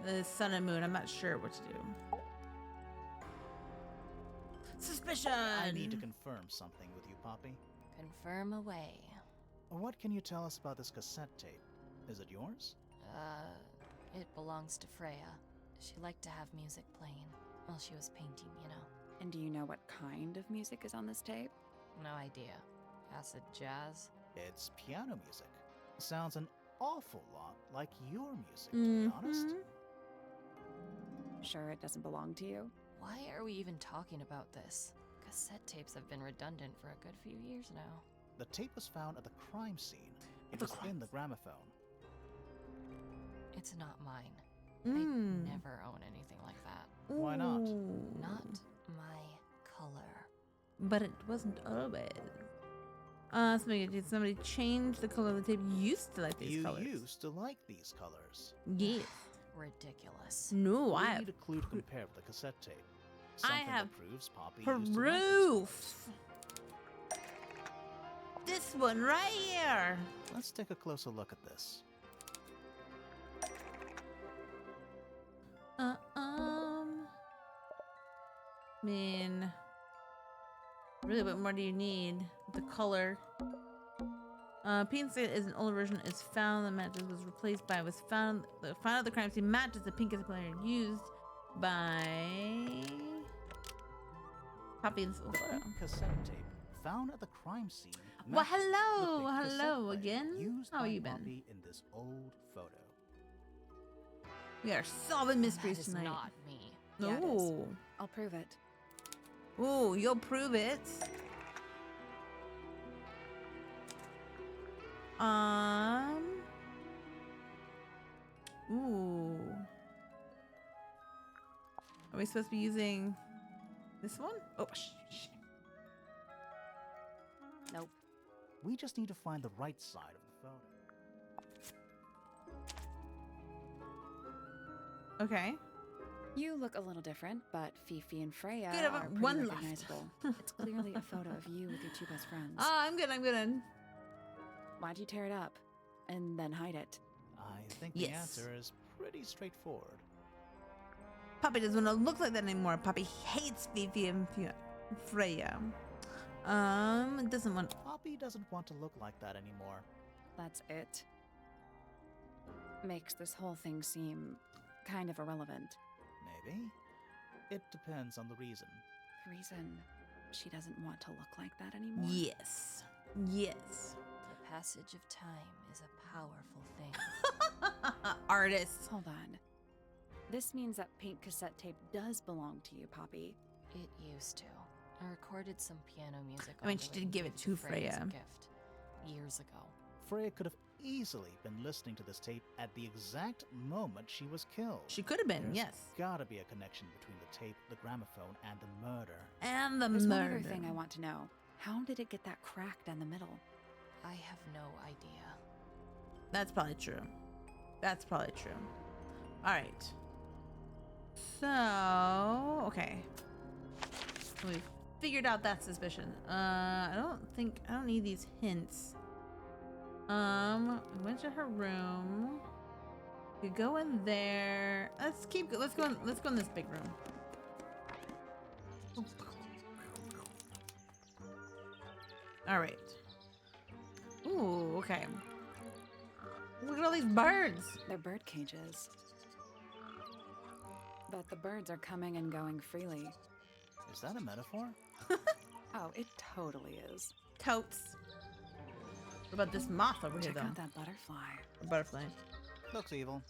the sun and moon. I'm not sure what to do. Suspicion. I need to confirm something with you, Poppy. Confirm away. What can you tell us about this cassette tape? Is it yours? It belongs to Freya. She liked to have music playing while she was painting, you know. And do you know what kind of music is on this tape? No idea. Acid jazz? It's piano music. Sounds an awful lot like your music, to be honest. Sure it doesn't belong to you? Why are we even talking about this? Cassette tapes have been redundant for a good few years now. The tape was found at the crime scene. It was in the gramophone. It's not mine. I Mm. never own anything like that. Why not? Ooh. Not my color. But it wasn't always. Did somebody change the color of the tape? You used to like these You colors. used to like these colors. Yes. Ridiculous. No, We I need a clue to compare with the cassette tape. I Something have that proves Poppy used to like these colors. proof. This one right here. Let's take a closer look at this. I mean, really, what more do you need? The color. Pink state is an older version. Is found. The matches was replaced by was found. The found of the crime scene matches the pink player used by Poppy this photo. Cassette tape found at the crime scene. Well, matches the hello, pink cassette hello player again. used How by you been? Poppy in this old photo. We are solving mysteries That is tonight. not me. Yeah, it is. No. I'll prove it. Oh, you'll prove it. Ooh. Are we supposed to be using this one? Oh, Nope. We just need to find the right side of the photo. okay. You look a little different, but Fifi and Freya Good, I have are pretty one left. recognizable. It's clearly a photo of you with your 2 best friends. Oh, I'm good. I'm good. Why'd you tear it up and then hide it? I think the Yes. answer is pretty straightforward. Poppy doesn't want to look like that anymore. Poppy hates Fifi and Freya. Doesn't want. Poppy doesn't want to look like that anymore. That's it. Makes this whole thing seem kind of irrelevant. Maybe. It depends on the reason. The reason she doesn't want to look like that anymore? Yes. Yes. The passage of time is a powerful thing. Artists. Hold on. This means that pink cassette tape does belong to you, Poppy. It used to. I recorded some piano music. I mean, onto she it did and give it gave to Freya as a Freya. gift years ago. Freya could have easily been listening to this tape at the exact moment she was killed. She could have been, There's yes. gotta be a connection between the tape, the gramophone, and the murder. And the There's murder. one other thing I want to know. How did it get that crack down the middle? I have no idea. That's probably true. That's probably true. All right. So, okay. We've figured out that suspicion. I don't need these hints. I went to her room. We go in there. Let's go in this big room. All right. Ooh, okay. Look at all these birds. They're bird cages. But the birds are coming and going freely. Is that a metaphor? Oh, it totally is. Totes. What about this moth over here, Check though? out that butterfly. A butterfly. Looks evil.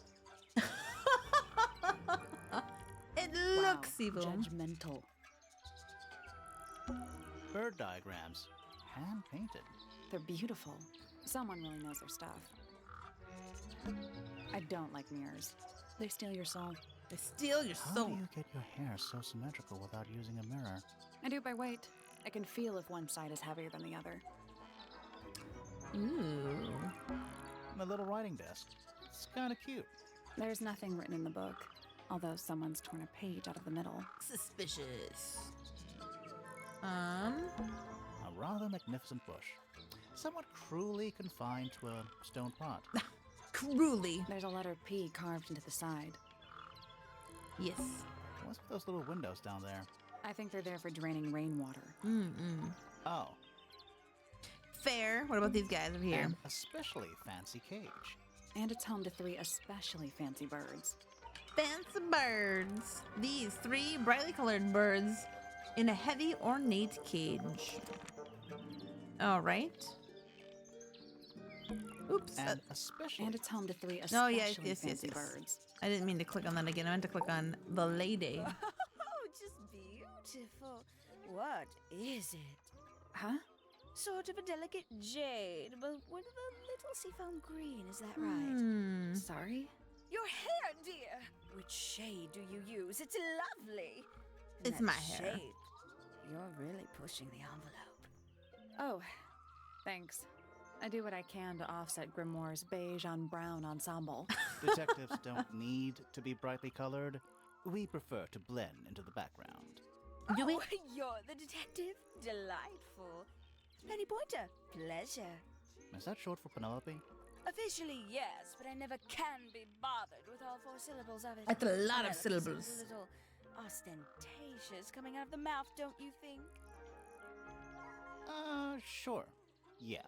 It Wow, looks evil. judgmental. Bird diagrams. Hand painted. They're beautiful. Someone really knows their stuff. I don't like mirrors. They steal your soul. They steal your How soul. do you get your hair so symmetrical without using a mirror? I do it by weight. I can feel if one side is heavier than the other. Ooh. My little writing desk. It's kind of cute. There's nothing written in the book, although someone's torn a page out of the middle. Suspicious. A rather magnificent bush. Somewhat cruelly confined to a stone pot. Cruelly. There's a letter P carved into the side. Yes. What's with those little windows down there? I think they're there for draining rainwater. Oh, Fair. What about these guys over here? an especially fancy cage. And it's home to 3 especially fancy birds. Fancy birds. These 3 brightly colored birds in a heavy ornate cage. All right. Oops. And especially... And it's home to 3 especially No, yes, fancy birds. I didn't mean to click on that again. I meant to click on the lady. Oh, just beautiful. What is it? Huh? Sort of a delicate jade, but with a little seafoam green, is that right? Sorry? Your hair, dear! Which shade do you use? It's lovely. And It's that my hair. Shape, you're really pushing the envelope. Oh, thanks. I do what I can to offset Grimoire's beige on brown ensemble. Detectives don't need to be brightly colored. We prefer to blend into the background. Do we? Oh, you're the detective? Delightful. Penny Pointer, pleasure. Is that short for Penelope? Officially, yes, but I never can be bothered with all 4 syllables of it. That's a lot of Penelope syllables. seems a little ostentatious coming out of the mouth, don't you think? Sure. Yeah.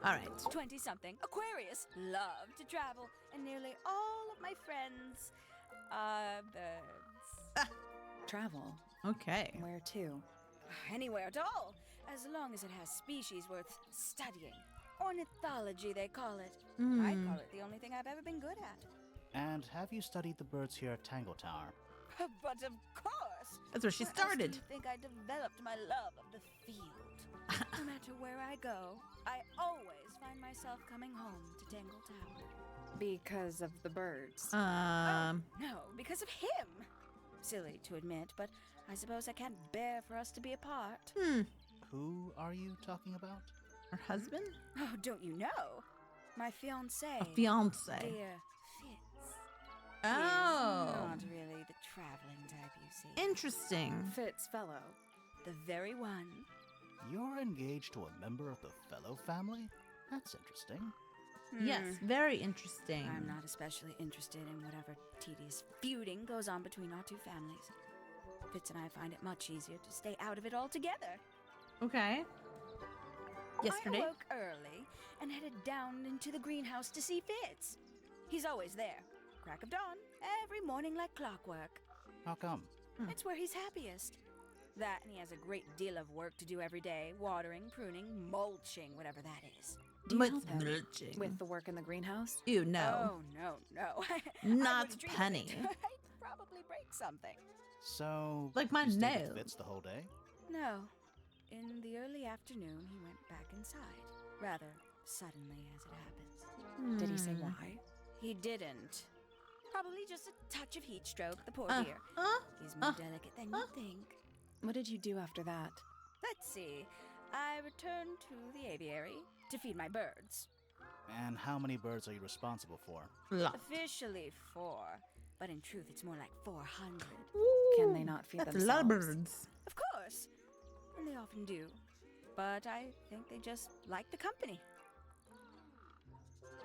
All right. 20-something, Aquarius, love to travel, and nearly all of my friends are birds. Travel. Okay. Where to? Anywhere at all, as long as it has species worth studying. Ornithology, they call it. I call it the only thing I've ever been good at. And have you studied the birds here at Tangle Tower? But of course! That's where she Where else started. do you think I developed my love of the field? No matter where I go, I always find myself coming home to Tangle Tower. Because of the birds. No, because of him. Silly to admit, but I suppose I can't bear for us to be apart. Who are you talking about? Her husband? Oh, don't you know? My fiancé. A fiance. Dear Fitz. Oh. Is not really the traveling type, you see. Interesting. Fitz fellow. The very one. You're engaged to a member of the Fellow family? That's interesting. Yes, very interesting. I'm not especially interested in whatever tedious feuding goes on between our 2 families. Fitz and I find it much easier to stay out of it altogether. Okay. Yesterday? I awoke early and headed down into the greenhouse to see Fitz. He's always there. Crack of dawn, every morning like clockwork. How come? It's where he's happiest. That and he has a great deal of work to do every day. Watering, pruning, mulching, whatever that is. Do you But help him mulching. with the work in the greenhouse? Ew, no. Oh, no. I Not wouldn't dream of Penny. it. I'd probably break something. So... Like my you stayed nails. with Fitz the whole day? No. In the early afternoon, he went back inside. Rather suddenly, as it happens. Did he say why? He didn't. Probably just a touch of heat stroke, the poor dear. He's more delicate than you think. What did you do after that? Let's see. I returned to the aviary to feed my birds. And how many birds are you responsible for? Lot. Officially 4, but in truth, it's more like 400. Can they not feed That's themselves? a lot of birds. Of course. And they often do. but I think they just like the company.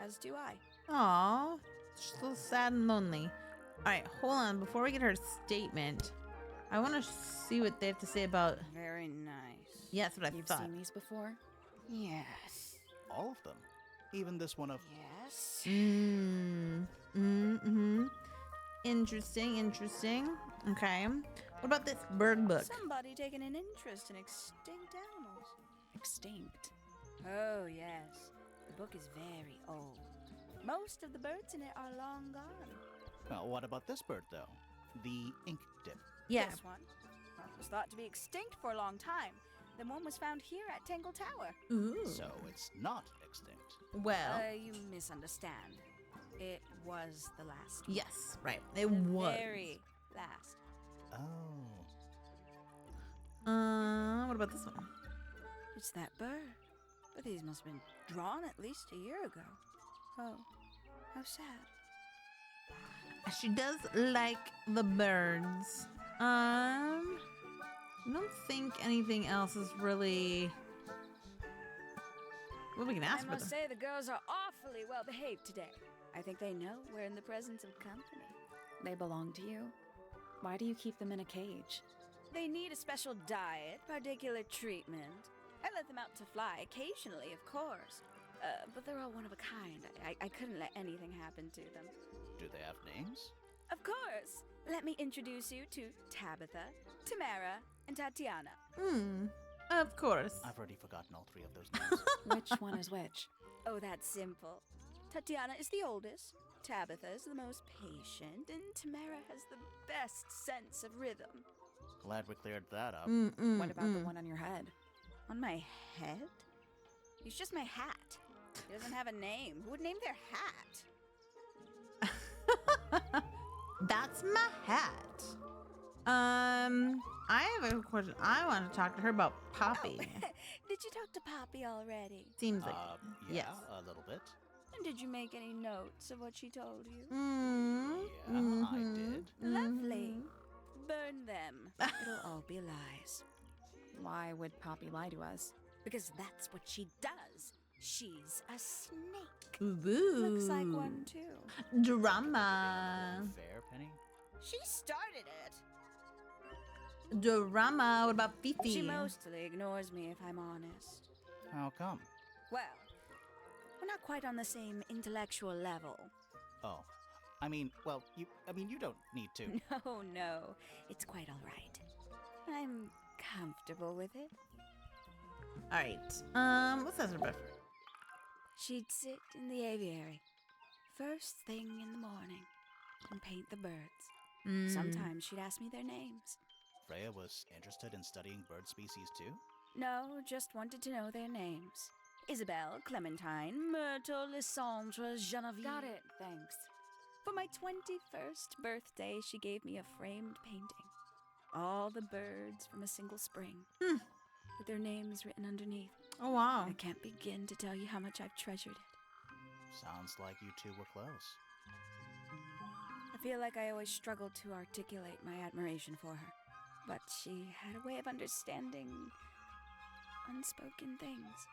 As do I. Aw, so sad and lonely. All right, hold on. Before we get her statement, I want to see what they have to say about. Very nice. Yeah, that's what I You've thought. seen these before? Yes. All of them. Even this one of. Yes. Interesting, interesting. Okay. What about this bird book? Somebody taking an interest in extinct animals. Extinct. Oh, yes. The book is very old. Most of the birds in it are long gone. Well, what about this bird, though? The ink dip. Yeah. This one was thought to be extinct for a long time. Then one was found here at Tangle Tower. Ooh. So it's not extinct. Well, You misunderstand. It was the last. yes, right. It The was. very last. Oh. What about this one? It's that bird. But these must have been drawn at least a year ago. Oh, how sad. She does like the birds. I don't think anything else is really. Well, we can ask I for must them. say the girls are awfully well behaved today. I think they know we're in the presence of company. They belong to you? Why do you keep them in a cage? They need a special diet, particular treatment. I let them out to fly occasionally, of course. But they're all one of a kind. I couldn't let anything happen to them. Do they have names? Of course. Let me introduce you to Tabitha, Tamara, and Tatiana. Of course. I've already forgotten all three of those names. Which one is which? Oh, that's simple. Tatiana is the oldest, Tabitha is the most patient, and Tamara has the best sense of rhythm. Glad we cleared that up. What about the one on your head? On my head? He's just my hat. He doesn't have a name. Who would name their hat? That's my hat. I have a question. I want to talk to her about Poppy. Did you talk to Poppy already? Seems like Yeah, yes. a little bit. And did you make any notes of what she told you? Yeah, I did. Lovely. Burn them. It'll all be lies. Why would Poppy lie to us? Because that's what she does. She's a snake. Ooh. Looks like one too. Drama. Fair, Penny? She started it. Drama. What about Fifi? She mostly ignores me, if I'm honest. How come? Well, we're not quite on the same intellectual level. Oh. you don't need to. No. It's quite all right. I'm comfortable with it. All right. What's that about? She'd sit in the aviary, first thing in the morning, and paint the birds. Sometimes she'd ask me their names. Freya was interested in studying bird species too? No, just wanted to know their names. Isabelle, Clementine, Myrtle, Lysandre, Genevieve. Got it, thanks. For my 21st birthday, she gave me a framed painting. All the birds from a single spring, with their names written underneath. Oh wow. I can't begin to tell you how much I've treasured it. Sounds like you two were close. I feel like I always struggled to articulate my admiration for her. But she had a way of understanding unspoken things.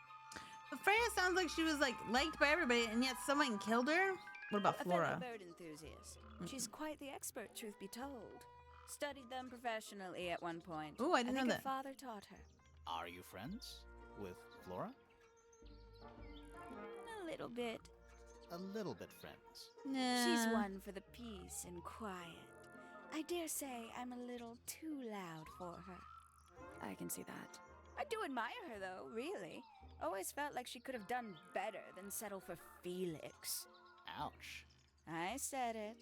But Freya sounds like she was like liked by everybody, and yet someone killed her. What about A Flora? fellow bird enthusiast. She's quite the expert, truth be told. Studied them professionally at one point. Ooh, I didn't know think that. her father taught her. Are you friends with Flora? A little bit. A little bit friends. Nah. She's one for the peace and quiet. I dare say I'm a little too loud for her. I can see that. I do admire her, though, really. Always felt like she could have done better than settle for Felix. Ouch. I said it.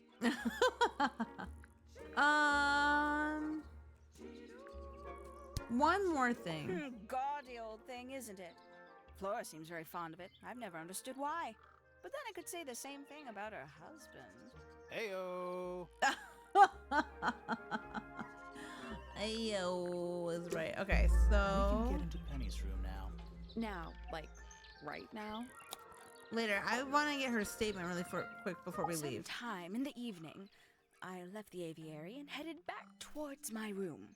One more thing. Gaudy old thing, isn't it? Flora seems very fond of it. I've never understood why. But then I could say the same thing about her husband. Heyo. Ayo is right. Okay, We so can get into Penny's room now. Now, like, right now? later, I want to get her statement really quick before we leave. Sometime in the evening, I left the aviary and headed back towards my room.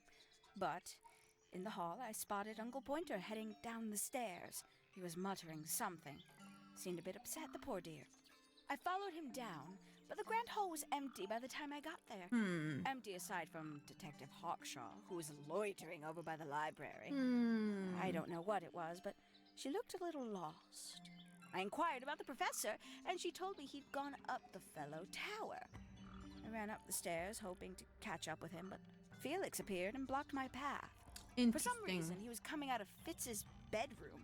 But In the hall, I spotted Uncle Pointer heading down the stairs. He was muttering something. Seemed a bit upset, the poor dear. I followed him down, but the grand hall was empty by the time I got there. Empty aside from Detective Hawkshaw, who was loitering over by the library. I don't know what it was, but she looked a little lost. I inquired about the professor, and she told me he'd gone up the fellow tower. I ran up the stairs, hoping to catch up with him, but Felix appeared and blocked my path. For some reason, he was coming out of Fitz's bedroom.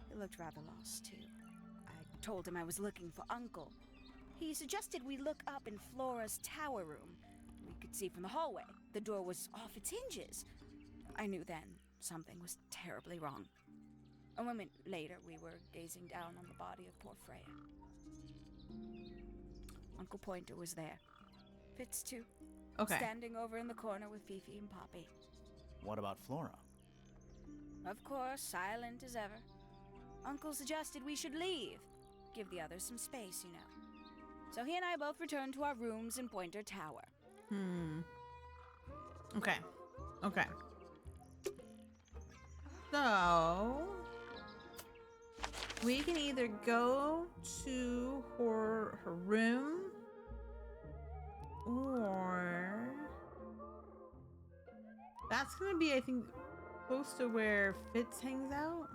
He looked rather lost, too. I told him I was looking for Uncle. He suggested we look up in Flora's tower room. We could see from the hallway. The door was off its hinges. I knew then something was terribly wrong. A moment later, we were gazing down on the body of poor Freya. Uncle Pointer was there. Fitz, too. Okay. Standing over in the corner with Fifi and Poppy. What about Flora? Of course, silent as ever. Uncle suggested we should leave. Give the others some space, you know. So he and I both returned to our rooms in Pointer Tower. Okay. Okay. So we can either go to her room or that's gonna be, I think, close to where Fitz hangs out.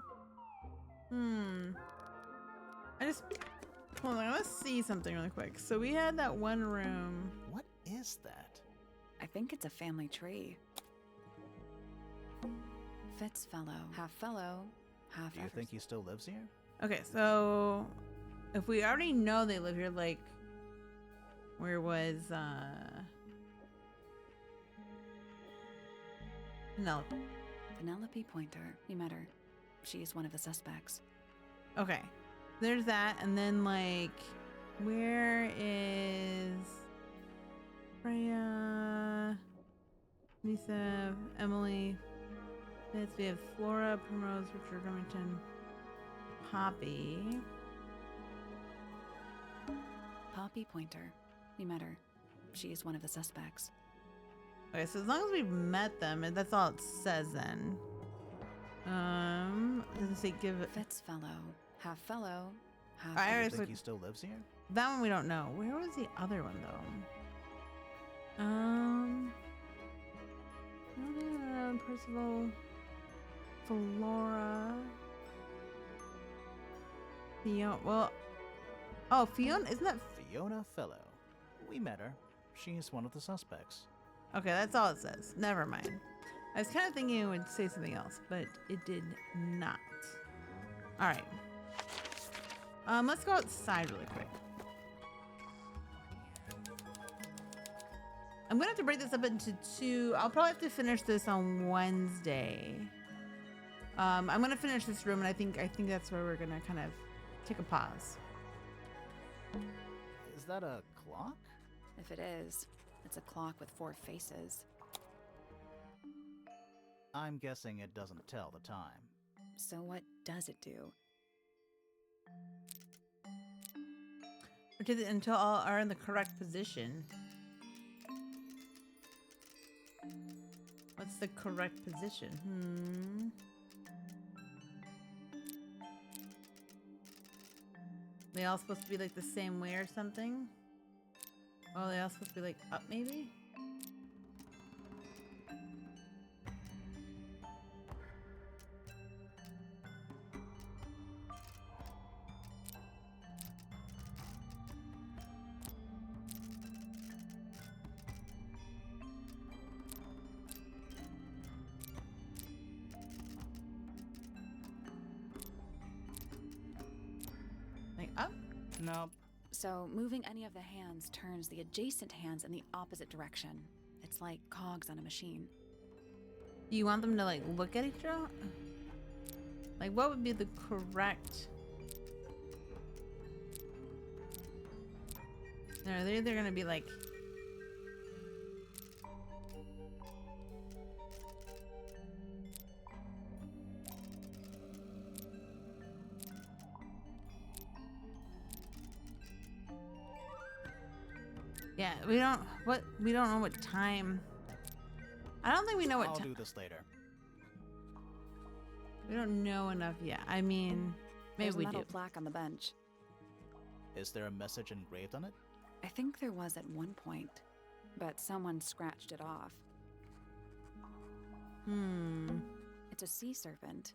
Hold on, let's see something really quick. So we had that one room. What is that? I think it's a family tree. Fitz fellow, half Do you think he still lives here? Okay, so if we already know they live here, like, where was Penelope Pointer. You met her. She is one of the suspects. Okay, there's that, and then like, where is Freya, Lisa, Emily, Fitz? We have Flora, Primrose, Richard, Remington, Poppy. Poppy Pointer. You met her. She is one of the suspects. Okay, so as long as we've met them, and that's all it says then. Does it say give it? Fitz half fellow, half. I Do you already think put- he still lives here? That one we don't know. Where was the other one though? Percival, Flora, Fiona. Well, oh, Fiona, isn't that? Fiona Fellow. We met her. She's one of the suspects. Okay, that's all it says. Never mind. I was kind of thinking it would say something else, but it did not. All right. Let's go outside really quick. I'm gonna have to break this up into two. I'll probably have to finish this on Wednesday. I'm gonna finish this room, and I think that's where we're gonna kind of take a pause. Is that a clock? If it is, it's a clock with 4 faces. I'm guessing it doesn't tell the time. So what does it do? Until all are in the correct position. What's the correct position? They all supposed to be like the same way or something? Oh, they all supposed to be like up maybe? Like up? Nope. So moving any of the hands turns the adjacent hands in the opposite direction. It's like cogs on a machine. Do you want them to like look at each other? Like what would be the correct? No, they're either gonna be like. Yeah, we don't know what time. I don't think we know what I'll time. do this later. We don't know enough yet. I mean, maybe There's a we metal do. plaque on the bench. Is there a message engraved on it? I think there was at one point, but someone scratched it off. It's a sea serpent,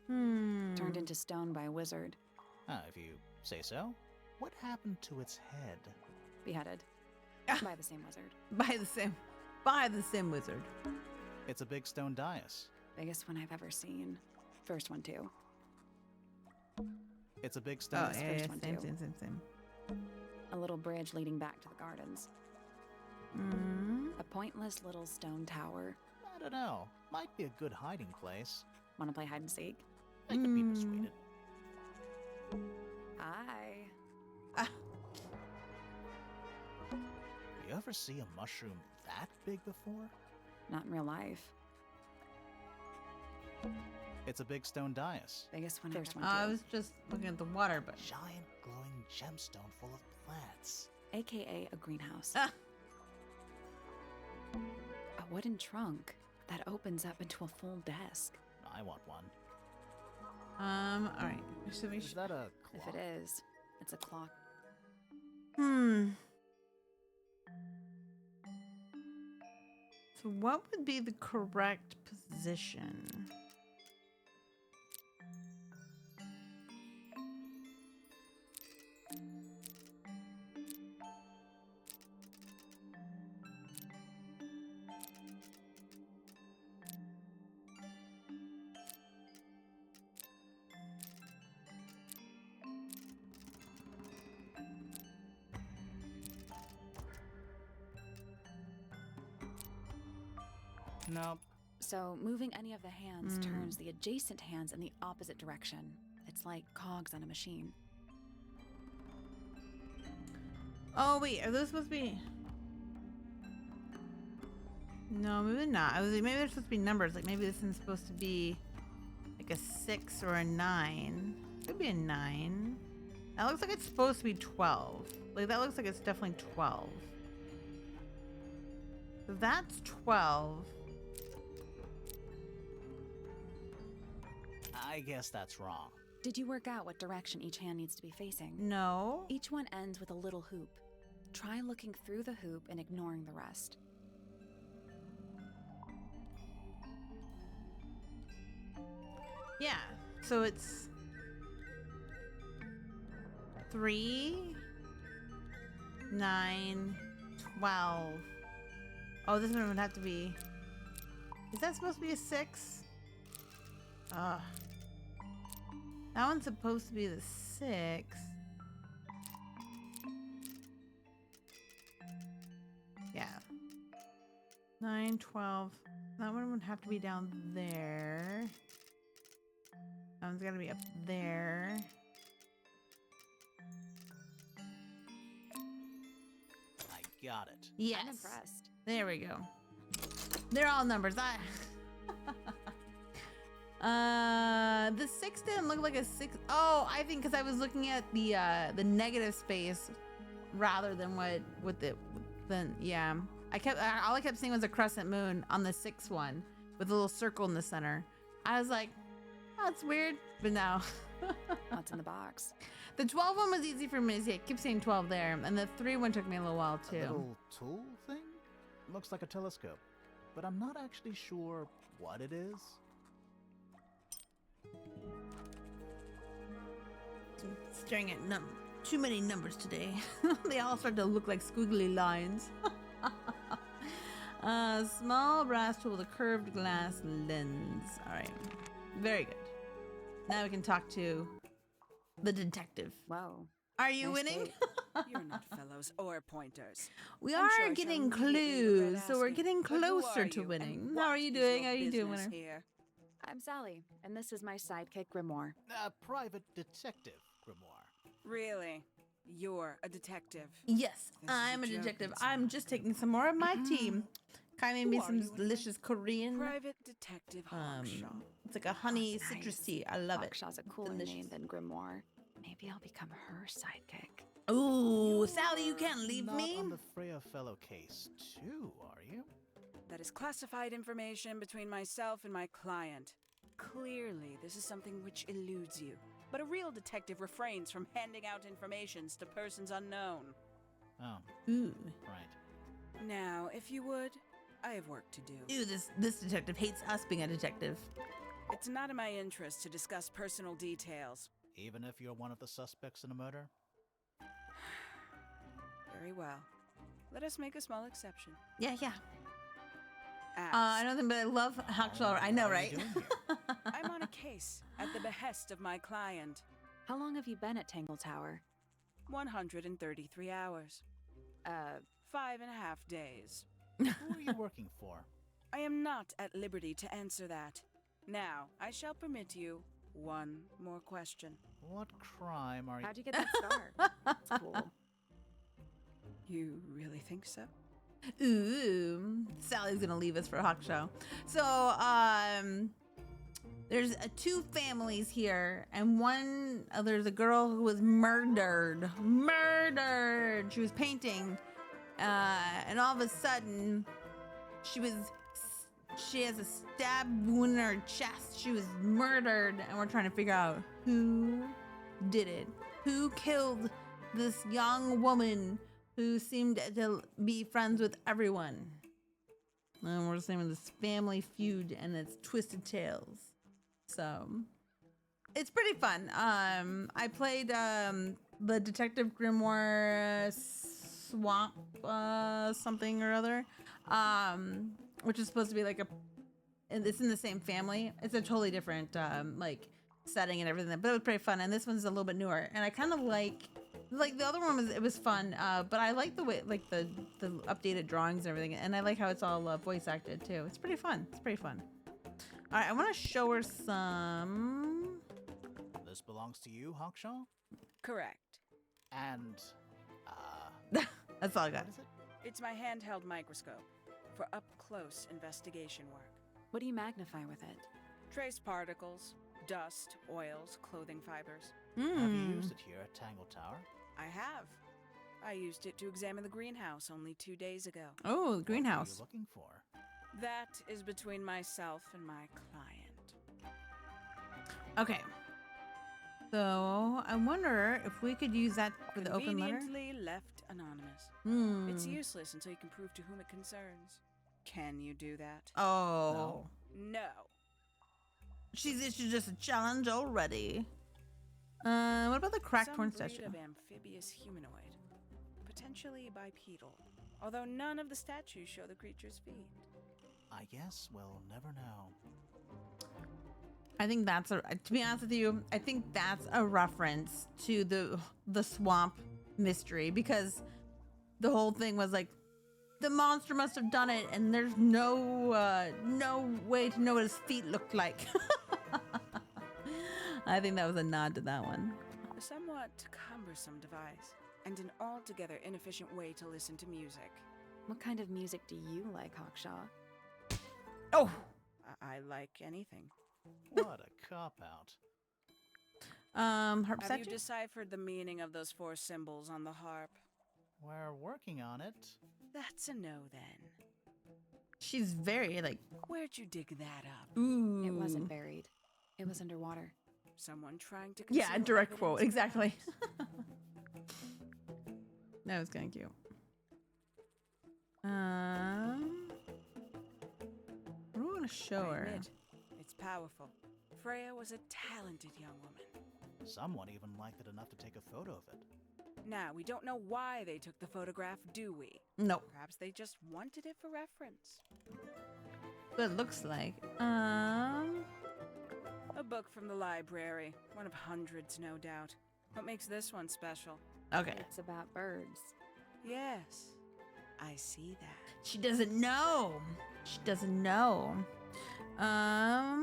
turned into stone by a wizard. If you say so. What happened to its head? Beheaded. Ah. By the same wizard. By the same wizard. It's a big stone dais. Biggest one I've ever seen. First one, too. It's a big stone. Oh, yeah, same. A little bridge leading back to the gardens. A pointless little stone tower. I don't know. Might be a good hiding place. Want to play hide and seek? I could be persuaded. Hi. You ever see a mushroom that big before? Not in real life. It's a big stone dais. Biggest one first one, I too. was just looking at the water, but Giant glowing gemstone full of plants. AKA a greenhouse. Ah. A wooden trunk that opens up into a full desk. I want one. all right. So we Is should. that a If clock? it is, it's a clock. So what would be the correct position? Nope. So moving any of the hands turns the adjacent hands in the opposite direction. It's like cogs on a machine. Oh wait, are those supposed to be? No, maybe not. I was like, maybe they're supposed to be numbers. Like maybe this one's supposed to be like a 6 or a 9. Could be a 9. That looks like it's supposed to be 12. Like that looks like it's definitely 12. So that's 12. I guess that's wrong. Did you work out what direction each hand needs to be facing? No. Each one ends with a little hoop. Try looking through the hoop and ignoring the rest. Yeah. So it's 3, 9, 12. Oh, this one would have to be. Is that supposed to be a 6? Ugh. That one's supposed to be the 6. Yeah. 9, 12. That one would have to be down there. That one's gotta be up there. I got it. Yes. I'm impressed. There we go. They're all numbers. The 6 didn't look like a 6. Oh, I think because I was looking at the negative space rather than yeah. All I kept seeing was a crescent moon on the 6 one with a little circle in the center. I was like, oh, that's weird. But no. What's in the box? The 12 one was easy for me to see. I keep saying 12 there. And the 3 one took me a little while A too. little tool thing? Looks like a telescope, but I'm not actually sure what it is. Staring at too many numbers today. They all start to look like squiggly lines. Small brass tool with a curved glass lens. All right, very good. Now we can talk to the detective. Whoa. Are you Nice winning? date. You're not fellows or pointers. We I'm are sure I shall getting immediately regret clues, so we're asking, getting but who closer are to you, winning. and How are what you is doing? your How are you doing, business winner? here? I'm Sally, and this is my sidekick, Grimoire. A private detective, Grimoire. Really? You're a detective. Yes, This is I'm a joke, detective. it's I'm not. just taking some more of my tea. Kind of Who made are some you anyway? delicious Korean. Private detective Hawkshaw. It's like a honey Nice. citrus tea. I love it. Hawkshaw's a cooler Delicious. name than Grimoire. Maybe I'll become her sidekick. Ooh, Sally, you can't leave Not me. on the Freya fellow case, too, are you? That is classified information between myself and my client. Clearly, this is something which eludes you. But a real detective refrains from handing out informations to persons unknown. Oh, Ooh. right. Now, if you would, I have work to do. Ooh, this detective hates us being a detective. It's not in my interest to discuss personal details. Even if you're one of the suspects in a murder? Very well. Let us make a small exception. Yeah, yeah. Ask. I don't think, but I love Hacksaw. I know, What are you right? doing here? I'm on a case at the behest of my client. How long have you been at Tangle Tower? 133 hours. 5.5 days. Who are you working for? I am not at liberty to answer that. Now, I shall permit you one more question. What crime are you... How'd you get that scar? That's cool. You really think so? Ooh, Sally's gonna leave us for a Hawk Show. So, there's two families here, and there's a girl who was murdered. She was painting, and all of a sudden, she has a stab wound in her chest. She was murdered, and we're trying to figure out who did it. Who killed this young woman who seemed to be friends with everyone? And we're just naming this family feud and its twisted tales. So it's pretty fun. I played the Detective Grimoire Swamp something or other, which is supposed to be like it's in the same family. It's a totally different like setting and everything, but it was pretty fun. And this one's a little bit newer, and I kind of like the other one was fun, but I like the way like the updated drawings and everything, and I like how it's all voice acted too. It's pretty fun. All right, I want to show her some. This belongs to you, Hawkshaw? Correct. And, That's all I got. what is it? It's my handheld microscope for up-close investigation work. What do you magnify with it? Trace particles, dust, oils, clothing fibers. Have you used it here at Tangle Tower? I have. I used it to examine the greenhouse only 2 days ago. Oh, the What are greenhouse. you looking for? That is between myself and my client. Okay. So I wonder if we could use that for the open letter. Conveniently left anonymous. It's useless until you can prove to whom it concerns. Can you do that? Oh. No. She's issued just a challenge already. What about the cracked Some horn breed statue? of amphibious humanoid, potentially bipedal, although none of the statues show the creature's feet. I guess we'll never know. I think that's to be honest with you, I think that's a reference to the swamp mystery, because the whole thing was like the monster must have done it, and there's no way to know what his feet looked like. I think that was a nod to that one. A somewhat cumbersome device, and an altogether inefficient way to listen to music. What kind of music do you like, Hawkshaw? Oh, I like anything. What a cop-out. harp Have you statue? deciphered the meaning of those 4 symbols on the harp? We're working on it. That's a no then. She's very like, Where'd you dig that up? ooh. It wasn't buried. It was underwater. Someone trying to Yeah, conceal direct evidence quote, of exactly. that? That was kind of cute. What do we want to show I her? admit, it's powerful. Freya was a talented young woman. Someone even liked it enough to take a photo of it. Now, we don't know why they took the photograph, do we? Nope. Perhaps they just wanted it for reference. What it looks like. A book from the library. One of hundreds, no doubt. What makes this one special? Okay. It's about birds. Yes, I see that. She doesn't know. She doesn't know. I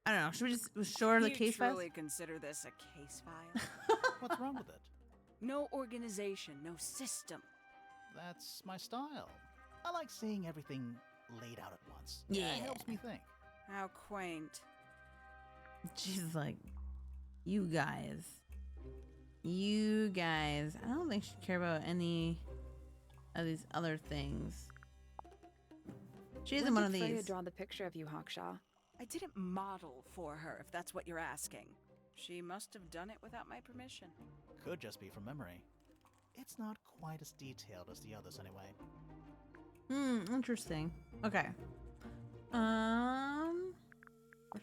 don't know. Should we just show her the You case files? truly consider this a case file? What's wrong with it? No organization, no system. That's my style. I like seeing everything laid out at once. Yeah. It helps me think. How quaint. She's like, you guys. I don't think she'd care about any of these other things. She isn't When one of did Freya these. draw the picture of you, Hawkshaw? I didn't model for her, if that's what you're asking. She must have done it without my permission. Could just be from memory. It's not quite as detailed as the others anyway. Interesting. Okay. The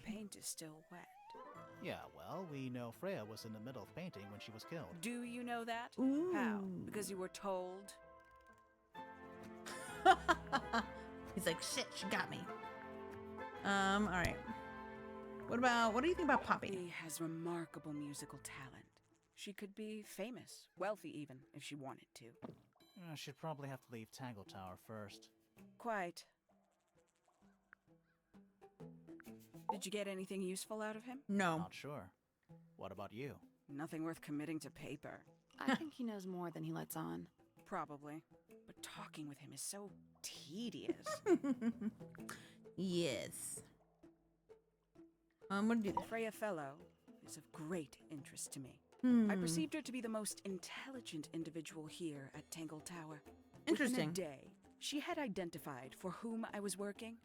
paint is still wet. Yeah, well, we know Freya was in the middle of painting when she was killed. Do you know that? Ooh. How? Because you were told? He's like, shit, she got me. All right. What do you think about Poppy? Poppy has remarkable musical talent. She could be famous, wealthy even, if she wanted to. She'd probably have to leave Tangle Tower first. Quite. Did you get anything useful out of him? No. Not sure. What about you? Nothing worth committing to paper. I think he knows more than he lets on. Probably. But talking with him is so tedious. Yes. What do you think? Freya Fellow is of great interest to me. I perceived her to be the most intelligent individual here at Tangle Tower. Interesting. Within a day, she had identified for whom I was working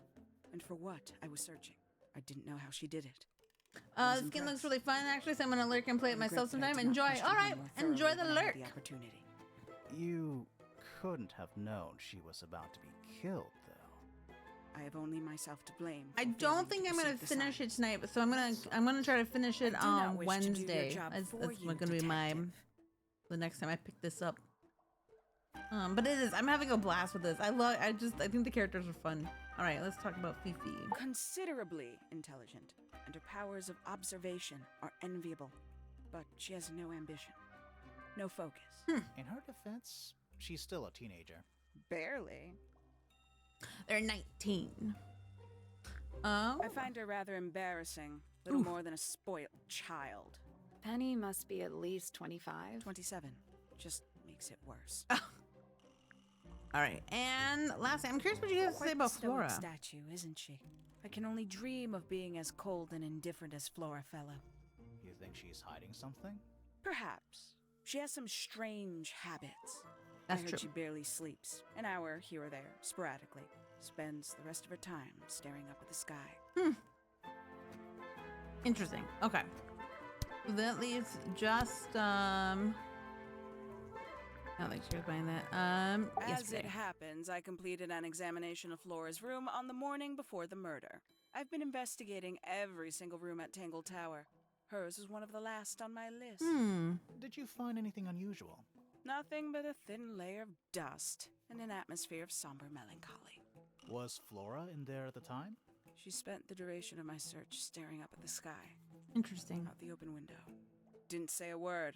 and for what I was searching. I didn't know how she did it. This game looks really fun, actually, so I'm gonna lurk and play it myself sometime. Enjoy. All right, enjoy the lurk. The opportunity. You couldn't have known she was about to be killed, though. I have only myself to blame. I don't think I'm gonna finish it tonight, so I'm gonna try to finish it on Wednesday. That's gonna be the next time I pick this up. But it is. I'm having a blast with this. I think the characters are fun. All right, let's talk about Fifi. Considerably intelligent, and her powers of observation are enviable. But she has no ambition, no focus. In her defense, she's still a teenager. Barely. They're 19. I find her rather embarrassing. Little more than a spoiled child. Penny must be at least 25. 27. Just makes it worse. All right, and lastly, I'm curious what you guys say about Quite a stoic Flora. statue, isn't she? I can only dream of being as cold and indifferent as Flora Fellow. You think she's hiding something? Perhaps. She has some strange habits. That's I heard true. she barely sleeps. An hour here or there, sporadically. Spends the rest of her time staring up at the sky. Interesting. Okay. That leaves just I don't think she was buying that. As Yesterday. it happens, I completed an examination of Flora's room on the morning before the murder. I've been investigating every single room at Tangle Tower. Hers is one of the last on my list. Did you find anything unusual? Nothing but a thin layer of dust and an atmosphere of somber melancholy. Was Flora in there at the time? She spent the duration of my search staring up at the sky, Interesting. out the open window. Didn't say a word,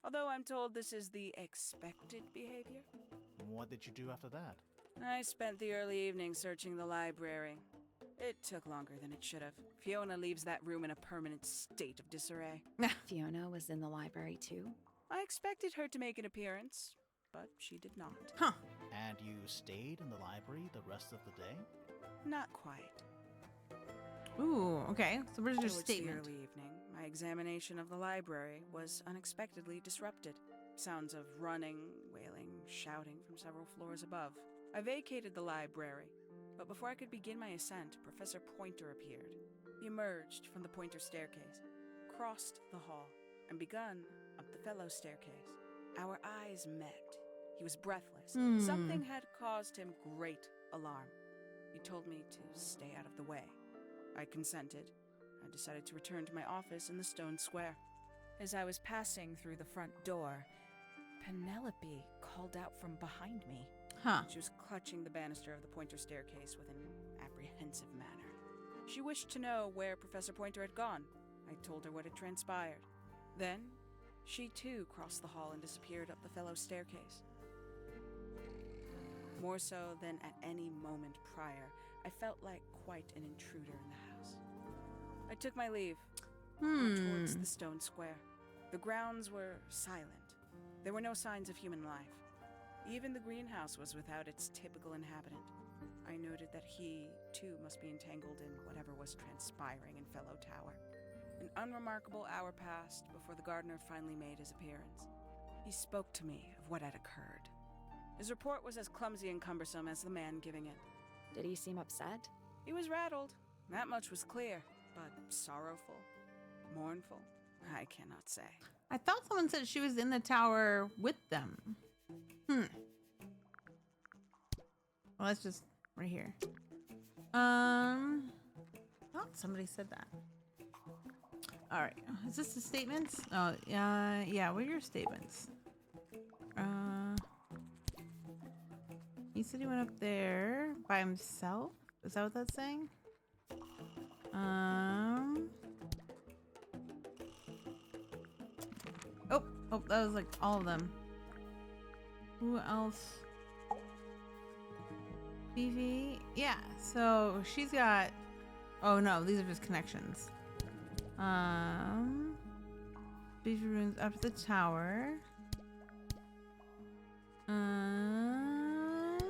although I'm told this is the expected behavior. What did you do after that? I spent the early evening searching the library. It took longer than it should have. Fiona leaves that room in a permanent state of disarray. Fiona was in the library too. I expected her to make an appearance, but she did not. Huh. And you stayed in the library the rest of the day? Not quite. Ooh, okay. So where's your Towards statement? the early evening, my examination of the library was unexpectedly disrupted. Sounds of running, wailing, shouting from several floors above. I vacated the library, but before I could begin my ascent, Professor Pointer appeared. He emerged from the Pointer staircase, crossed the hall, and begun up the fellow staircase. Our eyes met. He was breathless. Something had caused him great alarm. He told me to stay out of the way. I consented. I decided to return to my office in the stone square. As I was passing through the front door, Penelope called out from behind me. Huh. She was clutching the banister of the Pointer staircase with an apprehensive manner. She wished to know where Professor Pointer had gone. I told her what had transpired. Then, she too crossed the hall and disappeared up the fellow staircase. More so than at any moment prior, I felt like quite an intruder in the house. I took my leave, went towards the stone square. The grounds were silent. There were no signs of human life. Even the greenhouse was without its typical inhabitant. I noted that he, too, must be entangled in whatever was transpiring in Fellow Tower. An unremarkable hour passed before the gardener finally made his appearance. He spoke to me of what had occurred. His report was as clumsy and cumbersome as the man giving it. Did he seem upset? He was rattled. That much was clear, but sorrowful, mournful, I cannot say. I thought someone said she was in the tower with them. Well, that's just right here. Thought somebody said that. All right, is this the statements? Oh, yeah. What are your statements? He said he went up there by himself. Is that what that's saying? Oh, that was like all of them. Who else? Fifi? Yeah, so she's got... Oh no, these are just connections. Fifi ruins up to the tower. And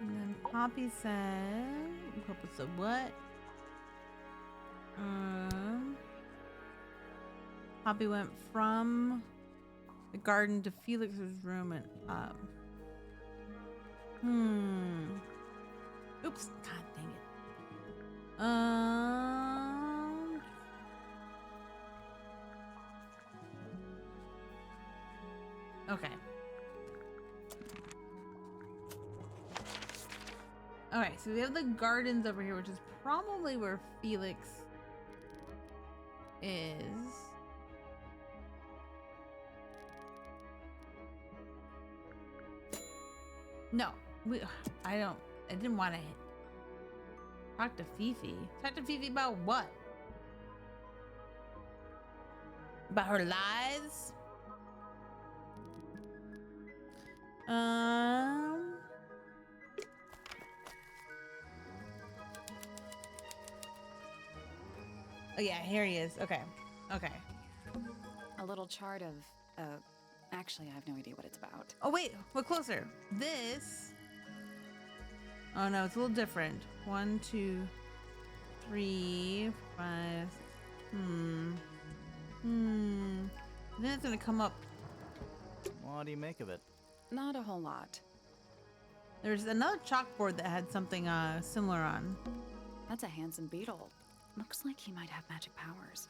then Poppy said... Poppy said what? Poppy went from the garden to Felix's room and up. Oops. God dang it. Okay. Alright, so we have the gardens over here, which is probably where Felix is. No, I didn't want to talk to Fifi. Talk to Fifi about what? About her lies? Oh yeah, here he is. Okay. A little chart of, actually, I have no idea what it's about. Oh wait, look closer. This. Oh no, it's a little different. 1, 2, 3, 5. Then it's gonna come up. What do you make of it? Not a whole lot. There's another chalkboard that had something similar on. That's a handsome beetle. Looks like he might have magic powers.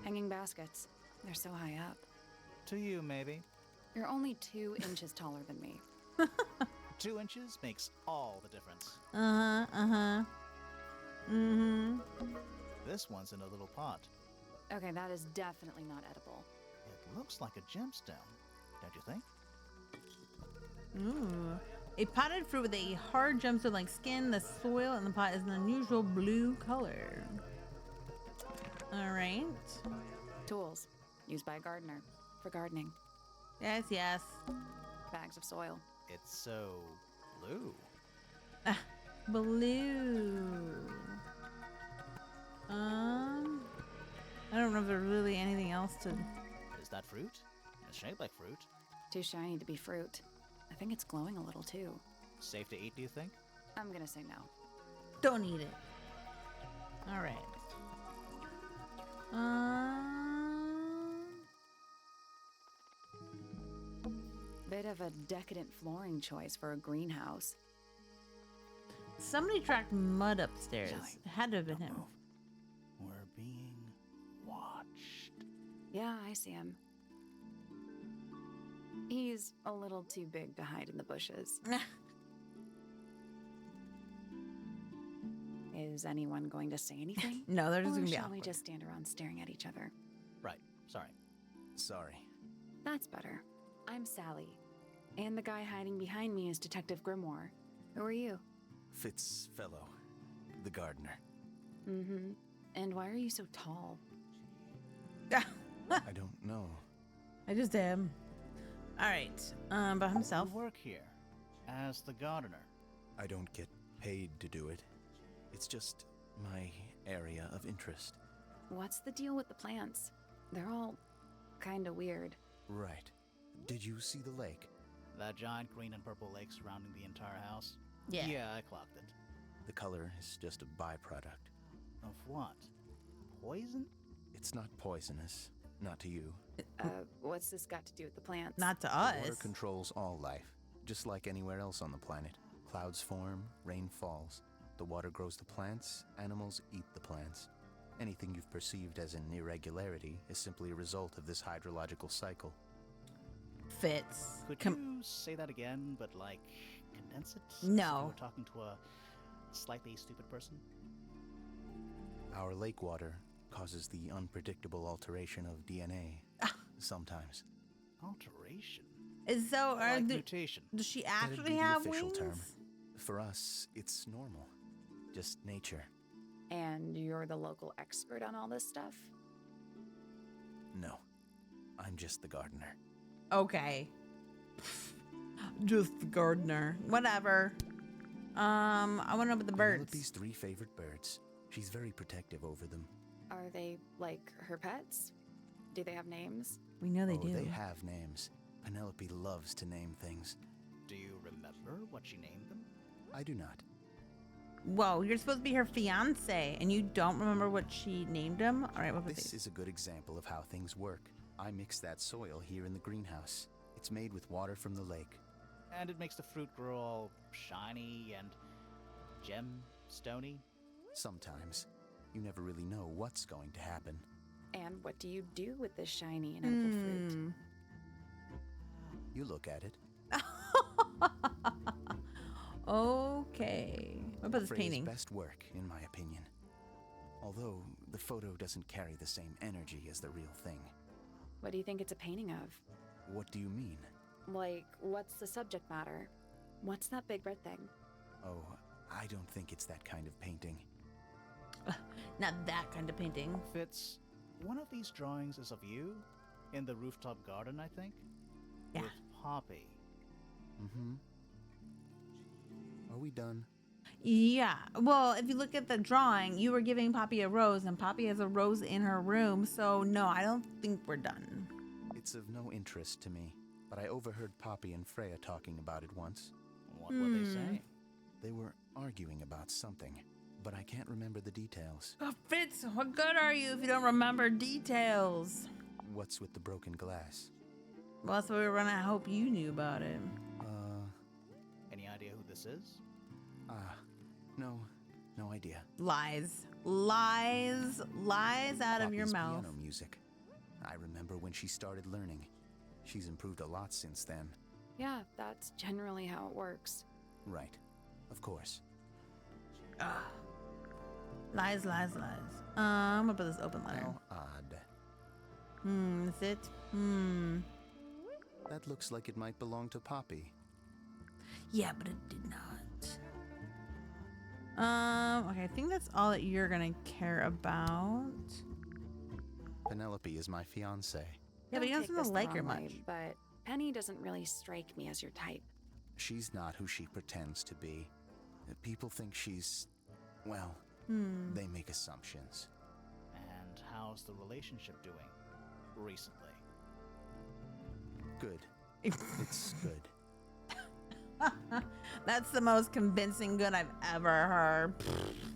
Hanging baskets. They're so high up. To you, maybe. You're only 2 inches taller than me. 2 inches makes all the difference. This one's in a little pot. Okay, that is definitely not edible. It looks like a gemstone, don't you think? Ooh. A potted fruit with a hard gemstone-like skin. The soil in the pot is an unusual blue color. All right. Tools. Used by a gardener. For gardening. Yes. Bags of soil. It's so blue. Blue. I don't know if there's really anything else to... Is that fruit? It's shaped like fruit. Too shiny to be fruit. I think it's glowing a little too. Safe to eat, do you think? I'm gonna say no. Don't eat it. All right. Bit of a decadent flooring choice for a greenhouse. Somebody tracked mud upstairs. Shelly, It had to have been don't him. move. We're being watched. Yeah, I see him. He's a little too big to hide in the bushes. Is anyone going to say anything? No, they're just Or gonna be shall awkward. we just stand around staring at each other? Right, sorry. Sorry. That's better. I'm Sally. And the guy hiding behind me is Detective Grimoire. Who are you? Fitzfellow, the gardener. Mm-hmm. And why are you so tall? I don't know. I just am. All right. By himself. You work here as the gardener. I don't get paid to do it. It's just my area of interest. What's the deal with the plants? They're all kinda weird. Right. Did you see the lake? That giant green and purple lake surrounding the entire house? Yeah. Yeah, I clocked it. The color is just a byproduct. Of what? Poison? It's not poisonous. Not to you. What's this got to do with the plants? Not to Water us. controls all life, just like anywhere else on the planet. Clouds form, rain falls. The water grows the plants, animals eat the plants. Anything you've perceived as an irregularity is simply a result of this hydrological cycle. Fits. Could you say that again, but like condense it? As if No. you were talking to a slightly stupid person. Our lake water causes the unpredictable alteration of DNA. Sometimes. Alteration. So are Like the, mutation. does she That'd actually be the have official wings? term. For us, it's normal. Just nature. And you're the local expert on all this stuff? No. I'm just the gardener. Okay. Just the gardener. Whatever. I want to know about the birds. Penelope's 3 favorite birds. She's very protective over them. Are they like her pets? Do they have names? We know they Oh, do. they have names. Penelope loves to name things. Do you remember what she named them? I do not. Whoa, you're supposed to be her fiance, and you don't remember what she named him? All right, what was This it? is a good example of how things work. I mix that soil here in the greenhouse. It's made with water from the lake. And it makes the fruit grow all shiny and gem-stony. Sometimes. You never really know what's going to happen. And what do you do with this shiny and edible fruit? You look at it. Okay. What about this Freya's painting? best work, in my opinion. Although the photo doesn't carry the same energy as the real thing. What do you think it's a painting of? What do you mean? Like, what's the subject matter? What's that big red thing? Oh, I don't think it's that kind of painting. Not that kind of painting. Fitz, one of these drawings is of you in the rooftop garden, I think? Yeah. With Poppy. Mm-hmm. Are we done? Yeah. Well, if you look at the drawing, you were giving Poppy a rose, and Poppy has a rose in her room. So, no, I don't think we're done. It's of no interest to me, but I overheard Poppy and Freya talking about it once. What were they saying? They were arguing about something, but I can't remember the details. Oh, Fitz, what good are you if you don't remember details? What's with the broken glass? Well, that's what we were going to hope you knew about it. Any idea who this is? No idea. Lies. Lies. Lies out of your Poppy's mouth. piano music. I remember when she started learning. She's improved a lot since then. Yeah, that's generally how it works. Right. Of course. Lies, lies, lies. What about this open letter? How odd. Is it? That looks like it might belong to Poppy. Yeah, but it did not. Okay, I think that's all that you're gonna care about. Penelope is my fiancée. Yeah, but you don't take seem to this the like her wrong way, much. But Penny doesn't really strike me as your type. She's not who she pretends to be. People think she's... well, they make assumptions. And how's the relationship doing recently? Good. It's good. That's the most convincing good I've ever heard.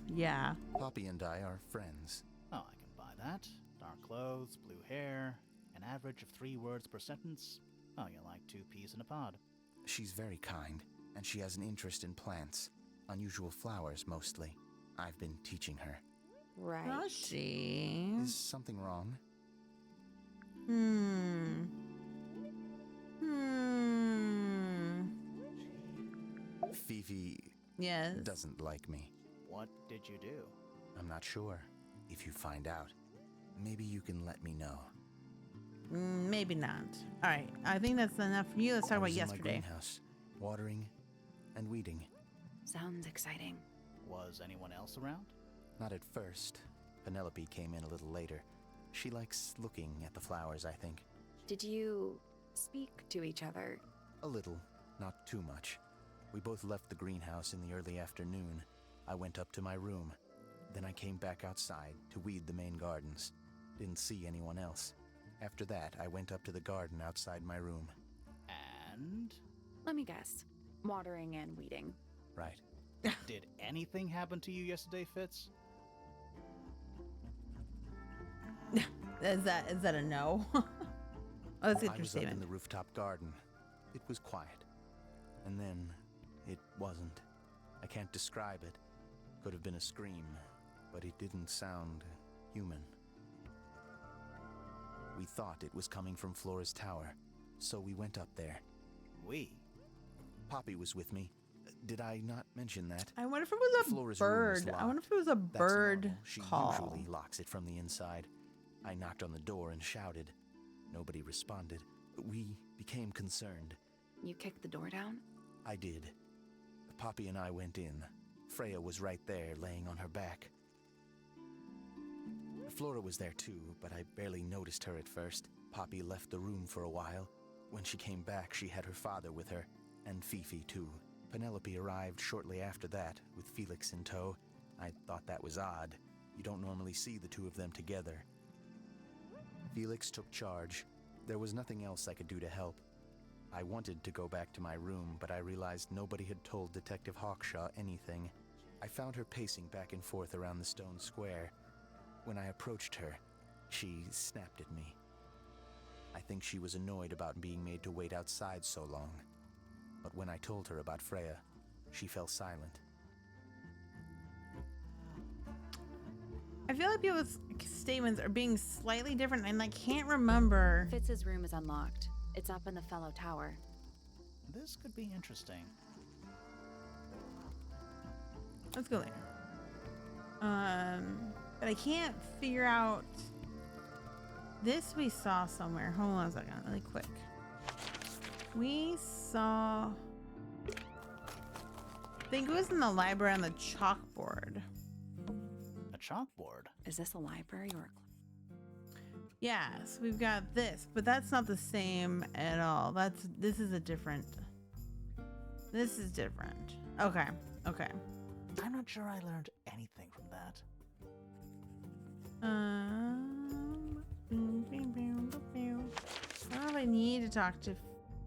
Yeah. Poppy and I are friends. Oh, I can buy that. Dark clothes, blue hair, an average of 3 words per sentence. Oh, you're like 2 peas in a pod. She's very kind, and she has an interest in plants. Unusual flowers, mostly. I've been teaching her. Right. Does she? Is something wrong? Fifi Yes. doesn't like me. What did you do? I'm not sure. If you find out, maybe you can let me know. Maybe not. All right. I think that's enough for you. Let's talk I about was in my yesterday. greenhouse, watering and weeding. Sounds exciting. Was anyone else around? Not at first. Penelope came in a little later. She likes looking at the flowers, I think. Did you speak to each other? A little, not too much. We both left the greenhouse in the early afternoon. I went up to my room. Then I came back outside to weed the main gardens. Didn't see anyone else. After that, I went up to the garden outside my room. And? Let me guess. Watering and weeding. Right. Did anything happen to you yesterday, Fitz? Is that a no? Oh, that's I interesting was up in statement. the rooftop garden. It was quiet. And then it wasn't. I can't describe it. Could have been a scream, but it didn't sound human. We thought it was coming from Flora's tower, so we went up there. We? Poppy was with me. Did I not mention that? I wonder if it was a Flora's room was bird. I locked. wonder if it was a That's bird normal. She call. usually locks it from the inside. I knocked on the door and shouted. Nobody responded. We became concerned. You kicked the door down? I did. Poppy and I went in. Freya was right there, laying on her back. Flora was there too, but I barely noticed her at first. Poppy left the room for a while. When she came back, she had her father with her, and Fifi too. Penelope arrived shortly after that, with Felix in tow. I thought that was odd. You don't normally see the two of them together. Felix took charge. There was nothing else I could do to help. I wanted to go back to my room, but I realized nobody had told Detective Hawkshaw anything. I found her pacing back and forth around the stone square. When I approached her, she snapped at me. I think she was annoyed about being made to wait outside so long. But when I told her about Freya, she fell silent. I feel like people's statements are being slightly different, and I can't remember. Fitz's room is unlocked. It's up in the fellow tower. This could be interesting. Let's go there. But I can't figure out. This we saw somewhere. Hold on a second, really quick. We saw. I think it was in the library on the chalkboard. A chalkboard? Is this a library or a Yes, we've got this, but that's not the same at all. This is a different. This is different. Okay, okay. I'm not sure I learned anything from that. What do I need to talk to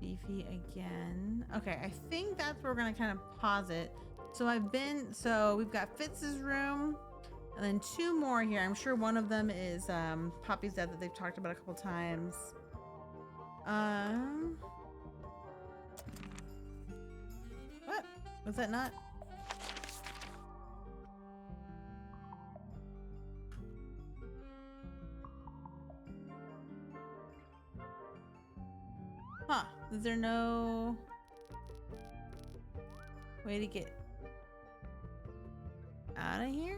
Fifi again? Okay, I think that's where we're gonna kind of pause it. So we've got Fitz's room, and then two more here. I'm sure one of them is Poppy's dad that they've talked about a couple times. What? Was that not? Huh. Is there no way to get out of here?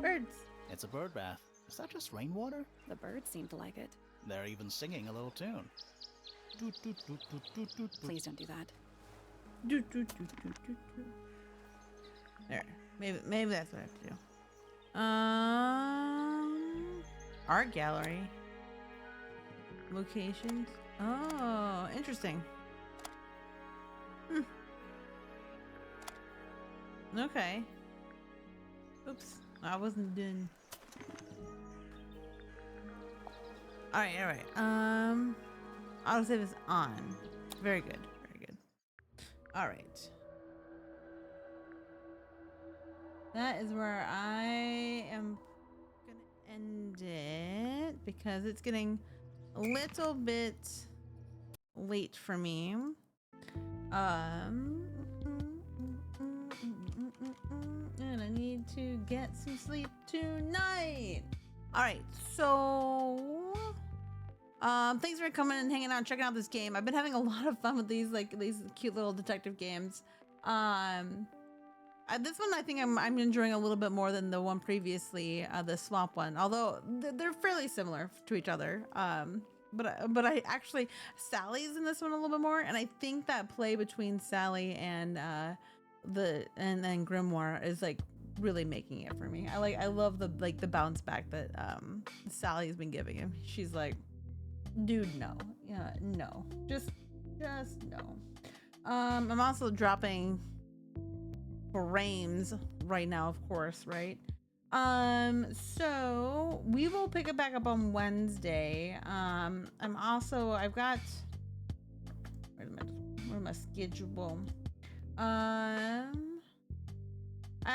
Birds. It's a bird bath. Is that just rainwater? The birds seem to like it. They're even singing a little tune. Please don't do that. Do, do, do, do, do, do. There. Maybe that's what I have to do. Art gallery. Locations. Oh, interesting. Okay. Oops. I wasn't done. Alright. Autosave is on. Very good. Very good. Alright. That is where I am gonna end it because it's getting a little bit late for me. And I need to get some sleep tonight. All right, so thanks for coming and hanging out and checking out this game. I've been having a lot of fun with these cute little detective games. This one I think I'm enjoying a little bit more than the one previously, the swamp one. Although they're fairly similar to each other. But I actually Sally's in this one a little bit more, and I think that play between Sally and and Grimoire is like really making it for me. I love the bounce back that Sally's been giving him. She's like, dude, no, yeah, no, just no. I'm also dropping frames right now, of course, right? So we will pick it back up on Wednesday. I've got, where's my schedule? I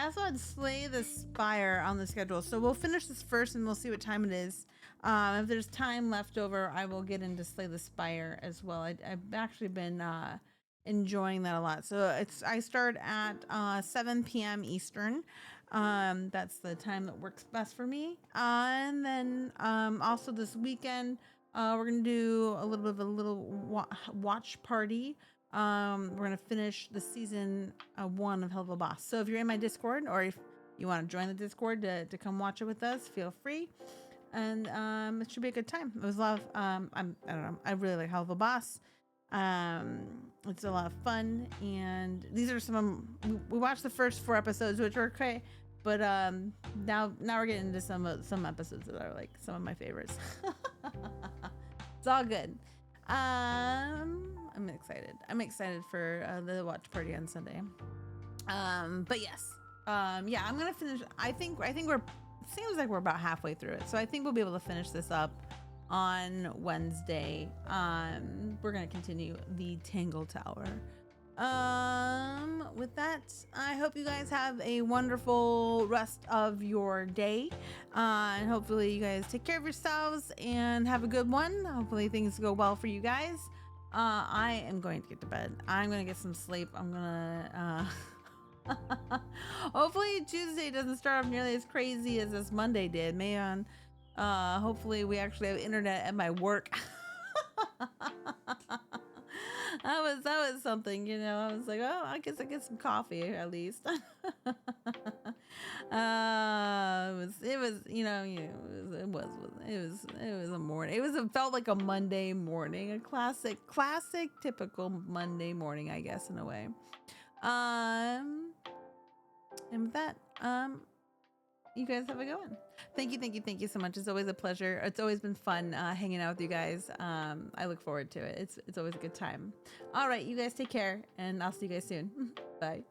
also had Slay the Spire on the schedule. So we'll finish this first and we'll see what time it is. If there's time left over, I will get into Slay the Spire as well. I've actually been enjoying that a lot. So I start at 7 p.m. Eastern. That's the time that works best for me. And then also this weekend, we're gonna do a little bit of a little watch party. We're gonna finish the season 1 of Hell of a Boss. So if you're in my Discord, or if you want to join the Discord to come watch it with us, feel free. And it should be a good time. It was a lot of I don't know. I really like Hell of a Boss. It's a lot of fun, and these are we watched the first 4 episodes, which were okay, but now we're getting into some episodes that are like some of my favorites. It's all good. I'm excited for the watch party on Sunday. But yes, yeah, I'm gonna finish. I think seems like we're about halfway through it, so I think we'll be able to finish this up on Wednesday. We're gonna continue the Tangle Tower. With that, I hope you guys have a wonderful rest of your day, and hopefully you guys take care of yourselves and have a good one. Hopefully things go well for you guys. I am going to get to bed. I'm gonna get some sleep. I'm gonna hopefully Tuesday doesn't start off nearly as crazy as this Monday did, man. Hopefully we actually have internet at my work. that was something, you know. I was like, oh, I guess I get some coffee at least. It was a morning. It felt like a Monday morning, a classic typical Monday morning, I guess, in a way. And with that, you guys have a good one. Thank you so much. It's always a pleasure. It's always been fun hanging out with you guys. I look forward to it. It's always a good time. All right, you guys take care, and I'll see you guys soon. Bye.